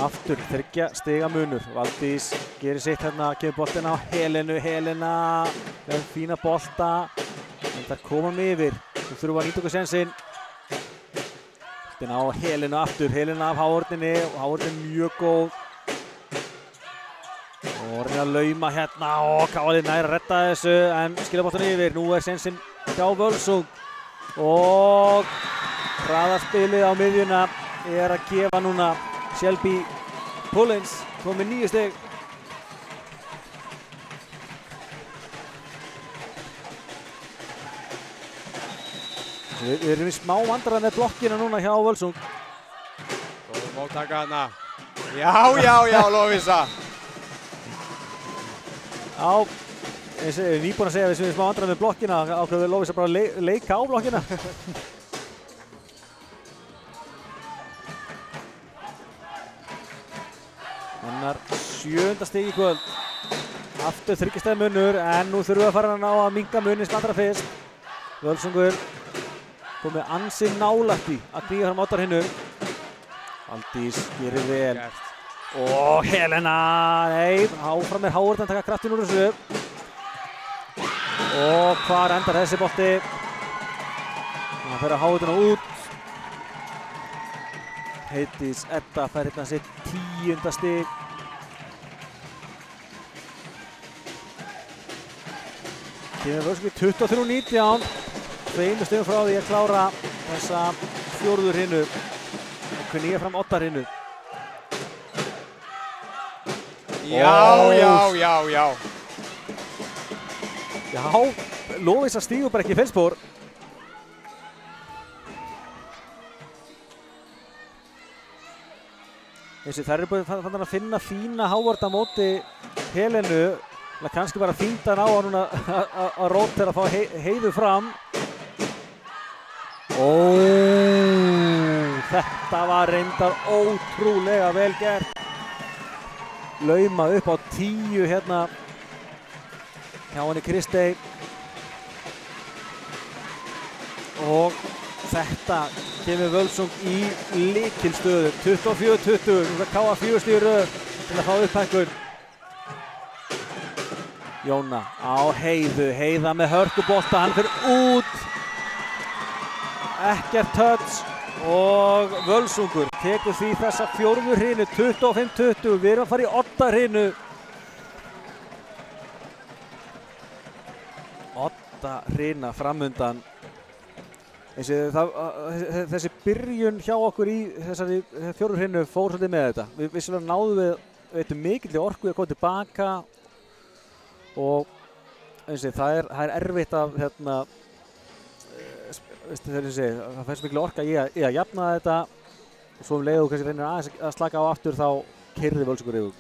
Aftur 3 stiga munur. Valdís gerir sitt hérna, kemur boltinn á Helenu. Helena með fína bolta. En það koma yfir. Þú þurfa að nýta okkur sensinn. Boltinn á Helenu aftur. Helena af hávörninni og hávörnin mjög góð. Og reyna að lauma hérna og Káli nær að redda þessu en skilja boltann yfir. Nú sensinn hjá Völsung og hraðarspilið á miðjuna að gefa núna Shelby Pullins komið 9 stig. Við erum í smá vandræði með blokkina núna hjá Völsung. Góð móttaka þarna. Já, Lovísa. Já, eins og ég nýbúinn að segja að við erum í smá vandræði með blokkina, ákveður við Lovísa bara að leika á blokkina. Hennar 7. stig í kvöld. Aftur 3 stiga munur en nú þurfum við að fara að ná að minnka munin sem allra fyrst. Völsungur komið ansi nálægt í að knýja fram Oddarhinnu. Aldís gerir vel. Og Helena, nei, áfram Hávarð að taka kraftinn úr þessu. Og hvar endar þessi bolti? Það fer að Hávarðina út. Heiðdís Edda fær hérna sitt 10. stig. Kemur Völsungur 23-19. 2 stigum frá því að klára þessa 4. hrinu og knýja fram Oddarhinnu. Já. Já, Lovísa stígur bara ekki í feilspor. Það eru búin að finna fína Hávarð á móti Helenu. Kannski bara fíndan á hann núna að rótera að fá Heiðu fram. Þetta var reyndar ótrúlega vel gert. Lauma upp á 10 hérna hjá henni Kristey. Og þetta kemur Völsung í lykilstöðu. 24-20, nú það káa 4 stig í röð til að fá upphækkun. Jóna á Heiðu, Heiða með hörkubolta, hann fyrir út. Ekkert touch og Völsungur tekur því þessa 4. hrinu 25-20. Við erum að fara í 8. hrinu. 8 hrina framundan. Þessi byrjun hjá okkur í þessari 4. hrinu fór svolítið með þetta. Við vissulega náðum við mikilli orku að koma tilbaka og það er erfitt að það fær svo mikil orka í að jafna þetta og svo leiðu kannski reynir aðeins að slaka á aftur þá keyrði Völsungur yfir.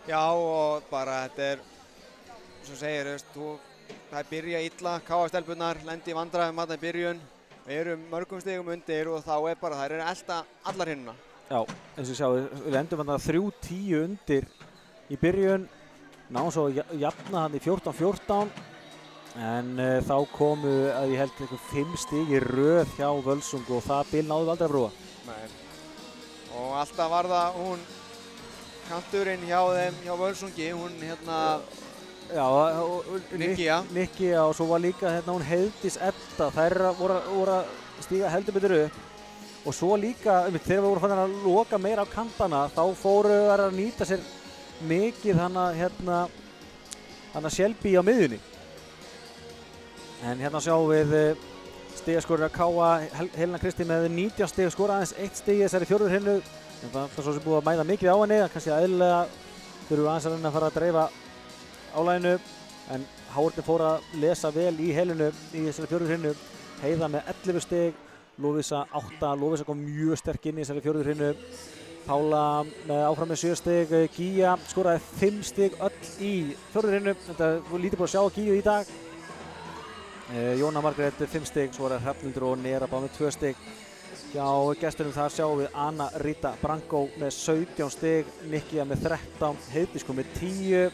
Já, og bara þetta er eins og segir, það byrja illa, KF-stelpunnar lendi í vandræðum þarna í byrjun. Við erum mörgum stigum undir og þá er bara það er að elta allar hinnuna. Já, eins og sjáu, við endum þarna 3-10 undir í byrjun, náum svo að jafna hann í 14-14. En þá komu að ég held 5 stig í röð hjá Völsungu og það bil náðum við aldrei að brúa. Nei. Og alltaf var það hún kanturinn hjá þeim, hjá Völsungi, hún Já, Nikkia og svo var líka hún Heiðdís Edda, þær voru að stíga heldur betur upp. Og svo líka, þegar við vorum fannin að loka meira á kantana, þá fóru þær að nýta sér mikið hana Shelby á miðjunni. En hérna sjáum við stigaskorur að káa Helena Kristín með 19 stig, skora aðeins 1 stig í þessari 4. hrinu. En það er svo sem búið að mæða mikið á henni, kannski eðlilega þurfum við aðeins að reyna að fara að dreifa álæginu. En Hávarð fór að lesa vel í Helenu í þessari 4. hrinu. Heiða með 11 stig, Lovísa 8, Lovísa kom mjög sterk inn í þessari 4. hrinu. Pála með áfram með 7 stig, Gíja skoraði 5 stig öll í 4. hrinu. Þetta lítið búið að sjá Gíju í dag. Jóna Margrét 5 stig, svo er Hrafnhildur og Nera bara með 2 stig. Hjá gestunum þar sjáum við Anna Rita Branko með 17 stig, Nikkia með 13, Heiðdís með 10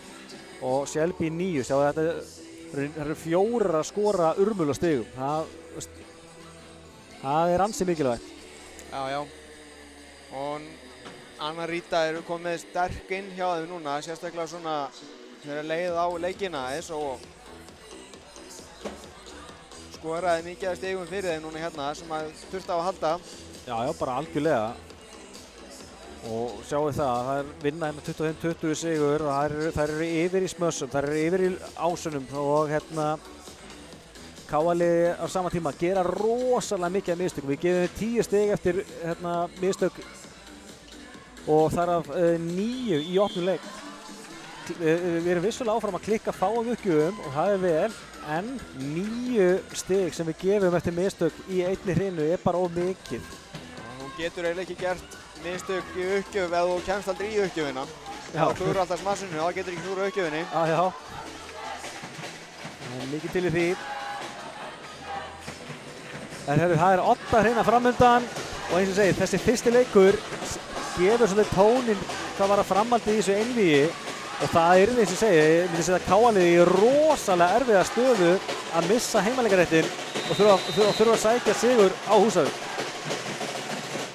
og Shelby 9. Sjáum við þetta eru 4 að skora urmula stigum. Það er ansi mikilvægt. Já. Og Anna Rita eru komið sterk inn hjá þeim núna, sérstaklega svona þegar leið á leikina og skoraði mikið af stigum fyrir þeim núna sem að þurfti á að halda. Já, bara algjörlega. Og sjáu það vinna hérna 25-20 sigur og þær eru yfir í smössum, þær eru yfir í ásunum og hérna KA-liði á sama tíma gera rosalega mikið af mistökum. Við gefum 10 stig eftir hérna mistök og þar af 9 í opnum leik. Við erum vissulega áfram að klikka fáum uppgjöfum og það vel, en 9 stig sem við gefum eftir mistök í einni hrinu bara of mikið. Þú getur eiginlega ekki gert mistök í uppgjöf ef þú kemst aldrei í uppgjöfina. Þá klúður alltaf smassinu, þá getur ekki klúður uppgjöfinni. Já. Mikið til í því. En það 8 hreina framundan og eins og segir, þessi fyrsti leikur gefur svolítið tóninn hvað var að framhaldið í þessu einvígi og það eins og segir, ég myndi setja KA-liðið í rosalega erfiða stöðu að missa heimaleikaréttinn og þurfa að sækja sigur á Húsavík.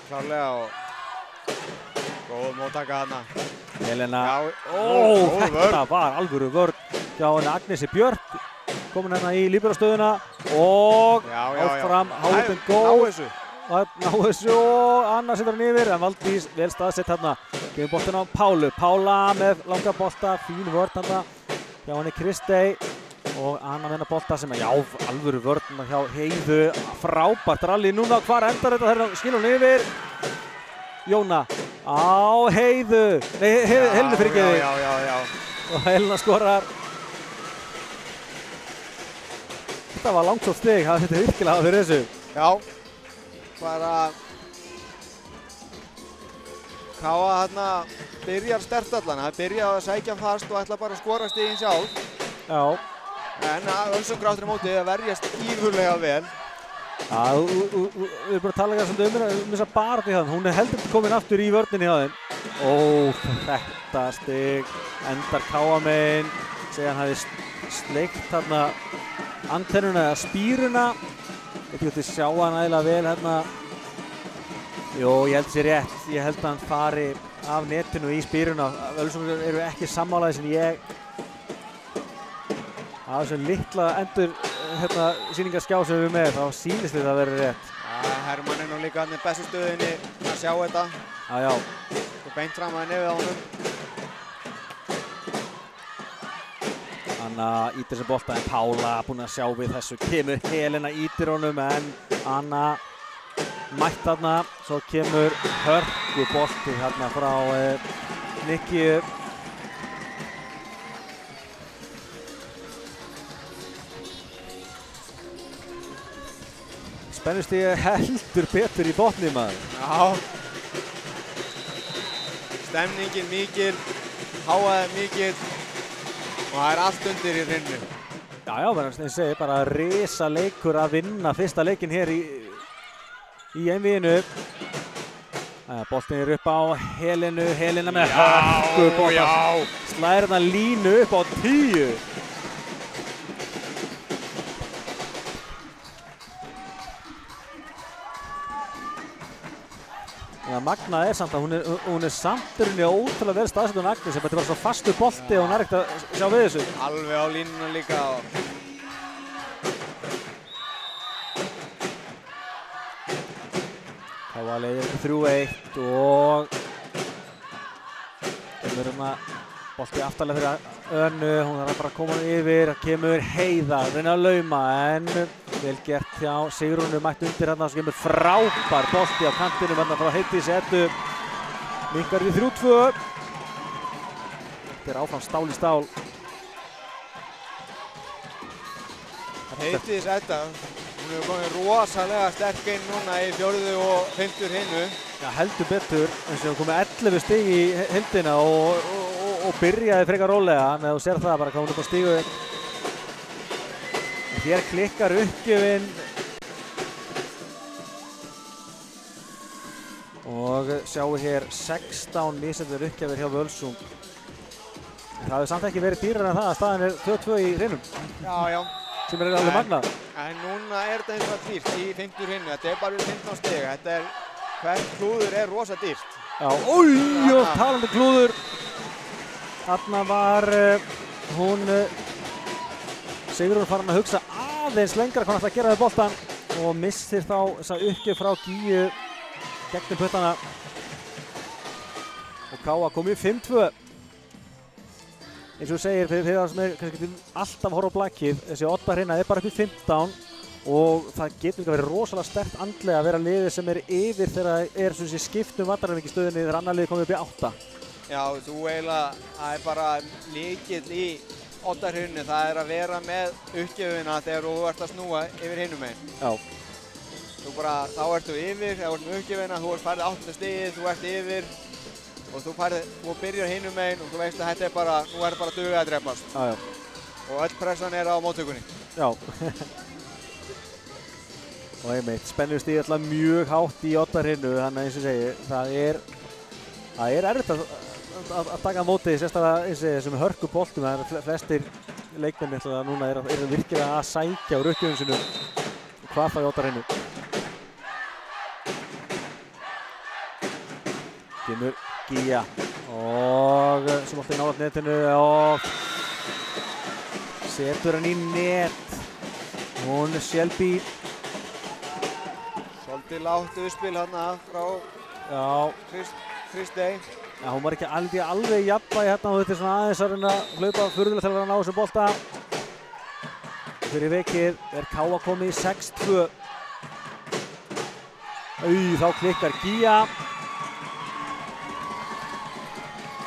Klárlega og góð móttaka þarna. Helena, þetta var alvöru vörn hjá henni Agnesi Björk. Komin hérna í líberastöðuna og áfram Háðin góð. Ná þessu og Anna setur hann yfir en Valdís vel staðsett hérna. Gefur boltinn á Pálu. Pála með langa bolta, fín vörn hérna hjá henni Kristey og Anna með hennar bolta sem alvöru vörn hjá Heiðu. Frábært rally núna, hvar endar þetta? Þegar skilur hún yfir. Jóna á Heiðu. Nei, Helenu fyrirgeði. Já. Og Helena skorar. Þetta var langsótt stig, þetta virkilega hafa fyrir þessu. Já, bara KA hérna byrjar sterkt allan, það byrjar að sækja fast og ætla bara að skora stigin sjálf. Já. En Ölsung gráttur á móti að verjast ífurlega vel. Já, við erum bara að tala svolítið þessa baráttu hjá þeim. Hún heldur komin aftur í vörninni hjá þeim. Þetta stig endar KA megin. Segja hann hafi sleikt þarna antennuna eða spíruna. Ég geti sjá hann ægilega vel hérna. Jó, ég held sér rétt. Ég held að hann fari af netinu í spíruna. Ölsungur eru ekki sammálaðir sem ég. Af þessum litla endur sýningarskjá sem við erum með, þá sýnist þetta að vera rétt. Hermann nú líka hann í bestu stöðinni að sjá þetta. Já. Og beint fram að nefið á honum. Anna ítir þessu bolta en Pála búin að sjá við þessu. Kemur Helena ítir honum en Anna mætt þarna. Svo kemur hörku bolti hérna frá Nikki. Spennustig heldur betur í botni maður. Já. Stemningin mikil, háaði mikil. Og það allt undir í hrinu. Já, menn ég segi bara risa leikur að vinna fyrsta leikinn hér í einvíginu. Boltinn upp á Helenu, Helena með hörku bolta. Slæðir hérna línu upp á 10. Magna samt að hún samt ótrúlega vel staðsett hún Agnes sem þetta var svo fastur bolti og hún ekkert að sjá við þessu. Alveg á línuna líka. Það var leiðir 3-1 og kemur bolti aftarlega fyrir Önnu, hún þarf bara að koma yfir, kemur Heiða, reyna að lauma en vel gert hjá Sigrúnu, mætt undir hérna, svo kemur frábær bolti á kantinum hérna frá Heiðdísi Eddu. Minnkar við 3-2. Þetta áfram stál í stál. Heiðdís Edda, hún hefur komið rosalega sterk inn núna í 4. og 5. hinu. Já, heldur betur, eins og hún komið 11 stig í heildina og byrjaði frekar rólega, en þú sér það bara hvað hún búin að stígu upp. Hér klikkar uppgjöfin og sjáum hér 16 misjafnir uppgjafir hjá Völsung. Það hefur samt ekki verið dýrar en það að staðan er 2-2 í hrinum. Já. Sem er alveg magnað. En núna er þetta eins og dýrt í 5. hrinu. Þetta er bara 15 stig. Hvert klúður er rosa dýrt. Já, og talandi klúður. Þarna var hún Sigrún farin að hugsa aðeins lengra hvað hann ætla að gera við boltan og missir þá þessa uppgjöf frá Gíu gegnum puttana. og Káa kom í 5-2. Eins og þú segir, fyrir það sem kannski alltaf að horfa á blakkið, þessi Odda-hreina bara upp í 15 og það getur líka verið rosalega sterkt andlega að vera liðið sem yfir þegar það skiptum vallarleik í stöðunni þegar annar liðið komið upp í 8. Já, þú eiginlega, það bara lykill í Odda-hreinu, það að vera með uppgjöfina þegar þú ert að snúa yfir hinum megin. Já. Þá ertu yfir, þá ertu með uppgjöfina, þú ert farið 8. stigið, þú ert yfir og þú byrjar hinum megin og þú veist að þetta nú bara dugað að drepast. Já. Og öll pressan á móttökunni. Já. Og einmitt, spennustigið alltaf mjög hátt í Odda-hreinu, þannig eins og segi, það er erfitt að taka á móti, sérstaklega eins og þessum hörku boltum, það flestir leikmenn núna eru virkilega að sækja úr uppgjöfum sínum hvað það í Odda-hreinu. Kemur Gía og sem átti nálægt netinu og setur hann í net. Hún Shelby. Svolítið lágt uppspil hérna frá Kristey. Já, hún var ekki alveg jafnvægi hérna og þetta svona aðeins að reyna að hlaupa furðulega til að ná þessum bolta. Fyrir vikið Káa komið í 6-2. Þá klikkar Gía.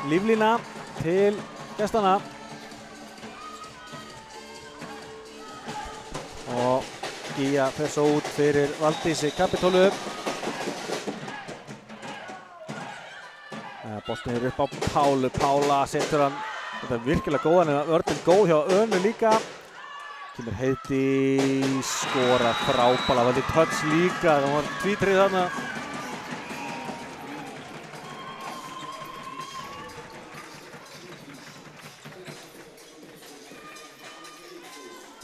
Líflína til gestana. Og Gía fer svo út fyrir Valdísi Kapitolu. Boltinn upp á Pálu. Pála setur hann. Þetta virkilega góðan en vörnin góð hjá Önu líka. Kemur Heiðdís, skora frábæla. Valdi touch líka. Það var tvítrið þarna.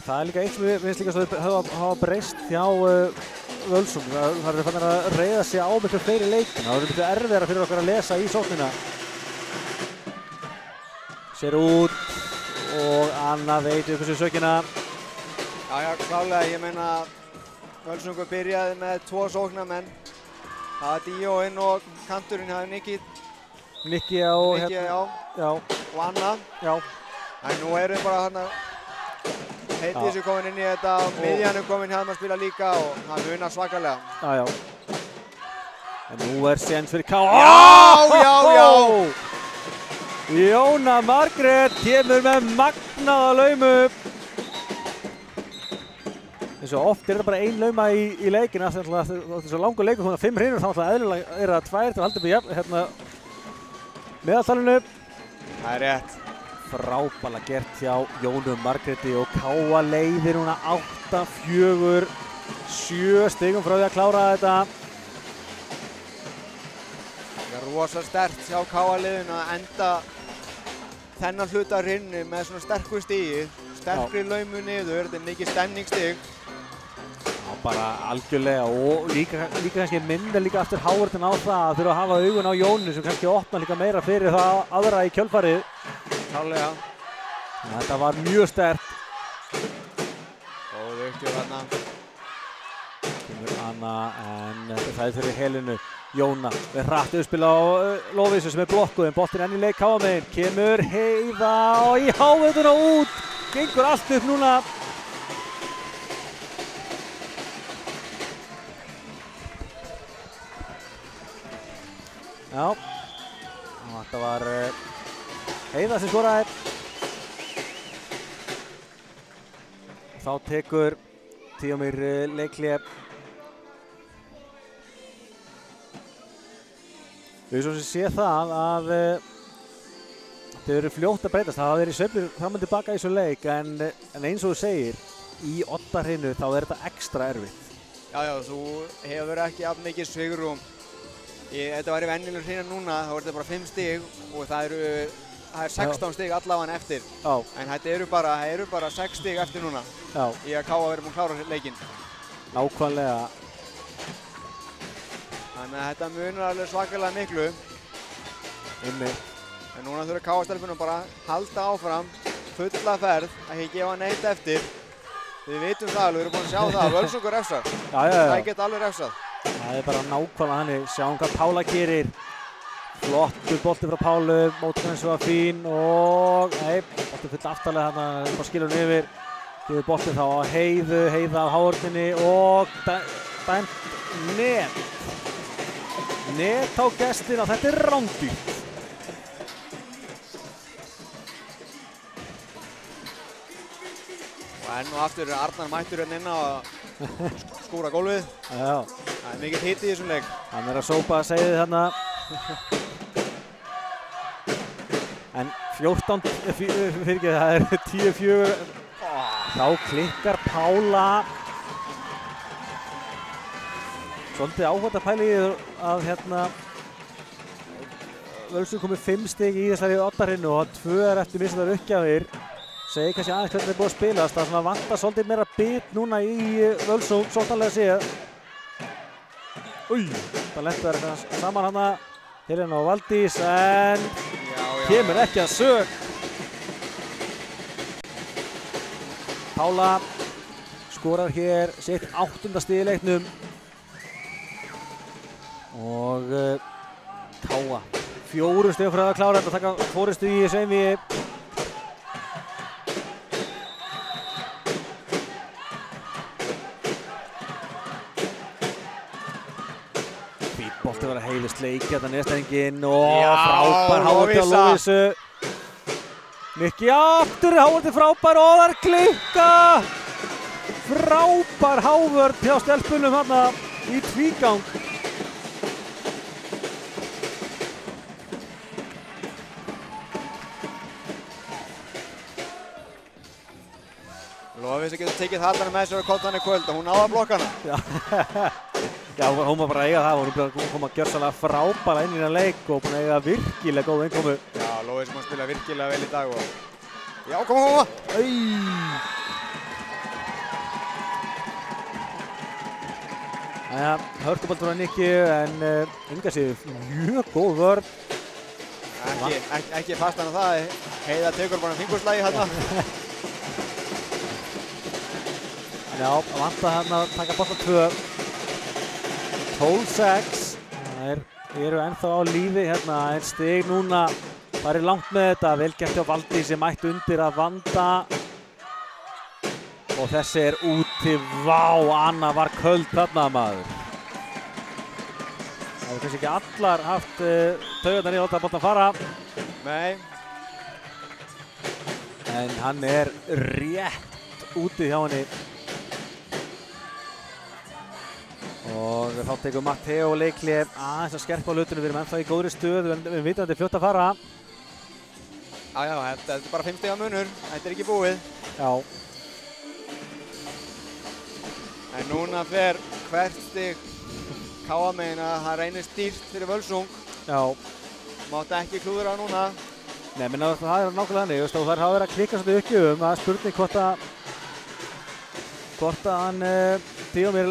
Það líka eitt sem við finnst líka að hafa breyst hjá Völsung. Það eru fannar að reiða sig á miklu fleiri leikina. Það eru miklu erfiðara fyrir okkur að lesa í sóknina. Sér út og Anna veit upp þessu sökina. Já, klálega. Ég meina Völsungur byrjaði með 2 sóknarmenn. Það var Díóinn og kanturinn, það er Nikki og Anna. Já. En nú erum við bara þarna. Heiðdís komin inn í þetta og miðjan komin hérna að spila líka og hann unar svakalega. Já. En nú séns fyrir Káa. Já! Jóna Margrét kemur með magnaða laumu. Eins og oft þetta bara ein lauma í leikinu. Þetta er svo langur leikur, þannig að 5 hrinur, þá eðlilega það 2 til að halda upp í meðaltalinu. Það er rétt. Frábæla gert hjá Jónu Margréti og Káa leiðir núna 8-4, 7 stigum frá því að klára þetta. Það er rosa sterkt hjá Káa liðinu að enda þennan hluta rinnu með svona sterku stigi, sterkri laumu niður, þetta er mikið stemningsstig. Já, bara algjörlega og líka kannski minna líka aftur Hávartin á það að þurfa að hafa augun á Jónu sem kannski opna líka meira fyrir það aðra í kjölfarið. Klálega. Þetta var mjög sterkt. Góð uppgjöf hérna. Kemur Anna en það er fyrir Helenu. Jóna með hratt uppspil á Lovísu sem blokkuð en boltinn enn í leik Káa megin. Kemur Heiða og í hávituna út. Gengur allt upp núna. Já. Þetta var Heiða sem skoraði. Þá tekur Tíomir leikhlé. Við svo sem sé það að þau eru fljótt að breytast. Það hafa verið sveiflur fram og tilbaka í þessu leik en eins og þú segir, í Odda-hreinu þá er þetta ekstra erfitt. Já, þú hefur ekki jafn mikið svigrúm. Þetta væri venjulegur hreina núna, þá er þetta bara 5 stig og það er 16 stig allavega eftir. Já. En þetta eru bara 6 stig eftir núna. Já. Í að Káa verið búin að klára leikinn. Nákvæmlega. Þannig að þetta munar alveg svakalega miklu. Einmitt. En núna þurfa Káa-stelpunum bara að halda áfram, fulla ferð, ekki gefa neitt eftir. Við vitum það alveg, við erum búin að sjá það, Völsungur refsar. Já. Það geta alveg refsað. Það er bara nákvæmlega þannig. Sjáum hvað Pála gerir. Flottur bolti frá Pálu, mótgræns var fín og nei, bolti full aftarlega þarna, bara skilur hann yfir. Gefur bolti þá á Heiðu, Heiða á hárninni og dæmt net. Net á gestin og þetta rándýrt. Og enn og aftur er Arnar mættur hérna inn á að skúra gólfið. Já. Það er mikill hiti í þessum leik. Hann að sópa segið þarna. En 14, fyrirgeðu, það er 10-4. Þá klikkar Pála. Svolítið áhugavert að pæla í að hérna Völsungur komið 5 stig í þessari oddahrinu og 2 er eftir mislægar uppgjafir. Segir kannski aðeins hvernig það er búið að spilast. Það er svona vantar svolítið meira bit núna í Völsung, svolítið séð. Það lentur eitthvað saman hana. Helena og Valdís en kemur ekki að sök. Pála skorar hér sitt 8. stig í leiknum. Og Káa 4 stig fyrir að klára þetta, taka forystu í Sveinvíi. Bolti var að Heiðu sleikja þetta nestenginn og frábær hávarti á Lúvísu. Mikki aftur, hávarti frábær og það er klikka. Frábær hávörð hjá stelpunum þarna í tvígang. Lofís að geta tekið Hallana með sér og kottan í kvöld og hún náða blokkana. Já, hún var bara að eiga það, hún kom að gjörsamlega frábæra inn í þennan leik og búin að eiga virkilega góð innkomu. Já, Lofís má spila virkilega vel í dag og... Já, koma! Jæja, hörkuboltur á Nikki en enga sér mjög góð vörn. Ekki fastan á það, Heiða tekur bara fingurslægi hérna. Já, vantar hérna að taka bolta 2. 12-6. Það eru ennþá á lífi hérna, en stig núna. Það er langt með þetta, vel gert hjá Valdís sem mætti undir að vanda. Og þessi er úti, vá, Anna var köld þarna maður. Það hefur kannski ekki allar haft taugarnar í að láta boltan fara. Nei. En hann er rétt úti hjá henni. Og þá tekur Matteo Leikli aðeins að skerpa á hlutunum, við erum ennþá í góðri stöðu en við vitum að þetta er fljótt að fara. Já, þetta er bara 5 stiga munur, þetta er ekki búið. Já. En núna fer hvert stig Káa megin að það reynist dýrt fyrir Völsung. Já. Mátti ekki klúðra núna. Nei, menn það er nákvæmlega þannig, og þær hafa verið að klikka svolítið uppgjöfum. Það er spurning hvort að hann Tíómir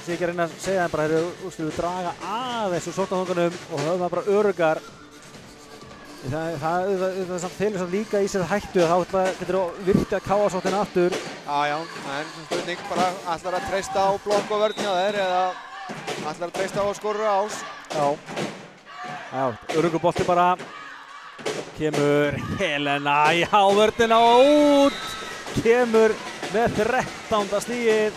sé ekki að reyna að segja þeim bara við draga aðeins úr sóknarþunganum og höfum það bara öruggar. Það samt felur samt líka í sér hættu að þá getur virkað Káa-sóknina aftur. Já, en spurning bara ætlar að treysta á blokk og vörn hjá þér eða ætlar að treysta á að skora ás. Já, öruggur bolti bara. Kemur Helena í hávörnina og út. Kemur með 13. stigið.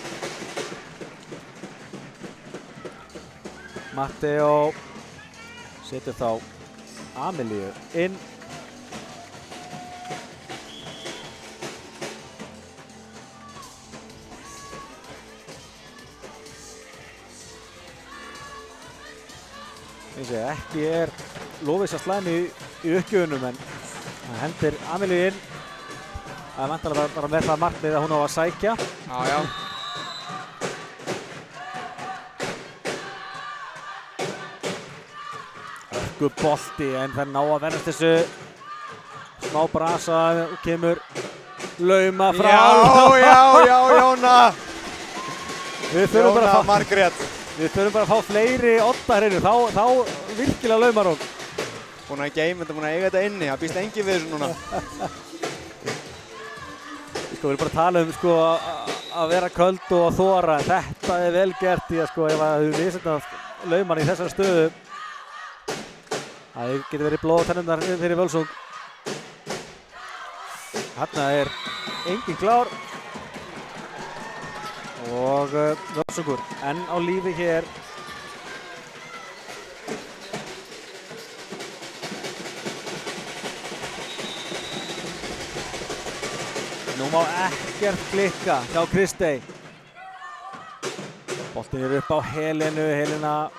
Matteo setur þá Amelíu inn. Ekki er Lofís að slæmi í uppgjöfunum en hann hendir Amelíu inn. Það er vantanlega bara með það markmið að hún á að sækja. Já. Bolti en það ná að verðast þessu smá brasa og kemur lauma frá. Já, Jóna! Jóna Margrét. Við þurfum bara að fá fleiri oddahrinu, þá virkilega laumar hún. Búin að geima þetta, búin að eiga þetta inni, það býst engin við þessu núna. Við erum bara að tala að vera köld og að þora, en þetta er vel gert í að ef við setjum lauman í þessari stöðu Það getur verið blóð á tennurnar fyrir Völsung. Þarna engin klár. Og Völsungur enn á lífi hér. Nú má ekkert klikka hjá Kristey. Boltinn upp á Helenu. Helena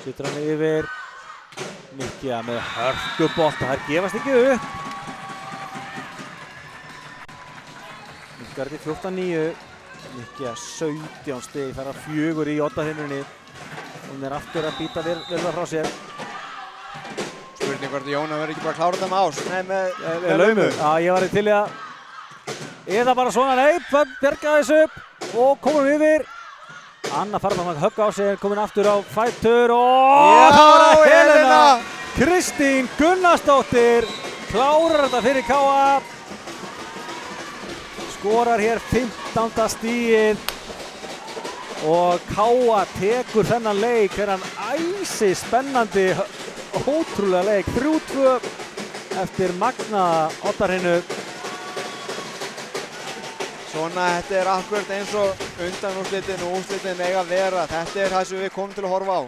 setur hann yfir. Nikja með hörkubolta. Þær gefast ekki upp. Nikja er til 14-9. Nikja 17 stig. Það 4 í oddahimnunni. Hún aftur að býta vel frá sér. Spurning hvort Jóna verður ekki bara að klára þetta með ás. Nei, með laumu. Já, ég var til í að eða bara svona, nei, bjarga þessu upp og komum yfir. Anna Farman að högga á sig, komin aftur á fætur og það var Helena Kristín Gunnarsdóttir klárar þetta fyrir KA. Skorar hér 15. stigið og KA tekur þennan leik, þennan æsi spennandi, ótrúlega leik. 3-2 eftir magnaða oddahrinnu. Svona, þetta akkurat eins og undanúrslitin og úrslitin eiga að vera. Þetta það sem við komum til að horfa á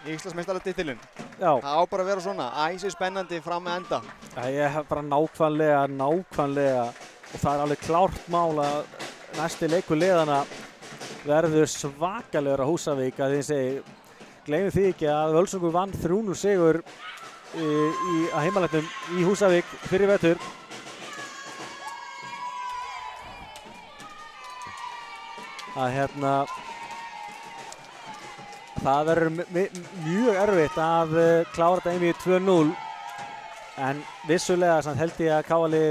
í Íslandsmeistaratitilinn. Já. Það á bara að vera svona, æsi spennandi fram með enda. Ég hef bara nákvæmlega og það alveg klárt mál að næsti leikur liðana verður svakalegur á Húsavík. Að ég segi, gleymum því ekki að Völsungur vann 3-0 sigur að heimaleiknum í Húsavík fyrir vetur. Það verður mjög erfitt að klára þetta einvíð 2-0 en vissulega held ég að KA-lið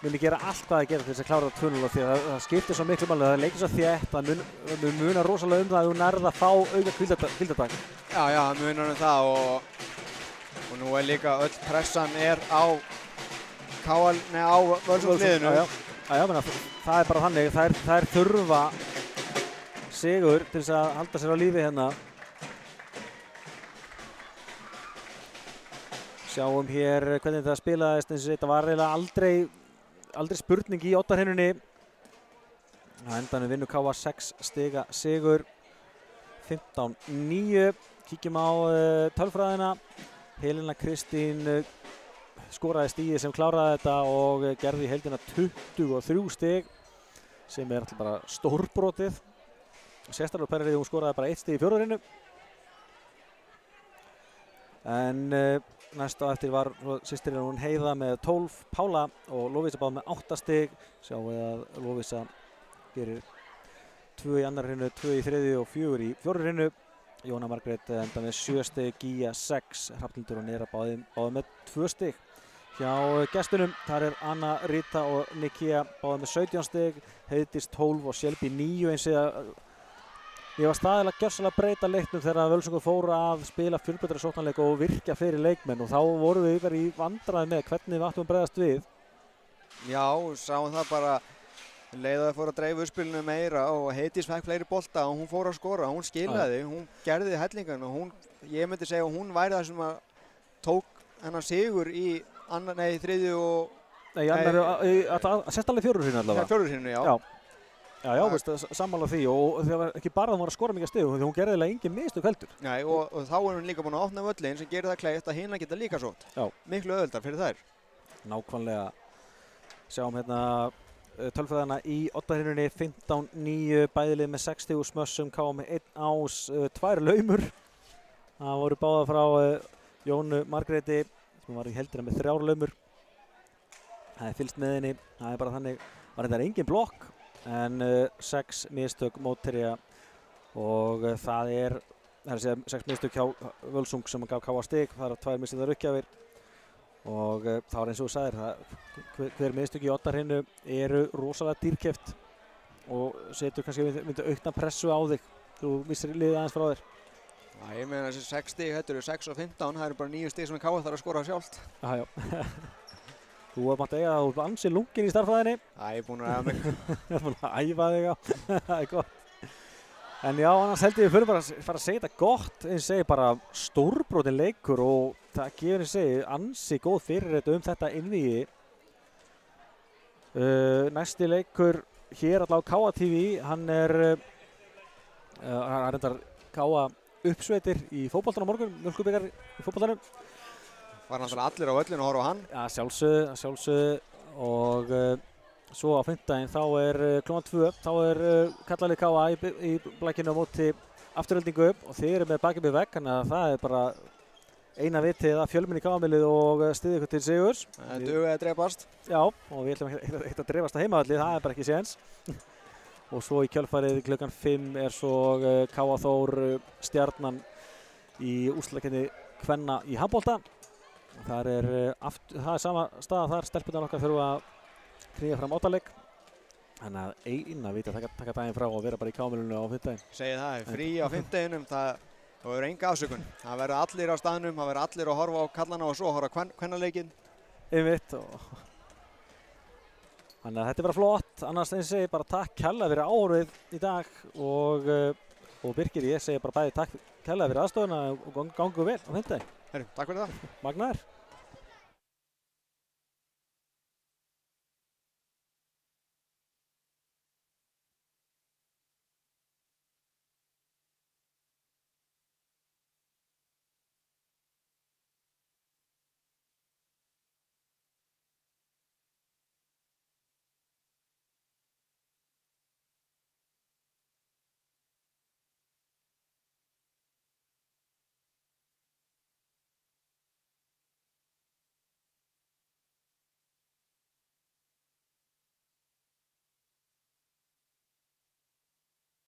muni gera allt hvað það gera til þess að klára þetta 2-0 því að það skiptir svo miklu máli, það leikir svo þétt, það munar rosalega það að þú nærð að fá auka hvíldardag. Já, það munar það og nú líka öll pressan á Völsungliðinu. Já, það bara þannig, þær þurfa sigur til þess að halda sér á lífi hérna. Sjáum hér hvernig það spilaðist, eins og þetta var eiginlega aldrei spurning í oddahrinnunni. Á endanum vinnur KA 6 stiga sigur, 15-9. Kíkjum á tölfræðina. Helena Kristín skoraði stigið sem kláraði þetta og gerði í heildina 23 stig sem alltaf bara stórbrotið. Sérstaklega Perrið, hún skoraði bara 1 stig í fjórðurinnu. En næst á eftir var systirinn hún Heiða með 12, Pála og Lovísa báð með 8 stig. Sjáum við að Lovísa gerir 2 í annarrinnu, 2 í þriðju og 4 í fjórðurinnu. Jóna Margrét enda með 7 stig, Gíja 6, Hrafnhildur og Nera báði með 2 stig. Hjá gestunum, þar Anna Rita og Nikja báði með 17 stig, Heiðdís 12 og Shelby 9 eins og ég var staðilega gjörsamlega að breyta leiknum þegar Völsungur fóru að spila fjölbreyttari sóknarleik og virkja fyrir leikmenn og þá vorum við yfir í vandræði með hvernig við áttum að bregðast við. Já, sáum það bara leið að það fór að dreifa uppspilinu meira og Heiðdís fekk fleiri bolta og hún fór að skora, hún skilaði, hún gerði hellingan og ég myndi segja að hún væri það sem að tók hennar sigur í þriðju og... Nei, sérstaklega fjórðurinnu allavega. Fjórðurinnu, já. Já, veist, sammála því og það var ekki bara að hún var að skora mikið stig, því hún gerði eiginlega engin mistök heldur. Nei, og þá hún líka búin að opna völlin sem gerir það kleift að hina geta líka sótt. Já. Miklu auðveldar fyrir þær. Nákvæmlega. Sjáum hérna tölfræðina í oddahrinnunni, 15-9, bæðilið með 60 smössum, KA með 1 ás, 2 laumur. Það voru báða frá Jónu Margréti, sem var í heldina með 3 laumur. Það fylgst með henni, það bara þannig, var þetta engin blokk. En 6 mistök mótherja og það er 6 mistök hjá Völsung sem gaf KA stig, það 2 mistökar uppgjafir og það var eins og þú sagðir, hver mistök í oddahrinnu eru rosalega dýrkeypt og setur kannski myndi aukna pressu á þig, þú missir liðið aðeins frá þér. Já, ég meina þessi 6 stig, þetta eru 6 og 15, það eru bara 9 stig sem KA þarf að skora sjálft. Já. Þú mátt eiga að þú er ansi lungin í starffræðinni. Já, ég er búinn að æfa mig. Ég er búinn að æfa þig, já. Það er gott. En já, annars held ég við fyrir bara að fara að segja þetta gott. Ég segi bara stórbrotin leikur og það gefur segi ansi góð fyrirheit þetta innvígi. Næsti leikur hér allavega á KA-TV, hann reyndar KA uppsveitir í fótboltanum á morgun, mjölkubikar í fótboltanum. Var náttúrulega allir á völlinu að horfa á hann. Ja, sjálfsögðu og svo á fimmtudaginn þá klukkan 2, þá kallalið KA í blækinu á móti Afturheldingu og þeir eru með bakið við vegg, þannig að það bara eina vitið að fjölmenni KA-milið og styðja ykkur til sigurs. Það dugaði að drepast. Já, og við ætlum ekki að drefast að heimavalli, það bara ekki séns. Og svo í kjölfarið klukkan 5 svo KA Þór Stjarnan í úrslitakeppni kvenna í handbolta. Það er sama staða þar, stelpurnar okkar þurfa að knýja fram oddaleik. Þannig að eina viti að taka daginn frá og vera bara í KA-milinu á fimmtudaginn. Segið það, frí á fimmtudeginum, það verður enga afsökun. Það verður allir á staðnum, það verður allir að horfa á kallana og svo að horfa á kvennaleikinn. Einmitt. Þannig að þetta er bara flott, annars eins og ég bara takk kærlega fyrir áhorfið í dag og Birkir, ég segi bara bæði takk kærlega fyrir aðstofuna og gangu vel á fimmtudaginn. Takk fyrir það. Magnaður.